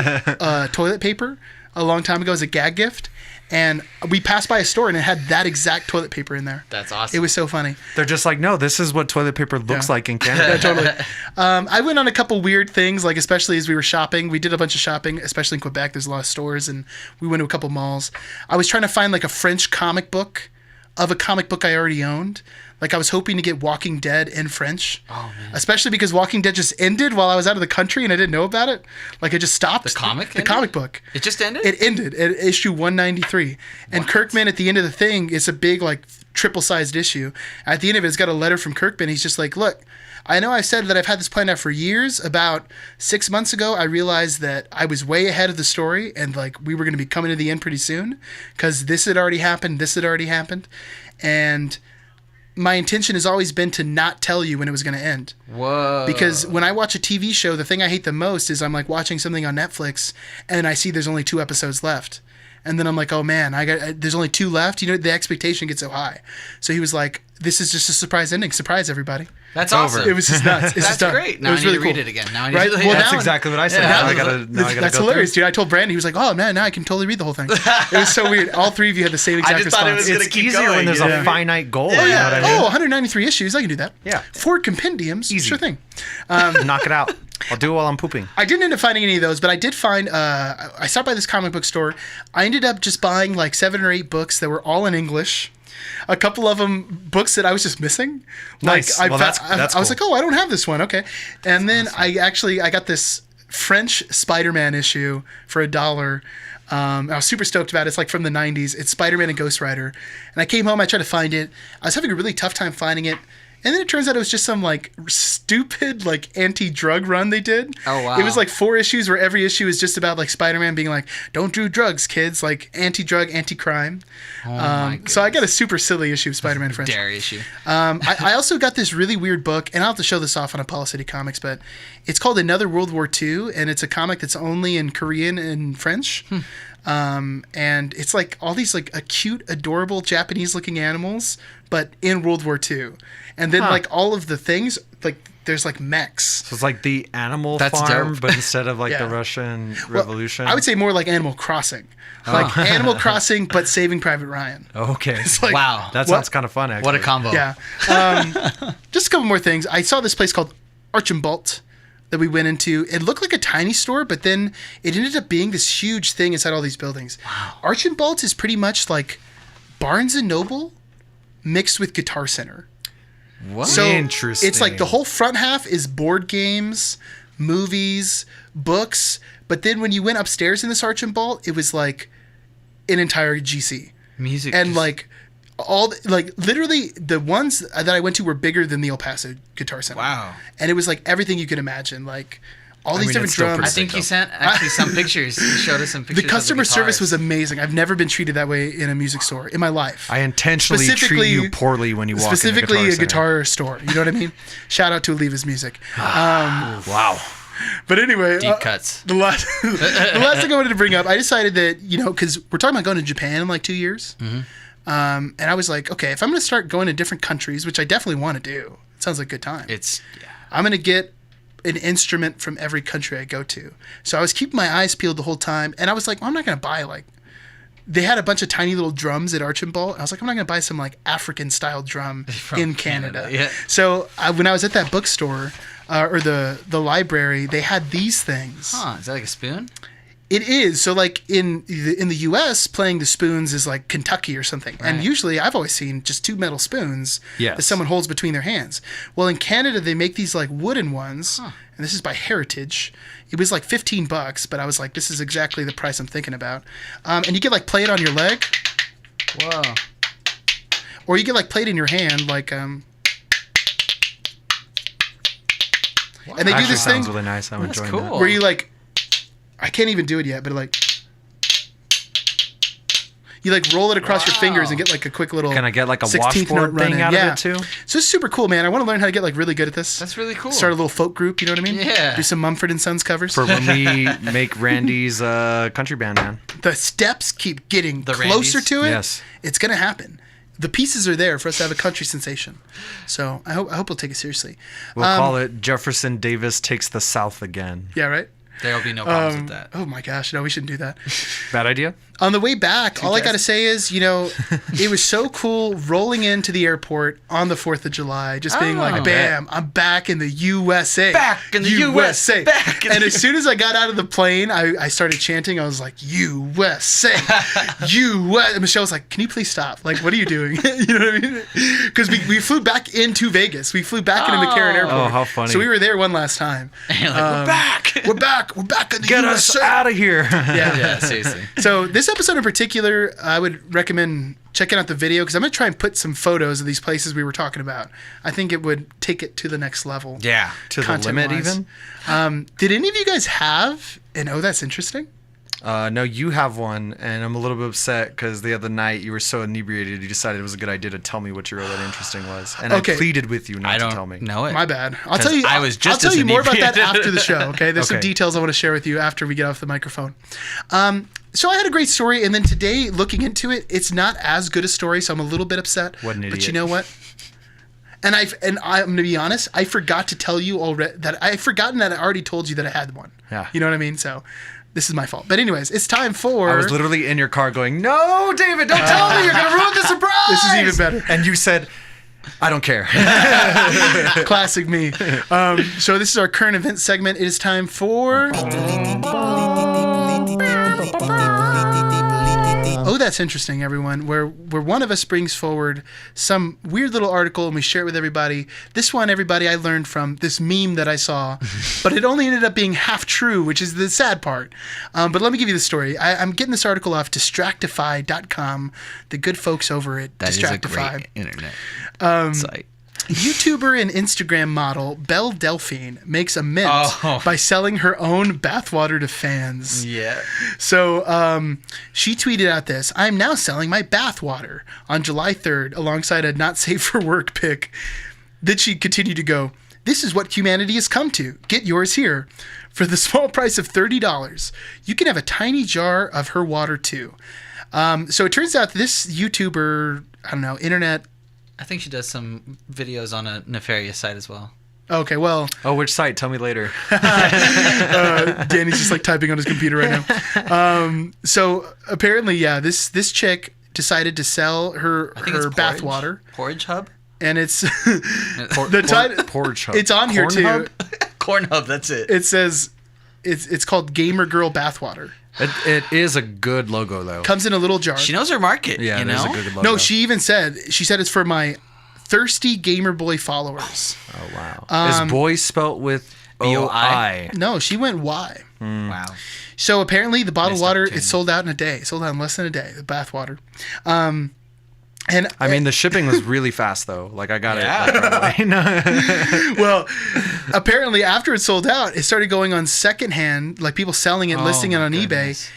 toilet paper a long time ago as a gag gift. And we passed by a store and it had that exact toilet paper in there. That's awesome. It was so funny. They're just like, no, this is what toilet paper looks like in Canada. Yeah, totally. I went on a couple weird things, like especially as we were shopping. We did a bunch of shopping, especially in Quebec. There's a lot of stores, and we went to a couple malls. I was trying to find like a French comic book of a comic book I already owned. Like I was hoping to get Walking Dead in French. Oh, man. Especially because Walking Dead just ended while I was out of the country and I didn't know about it. Like it just stopped. The comic? The comic book. It just ended? It ended at issue 193. And Kirkman at the end of the thing, it's a big like triple-sized issue. At the end of it, it's got a letter from Kirkman. He's just like, look, I know I said that I've had this planned out for years. About 6 months ago, I realized that I was way ahead of the story and like we were going to be coming to the end pretty soon because this had already happened. And my intention has always been to not tell you when it was going to end. Whoa. Because when I watch a TV show, the thing I hate the most is I'm like watching something on Netflix and I see there's only 2 episodes left. And then I'm like, oh man, there's only 2 left. You know, the expectation gets so high. So he was like, this is just a surprise ending. Surprise, everybody. That's awesome. It was just nuts. That's great. Now it was I need really to read cool. it again. Now I need Right? to Well, That's now- exactly what I said. Yeah. Now I gotta That's go hilarious, through. dude. I told Brandon, he was like, oh man, now I can totally read the whole thing. It was so weird. All 3 of you had the same exact just thought it response. was gonna It's keep easier going, when there's yeah. a finite goal. Oh, You yeah. know what I mean? Oh, 193 issues. I can do that. Yeah. 4 compendiums. Easy. Sure thing. Knock it out. I'll do it while I'm pooping. I didn't end up finding any of those, but I did find, I stopped by this comic book store. I ended up just buying like 7 or 8 books that were all in English. A couple of them books that I was just missing. Nice. Like, Well, that's I was cool. like, oh, I don't have this one. Okay. And then I got this French Spider-Man issue for $1. I was super stoked about it. It's like from the 90s. It's Spider-Man and Ghost Rider. And I came home, I tried to find it. I was having a really tough time finding it. And then it turns out it was just some like stupid like anti-drug run they did. Oh, wow. It was like 4 issues where every issue is just about like Spider-Man being like, don't do drugs, kids. Like anti-drug, anti-crime. my So I got a super silly issue of Spider-Man French. Dare issue. I also got this really weird book, and I'll have to show this off on Apollo City Comics, but it's called Another World War II, and it's a comic that's only in Korean and French. And it's like all these like cute, adorable Japanese-looking animals, but in World War II. And then like all of the things, like there's like mechs. So it's like the Animal That's Farm, dope. but instead of like Yeah. the Russian Well, Revolution. I would say more like Animal Crossing. Like Animal Crossing, but Saving Private Ryan. Okay. It's like, Wow. That sounds kind of fun, actually. What a combo. Yeah. Just a couple more things. I saw this place called Archambault that we went into. It looked like a tiny store, but then it ended up being this huge thing inside all these buildings. Wow. Archambault is pretty much like Barnes & Noble mixed with Guitar Center. What? So Interesting. it's like the whole front half is board games, movies, books, but then when you went upstairs in this Archambault, it was like an entire GC. Music. And just- like literally the ones that I went to were bigger than the El Paso Guitar Center. Wow. And it was like everything you could imagine, like all these mean, different it's still I drums. think you sent actually some pictures. You showed us some The pictures. customer of the service guitars. was amazing. I've never been treated that way in a music store in my life. I intentionally treat Specifically- you poorly when you walk Specifically in a the guitar store. You know what I mean? Shout out to Oliva's Music. Wow. But anyway, Deep cuts. The last thing I wanted to bring up, I decided that, you know, because we're talking about going to Japan in like 2 years. Mm-hmm. And I was like, okay, if I'm going to start going to different countries, which I definitely want to do, it sounds like a good time. I'm going to get an instrument from every country I go to. So I was keeping my eyes peeled the whole time. And I was like, well, I'm not going to buy like, they had a bunch of tiny little drums at Archambault. I was like, I'm not going to buy some like African style drum in Canada. Yeah. So when I was at that bookstore or the library, they had these things. Huh? Is that like a spoon? It is. So like in the U.S., playing the spoons is like Kentucky or something. Right. And usually I've always seen just 2 metal spoons Yes. that someone holds between their hands. Well, in Canada, they make these like wooden ones. And this is by Heritage. It was like $15, but I was like, this is exactly the price I'm thinking about. And you get like play it on your leg, Whoa. or you get like play it in your hand, like And they do Actually this thing sounds really nice. I'm That's enjoying cool. that. where you like, I can't even do it yet, but like, you like roll it across your fingers and get like a quick little. Can I get like a 16th note washboard run thing in. out Yeah. of it too? So it's super cool, man. I want to learn how to get like really good at this. That's really cool. Start a little folk group, you know what I mean? Yeah. Do some Mumford and Sons covers. For when we make Randy's country band, man. The steps keep getting The closer Randys? to it. Yes. It's gonna happen. The pieces are there for us to have a country sensation. So I hope we'll take it seriously. We'll call it Jefferson Davis Takes the South Again. Yeah, right. There'll be no problems with that. Oh my gosh, no, we shouldn't do that. Bad idea. On the way back, all I got to say is, it was so cool rolling into the airport on the 4th of July, just being like, bam, I'm back in the USA. Back in the USA. Back in and as soon as I got out of the plane, I started chanting. I was like, USA. US. And Michelle was like, can you please stop? Like, what are you doing? You know what I mean? Because we flew back into Vegas. We flew back into McCarran Airport. Oh, how funny. So we were there one last time. And you're like, we're back. We're back. We're back in the Get USA. us out of here. Yeah, seriously. So this episode in particular, I would recommend checking out the video because I'm going to try and put some photos of these places we were talking about. I think it would take it to the next level. Yeah, to the limit content-wise. even. Did any of you guys have an Oh, That's Interesting? No, you have one, and I'm a little bit upset because the other night you were so inebriated you decided it was a good idea to tell me what your Oh That Interesting was, and Okay. I pleaded with you not I to don't tell me. know it. My bad. I'll tell you. I was just I'll tell as you more about that inebriated. after the show. Okay, there's some Okay. details I want to share with you after we get off the microphone. So I had a great story, and then today, looking into it, it's not as good a story, so I'm a little bit upset. What an But idiot. you know what? And I'm gonna be honest. I forgot to tell you already that I've forgotten that I already told you that I had one. Yeah. You know what I mean? So this is my fault. But anyways, it's time for. I was literally in your car going, "No, David, don't tell me. You're gonna ruin the surprise." This is even better. And you said, "I don't care." Classic me. So this is our current event segment. It is time for. Oh, that's interesting, everyone. Where one of us brings forward some weird little article and we share it with everybody. This one, everybody, I learned from this meme that I saw, but it only ended up being half true, which is the sad part. But let me give you the story. I'm getting this article off Distractify.com, the good folks over at That is a Distractify. great internet site. YouTuber and Instagram model Belle Delphine makes a mint Oh. by selling her own bathwater to fans. Yeah. So she tweeted out this: "I'm now selling my bathwater" on July 3rd alongside a not safe for work pic. Then she continued to go, "This is what humanity has come to. Get yours here. For the small price of $30, you can have a tiny jar of her water too." So it turns out this YouTuber, I don't know, internet. I think she does some videos on a nefarious site as well. Okay, well, Oh, which site? Tell me later. Danny's just like typing on his computer right now. So apparently, yeah, this chick decided to sell her I think it's bathwater, Porridge Hub? and it's the title. Porridge Hub. It's on here Corn too. Hub? Corn Hub, that's it. It says it's called Gamer Girl Bathwater. It is a good logo though. Comes in a little jar. She knows her market, Yeah, you it is know? a good logo. No, she even said it's for my thirsty gamer boy followers. Oh wow. Is boy spelt with B-O-I? O-I? No, she went Y. Wow. So apparently the bottled Missed water opportunity. is sold out in a day. Sold out in less than a day. The bathwater. And I mean, the shipping was really fast though. Like I got Yeah. it. Like, right away. well, apparently after it sold out, it started going on secondhand, like people selling it, listing it my on eBay. goodness.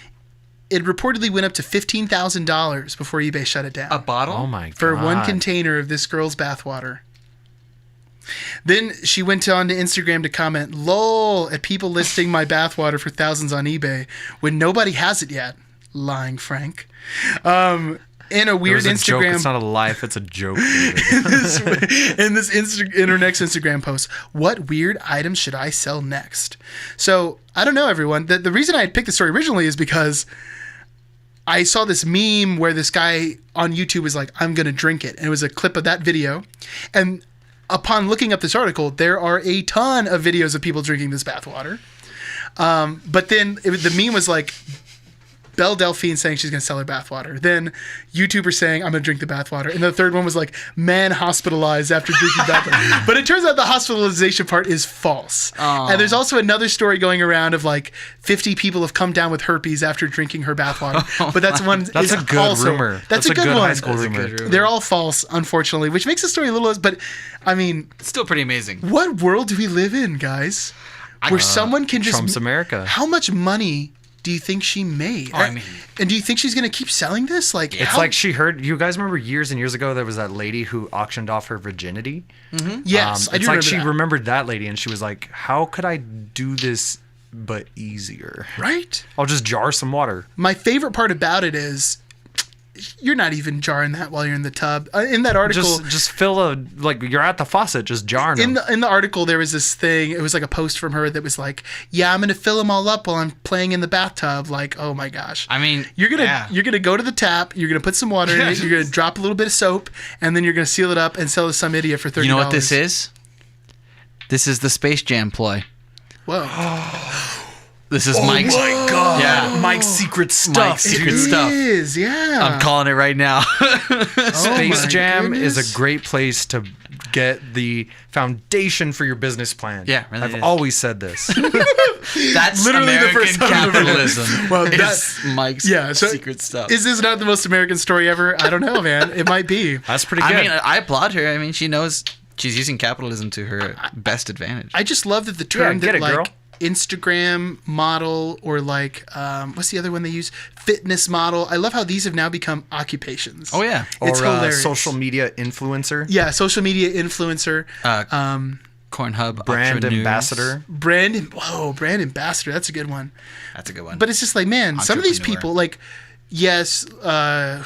It reportedly went up to $15,000 before eBay shut it down. A bottle? Oh my god. For one container of this girl's bathwater. Then she went on to Instagram to comment, "Lol," at people listing my bathwater for thousands on eBay when nobody has it yet. Lying Frank. In a It weird was a joke. Instagram It's not a life. It's a joke. David. in this internet's Instagram post, "What weird items should I sell next?" So I don't know, everyone. The reason I had picked the story originally is because I saw this meme where this guy on YouTube was like, "I'm gonna drink it," and it was a clip of that video. And upon looking up this article, there are a ton of videos of people drinking this bathwater. But then the meme was like, Belle Delphine saying she's going to sell her bathwater. Then YouTuber saying, "I'm going to drink the bathwater." And the third one was like, "Man hospitalized after drinking bathwater." But it turns out the hospitalization part is false. And there's also another story going around of like 50 people have come down with herpes after drinking her bathwater. But that's one. That's a good rumor. That's a good one. high school That's a rumor. good rumor. They're all false, unfortunately, which makes the story a little less. But I mean, It's still pretty amazing. what world do we live in, guys? Where someone can just. Trump's America. How much money do you think she made? Oh, I mean- and do you think she's going to keep selling this? Like, It's how- like she heard. You guys remember years and years ago there was that lady who auctioned off her virginity. yes, I do It's like remember she that. remembered that lady and she was like, "How could I do this but easier? Right? I'll just jar some water." My favorite part about it is you're not even jarring that while you're in the tub. In that article, Just fill you're at the faucet, just jarring them. in the article, there was this thing. It was like a post from her that was like, "Yeah, I'm gonna fill them all up while I'm playing in the bathtub." Like, oh my gosh. I mean, you're gonna go to the tap. You're gonna put some water in it. You're gonna drop a little bit of soap, and then you're gonna seal it up and sell to some idiot for $30. You know what this is? This is the Space Jam ploy. Whoa. This is Mike's. Oh my god! Yeah. Mike's secret stuff. Mike's secret stuff. It is, yeah. I'm calling it right now. Space my Jam is goodness. a great place to get the foundation for your business plan. Yeah, really I've is. always said this. That's Literally the American first time I've ever heard it. capitalism. Well, It's Mike's so secret stuff. Is this not the most American story ever? I don't know, man. It might be. That's pretty good. I mean, I applaud her. I mean, she knows she's using capitalism to her best advantage. I just love that the term get that it, like girl. Instagram model or like what's the other one they use? Fitness model. I love how these have now become occupations. Oh yeah. It's or hilarious. social media influencer, Yeah, social media influencer. Cornhub brand Ultra News. ambassador. Brand ambassador. That's a good one. That's a good one. But it's just like, man, some of these Entrepreneur. people, like, yes,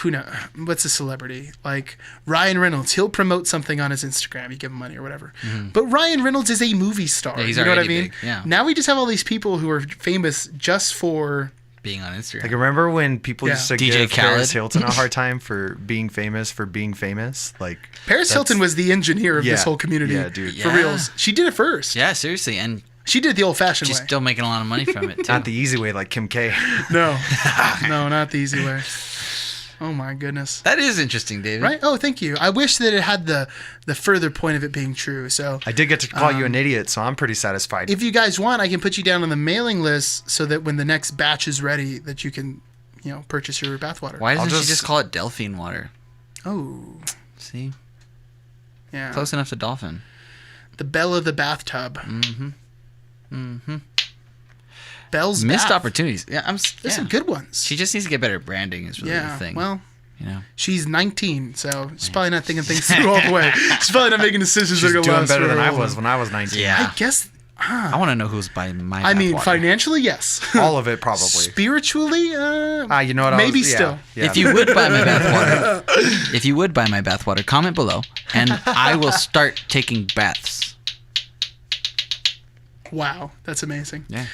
who knows? What's a celebrity? Like Ryan Reynolds, he'll promote something on his Instagram. You give him money or whatever. But Ryan Reynolds is a movie star. Yeah, he's you know what I already mean? big, yeah. Now we just have all these people who are famous just for. being on Instagram. Like, remember when people Yeah. used to DJ give Paris Khaled? Hilton a hard time for being famous? Like, Paris Hilton was the engineer of this Yeah. whole community. Yeah, dude. For Yeah. reals. She did it first. Yeah, seriously, and She did it the old-fashioned she's way. still making a lot of money from it too. not the easy way, like Kim K. No, not the easy way. Oh my goodness. That is interesting, David. Right? Oh, thank you. I wish that it had the further point of it being true. So I did get to call you an idiot, so I'm pretty satisfied. if you guys want, I can put you down on the mailing list so that when the next batch is ready, that you can, purchase your bathwater. Why doesn't I'll she just call it Delphine water? Oh, See, yeah. close enough to dolphin. The belle of the bathtub. Belle's Missed bath. opportunities. Yeah, There's some good ones. She just needs to get better branding. Is really the thing. Well, you know. she's 19, so she's probably not thinking things through all the way. She's probably not making decisions She's that are doing going to last better than I forever. was when I was 19. Yeah. I guess. I want to know who's buying my. I mean, bathwater. financially, yes. All of it, probably. Spiritually, You know what? maybe still. Yeah, If you would buy my bathwater, comment below, and I will start taking baths. Wow, that's amazing. Yeah.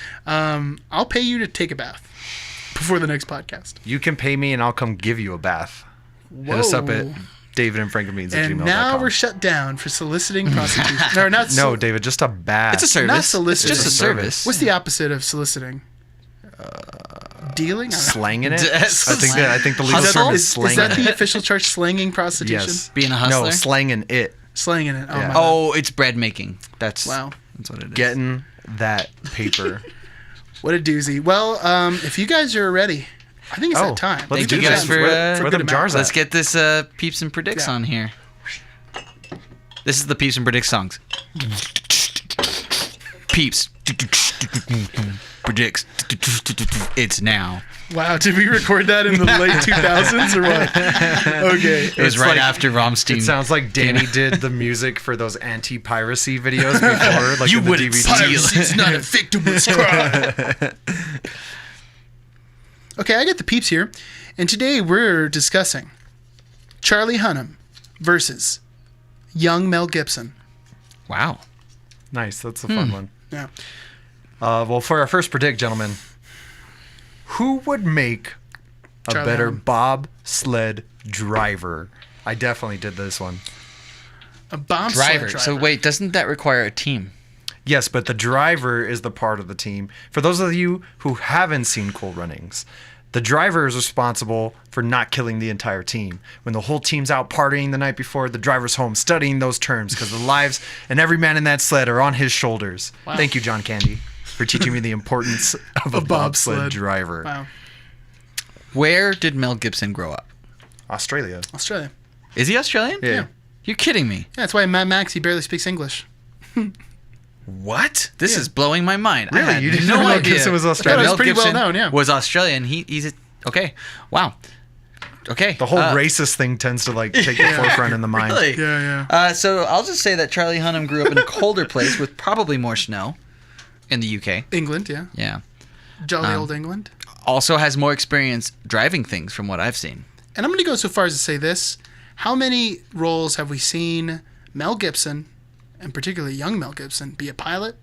I'll pay you to take a bath before the next podcast. You can pay me and I'll come give you a bath. Hit us up at davidandfrankandbeans@gmail.com. And now we're shut down for soliciting prostitution. No, not No, David, just a bath. It's a service. Not soliciting. It's just a service. What's the opposite of soliciting? Dealing? I don't know. Slanging it. I I think the legal Hustle? term is Is slanging that it. the official church slanging prostitution? Yes. Being a hustler? No, slanging it. Slanging it. Oh, Yeah. my Oh, it's bread making. That's Wow. That's what it is. Getting that paper. What a doozy. Well, if you guys are ready, I think it's that time. let's Thank do you guys this. for, Where for the good amount. jars Let's at? get this Peeps and Predicts Yeah. on here. This is the Peeps and Predicts songs. Peeps. Predicts. It's now. Wow, did we record that in the late 2000s or what? Okay. It was It's right like- after Romstein. It sounds like Danny did the music for those anti-piracy videos before, like You in the wouldn't DVD. steal. Piracy's not a victimless crime. Okay, I got the peeps here, and today we're discussing Charlie Hunnam versus young Mel Gibson. Wow. Nice, that's a fun one. Yeah. Well, for our first predict, gentlemen, who would make a Charlie better Hunnam. bobsled driver? I definitely did this one. A bobsled Driver. driver. So wait, doesn't that require a team? Yes, but the driver is the part of the team. For those of you who haven't seen Cool Runnings, the driver is responsible for not killing the entire team. When the whole team's out partying the night before, the driver's home studying those terms because the lives and every man in that sled are on his shoulders. Wow. Thank you, John Candy, for teaching me the importance of a bobsled bobsled. driver. Wow. Where did Mel Gibson grow up? Australia. Australia. Is he Australian? Yeah. You're kidding me. Yeah, that's why Mad Max, he barely speaks English. What? This Yeah. is blowing my mind. I Really? had You didn't no know Mel idea. Gibson was that Australian? It's Mel pretty well Gibson known, yeah. was Australian. He's okay. Wow. Okay. The whole racist thing tends to like take the forefront in the mind. Really? Yeah. So I'll just say that Charlie Hunnam grew up in a colder place with probably more snow in the UK. England, yeah. Yeah. Jolly old England. Also has more experience driving things from what I've seen. and I'm going to go so far as to say this. How many roles have we seen Mel Gibson, and particularly young Mel Gibson, be a pilot,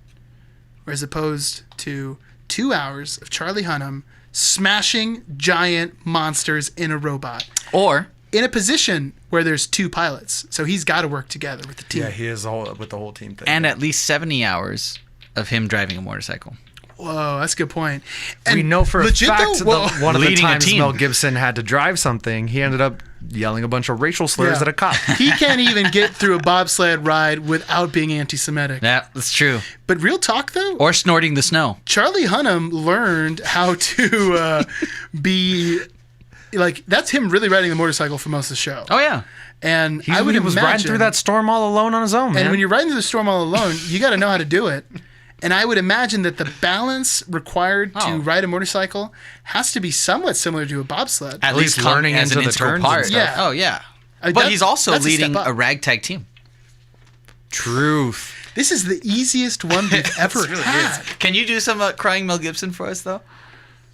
as opposed to 2 hours of Charlie Hunnam smashing giant monsters in a robot? Or In a position where there's 2 pilots. So he's got to work together with the team. Yeah, he is with the whole team thing. and at least 70 hours of him driving a motorcycle. Whoa, that's a good point. we And know for a legit fact though, well, one of the leading a times team. Mel Gibson had to drive something, he ended up yelling a bunch of racial slurs Yeah. at a cop. he can't even get through a bobsled ride without being anti-Semitic. Yeah, that's true. But real talk though, Or snorting the snow. Charlie Hunnam learned how to be like, that's him really riding the motorcycle for most of the show. Oh yeah. And He I would was riding imagine, through that storm all alone on his own, man. and when you're riding through the storm all alone, you got to know how to do it. And I would imagine that the balance required to Oh. ride a motorcycle has to be somewhat similar to a bobsled. At least least learning as into an the integral turns and part. stuff. Yeah. Oh yeah. But But he's also that's a leading step up. a ragtag team. Truth. This is the easiest one we've ever had. Can you do some crying Mel Gibson for us though?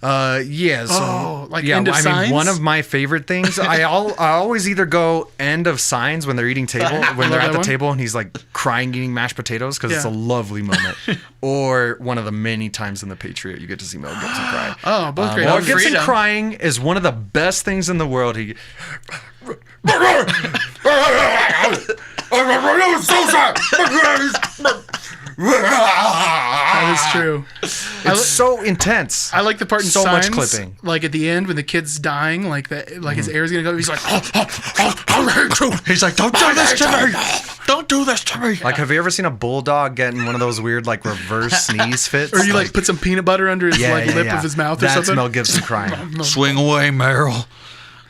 Yeah. So, Oh, like yeah, End of I Signs? mean, one of my favorite things. I always either go End of Signs when they're eating table, when they're Love at that the one. table and he's like crying eating mashed potatoes because it's a Yeah. lovely moment. Or one of the many times in The Patriot you get to see Mel Gibson cry. Oh, both great. Mel Or Gibson Freedom. crying is one of the best things in the world. He. That is true. It's so intense. I like the part in So much Signs, clipping. like at the end when the kid's dying, like his air's gonna go. He's like, I hate you. He's like, don't do this to me. Don't do this to me. Like, have you ever seen a bulldog get in one of those weird, like, reverse sneeze fits? Or you like put some peanut butter under his lip of his mouth or That's something. Mel Gibson crying. Swing away, Meryl.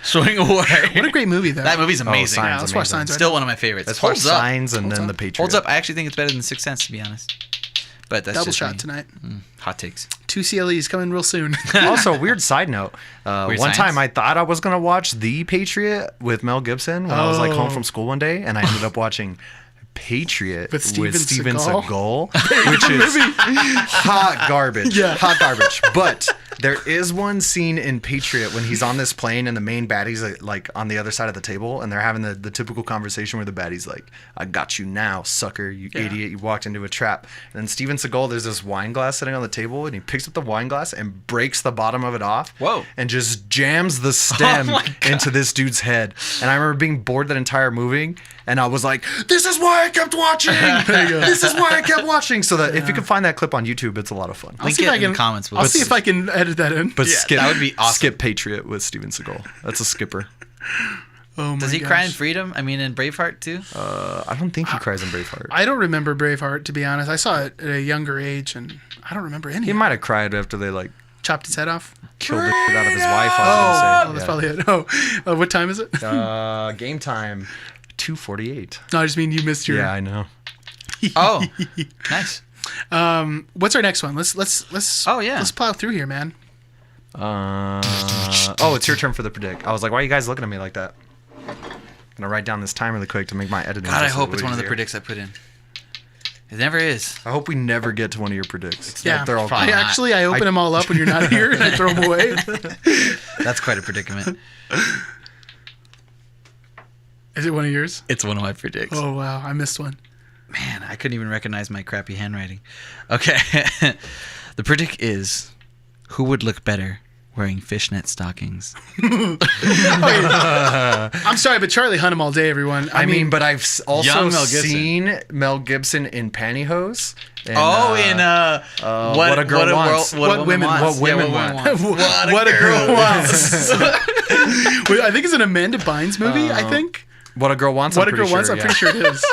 Swing away. What a great movie though. That movie's amazing. Signs. Yeah, let's watch amazing. Signs right Still one of my favorites. Let's watch Holds up. Signs and then The Patriot. Holds up. I actually think it's better than Sixth Sense, to be honest. But that's Double just shot me. tonight. Hot takes. 2 CLEs coming real soon. Also, weird side note. One science? time I thought I was going to watch The Patriot with Mel Gibson when I was like home from school one day, and I ended up watching Patriot With Steven Steven Seagal? Seagal, which is hot garbage. Yeah. Hot garbage. But there is one scene in Patriot when he's on this plane and the main baddie's like on the other side of the table, and they're having the typical conversation where the baddie's like, I got you now, sucker, you idiot, you walked into a trap. And then Steven Seagal, there's this wine glass sitting on the table, and he picks up the wine glass and breaks the bottom of it off. Whoa. And just jams the stem my God. into this dude's head. And I remember being bored that entire movie, and I was like, this is why I kept watching. This is why I kept watching. So that if you can find that clip on YouTube, it's a lot of fun. I'll Link see if it I in can. the comments. I'll see if I can edit that in. But Yeah, skip, that would be awesome. Skip Patriot with Steven Seagal. That's a skipper. Oh my Does he gosh. cry in Freedom? I mean, in Braveheart too? I don't think he cries in Braveheart. I don't remember Braveheart, to be honest. I saw it at a younger age, and I don't remember any. He might have cried after they like chopped his head off. killed the shit out of his wife. Oh, I was that's gonna say. probably it. Oh, what time is it? Yeah. Game time, 2:48. No, I just mean you missed your. Yeah, I know. Oh, nice. What's our next one? Let's. Oh, yeah. Let's plow through here, man. Oh, it's your turn for the predict. I was like, why are you guys looking at me like that? I'm gonna write down this time really quick to make my editing. God, I just a hope little it's one of the easier. predicts I put in. It never is. I hope we never get to one of your predicts. Yeah, They're all probably not. I open them all up when you're not here and I throw them away. That's quite a predicament. Is it one of yours? It's one of my predicts. Oh wow, I missed one. Man, I couldn't even recognize my crappy handwriting. Okay. The predict is, who would look better wearing fishnet stockings? I'm sorry, but Charlie Hunnam all day, everyone. I mean, but I've also Young Mel Gibson. seen Mel Gibson in pantyhose. And, What a Girl Wants. What Women wants. What Women Yeah, Want. what a girl wants. Wait, I think it's an Amanda Bynes movie. I think. What a Girl Wants. What a girl wants. I'm pretty sure it is.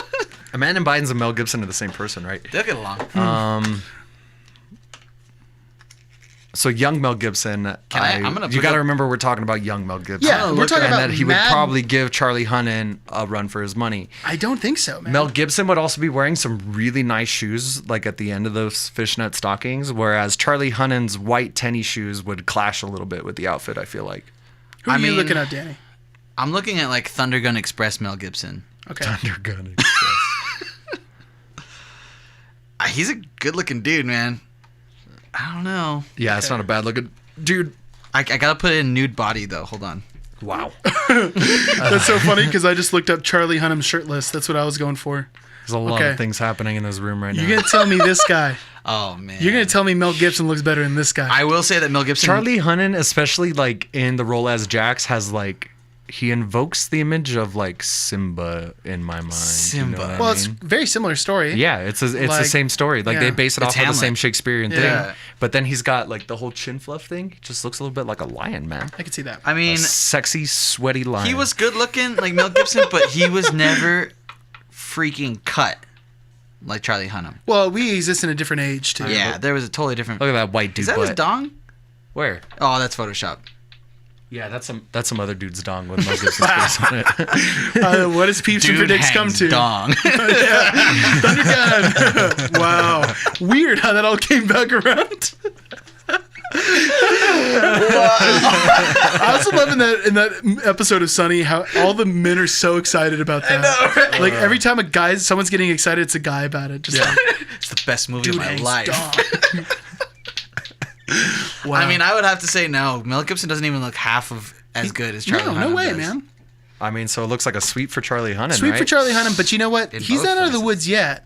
Amanda Bynes and Mel Gibson are the same person, right? They'll get along. So young Mel Gibson. I'm gonna you look got to up- remember we're talking about young Mel Gibson. Yeah, we're talking and about that he would mad- probably give Charlie Hunnam a run for his money. I don't think so, man. Mel Gibson would also be wearing some really nice shoes, like at the end of those fishnet stockings, whereas Charlie Hunnam's white tennis shoes would clash a little bit with the outfit, I feel like. Who are I you mean- looking at, Danny? I'm looking at like Thunder Gun Express Mel Gibson. Okay. Undergun. He's a good-looking dude, man. I don't know. Yeah, it's not a bad looking dude. I gotta put in nude body though. Hold on. Wow. That's so funny because I just looked up Charlie Hunnam shirtless. That's what I was going for. There's a lot of things happening in this room right now. You're gonna tell me this guy? Oh man. You're gonna tell me Mel Gibson looks better than this guy? I will say that Mel Gibson. Charlie Hunnam, especially like in the role as Jax, has like he invokes the image of like Simba in my mind. Simba. You know what well, I it's a mean? very similar story. Yeah, it's the same story. Like they base it It's off of the Hamlet. same Shakespearean Yeah. thing. But then he's got like the whole chin fluff thing. He just looks a little bit like a lion, man. I could see that. I mean, A sexy, sweaty lion. he was good looking like Mel Gibson, but he was never freaking cut like Charlie Hunnam. Well, we exist in a different age too. Yeah, there was a totally different. Look at that white dude. Is that his butt. dong? Where? Oh, that's Photoshop. Yeah, that's some other dude's dong with Mel Gibson's face on it. What does Peeps and Predicts come hangs to? dong. Thundercat. Wow. Weird how that all came back around. I also love in that episode of Sunny how all the men are so excited about that. I know, right? Like every time someone's getting excited, it's a guy about it. Just like, It's the best movie dude of my hangs life. dong. Wow. I mean, I would have to say no. Mel Gibson doesn't even look half of as good as Charlie Hunnam no way, does. man. I mean, so it looks like a sweep for Charlie Hunnam, Sweet right? for Charlie Hunnam, but you know what? In He's both not out of the places. woods yet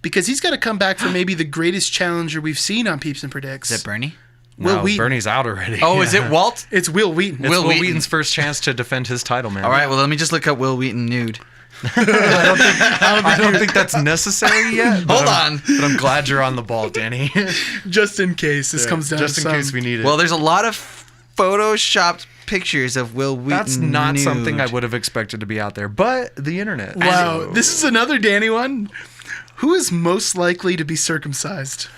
because he's got to come back for maybe the greatest challenger we've seen on Peeps and Predicts. Is it Bernie? Will No, Wheaton. Bernie's out already. Oh, is it Walt? It's Will Wheaton. It's Will Will Wheaton. Wheaton's first chance to defend his title, man. All right, well, let me just look up Will Wheaton nude. I don't think that's necessary yet. Hold on. But I'm glad you're on the ball, Danny. Just in case this comes down Just to in some. case we need it. Well, there's a lot of photoshopped pictures of Will Wheaton that's not nude. something I would have expected to be out there, but the internet. Wow, this is another Danny one. Who is most likely to be circumcised?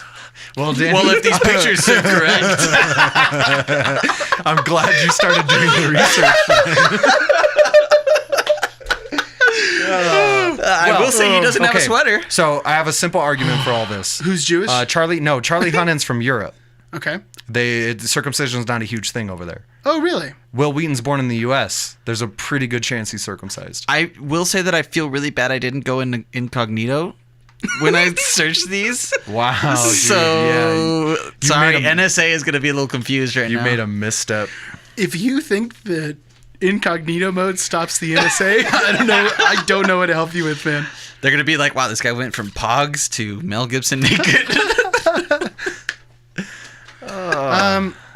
Well, Danny, Well, if these pictures are correct. I'm glad you started doing the research. I will say he doesn't have a Okay, sweater. So I have a simple argument for all this. Who's Jewish? Charlie Hunnam's from Europe. Okay. Circumcision is not a huge thing over there. Oh, really? Will Wheaton's born in the U.S. There's a pretty good chance he's circumcised. I will say that I feel really bad I didn't go in incognito when I searched these. Wow. Dude, So, yeah. sorry, made a- NSA is going to be a little confused right You now. made a misstep. If you think that incognito mode stops the NSA, I don't know what to help you with, man. They're going to be like, wow, this guy went from Pogs to Mel Gibson naked.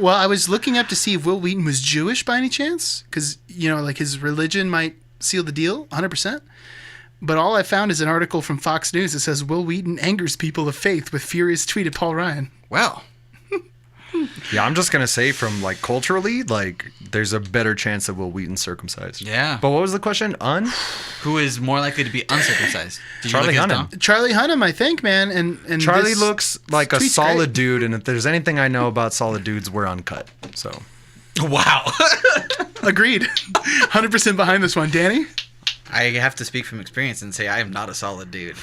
Well, I was looking up to see if Will Wheaton was Jewish by any chance, because like his religion might seal the deal, 100%. But all I found is an article from Fox News that says Will Wheaton angers people of faith with furious tweet at Paul Ryan. Well, Yeah, I'm just gonna say from like culturally, like there's a better chance that Will Wheaton's circumcised. yeah. But what was the question? Who is more likely to be uncircumcised? Did you Charlie look at his Hunnam. dong? Charlie Hunnam, I think, man, and Charlie this looks like a tweet's solid great. dude, and if there's anything I know about solid dudes, we're uncut. So Wow. Agreed, 100% behind this one, Danny. I have to speak from experience and say I am not a solid dude.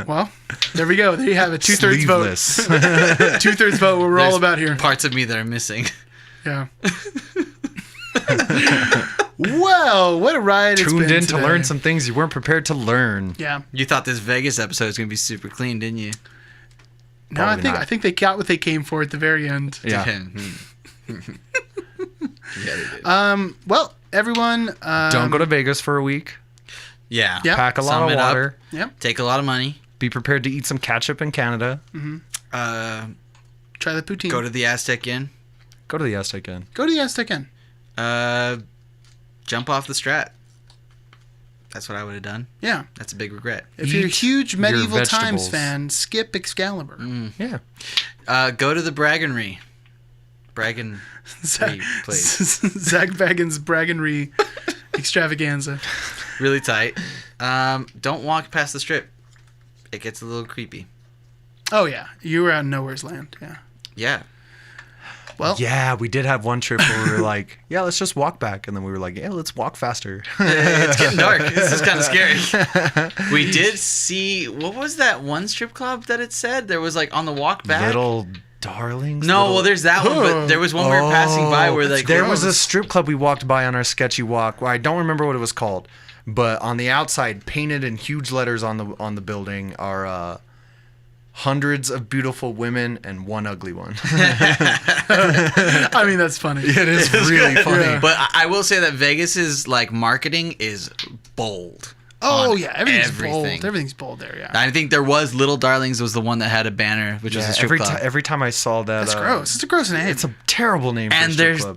Well, there we go. There you have it. 2/3 vote. sleeveless. 2/3 vote. What we're all There's about here. Parts of me that are missing. Yeah. Well, what a ride it's Tuned been in to today. learn some things you weren't prepared to learn. Yeah. You thought this Vegas episode was going to be super clean, didn't you? No, Probably not. I think they got what they came for at the very end. Yeah. Yeah, they did. Well, everyone. Don't go to Vegas for a week. Yeah. Yeah. Pack a lot Sum of it up. water. Yep. Take a lot of money. Be prepared to eat some ketchup in Canada. Try the poutine. Go to the Aztec Inn. Go to the Aztec Inn. Go to the Aztec Inn. Jump off the Strat. That's what I would have done. Yeah. That's a big regret. If you're a Eat huge your medieval times vegetables. fan, skip Excalibur. Yeah. Go to the Bragganry. Braggan. Zach, please. Zach Bagans Bragganry extravaganza. Really tight. Don't walk past the strip. It gets a little creepy. Oh yeah, you were out in nowhere's land. Yeah. Yeah. Well, Yeah, we did have one trip where we were like, yeah, let's just walk back. And then we were like, yeah, let's walk faster. It's getting dark. This is kind of scary. We did see, what was that one strip club that it said? There was like on the walk back. Little darlings. No, little- well, there's that one, but there was one we were passing by where like there was a strip club we walked by on our sketchy walk. Where I don't remember what it was called, but on the outside, painted in huge letters on the building, are hundreds of beautiful women and one ugly one. I mean, that's funny. It is really funny. Yeah. But I will say that Vegas's like marketing is bold. Oh on yeah, everything's everything. bold. Everything's bold there. Yeah. I think there was Little Darlings was the one that had a banner, which was a strip club. Every time I saw that, That's gross. It's a gross name. It's a terrible name. And for a strip club.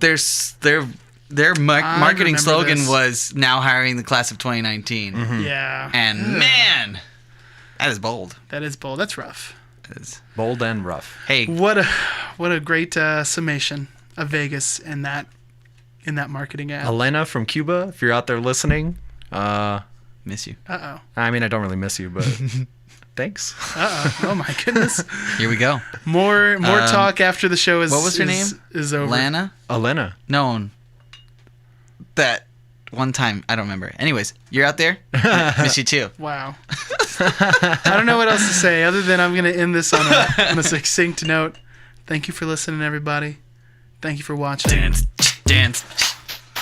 their marketing remember slogan this. was now hiring the class of 2019. Yeah. And man, that is bold. That is bold. That's rough. That is. bold and rough. Hey, What a great summation of Vegas in that marketing ad. Elena from Cuba, if you're out there listening, miss you. Uh I mean, I don't really miss you, but thanks. oh. Oh my goodness. Here we go. More talk after the show is. What was her name? Is over. Lana? Elena. No. That one time. I don't remember. Anyways, you're out there? Miss you too. Wow. I don't know what else to say other than I'm going to end this on a succinct note. Thank you for listening, everybody. Thank you for watching. Dance.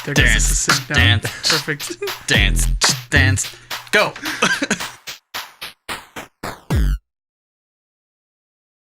There goes the dance, succinct note. dance. Perfect. Dance. Go.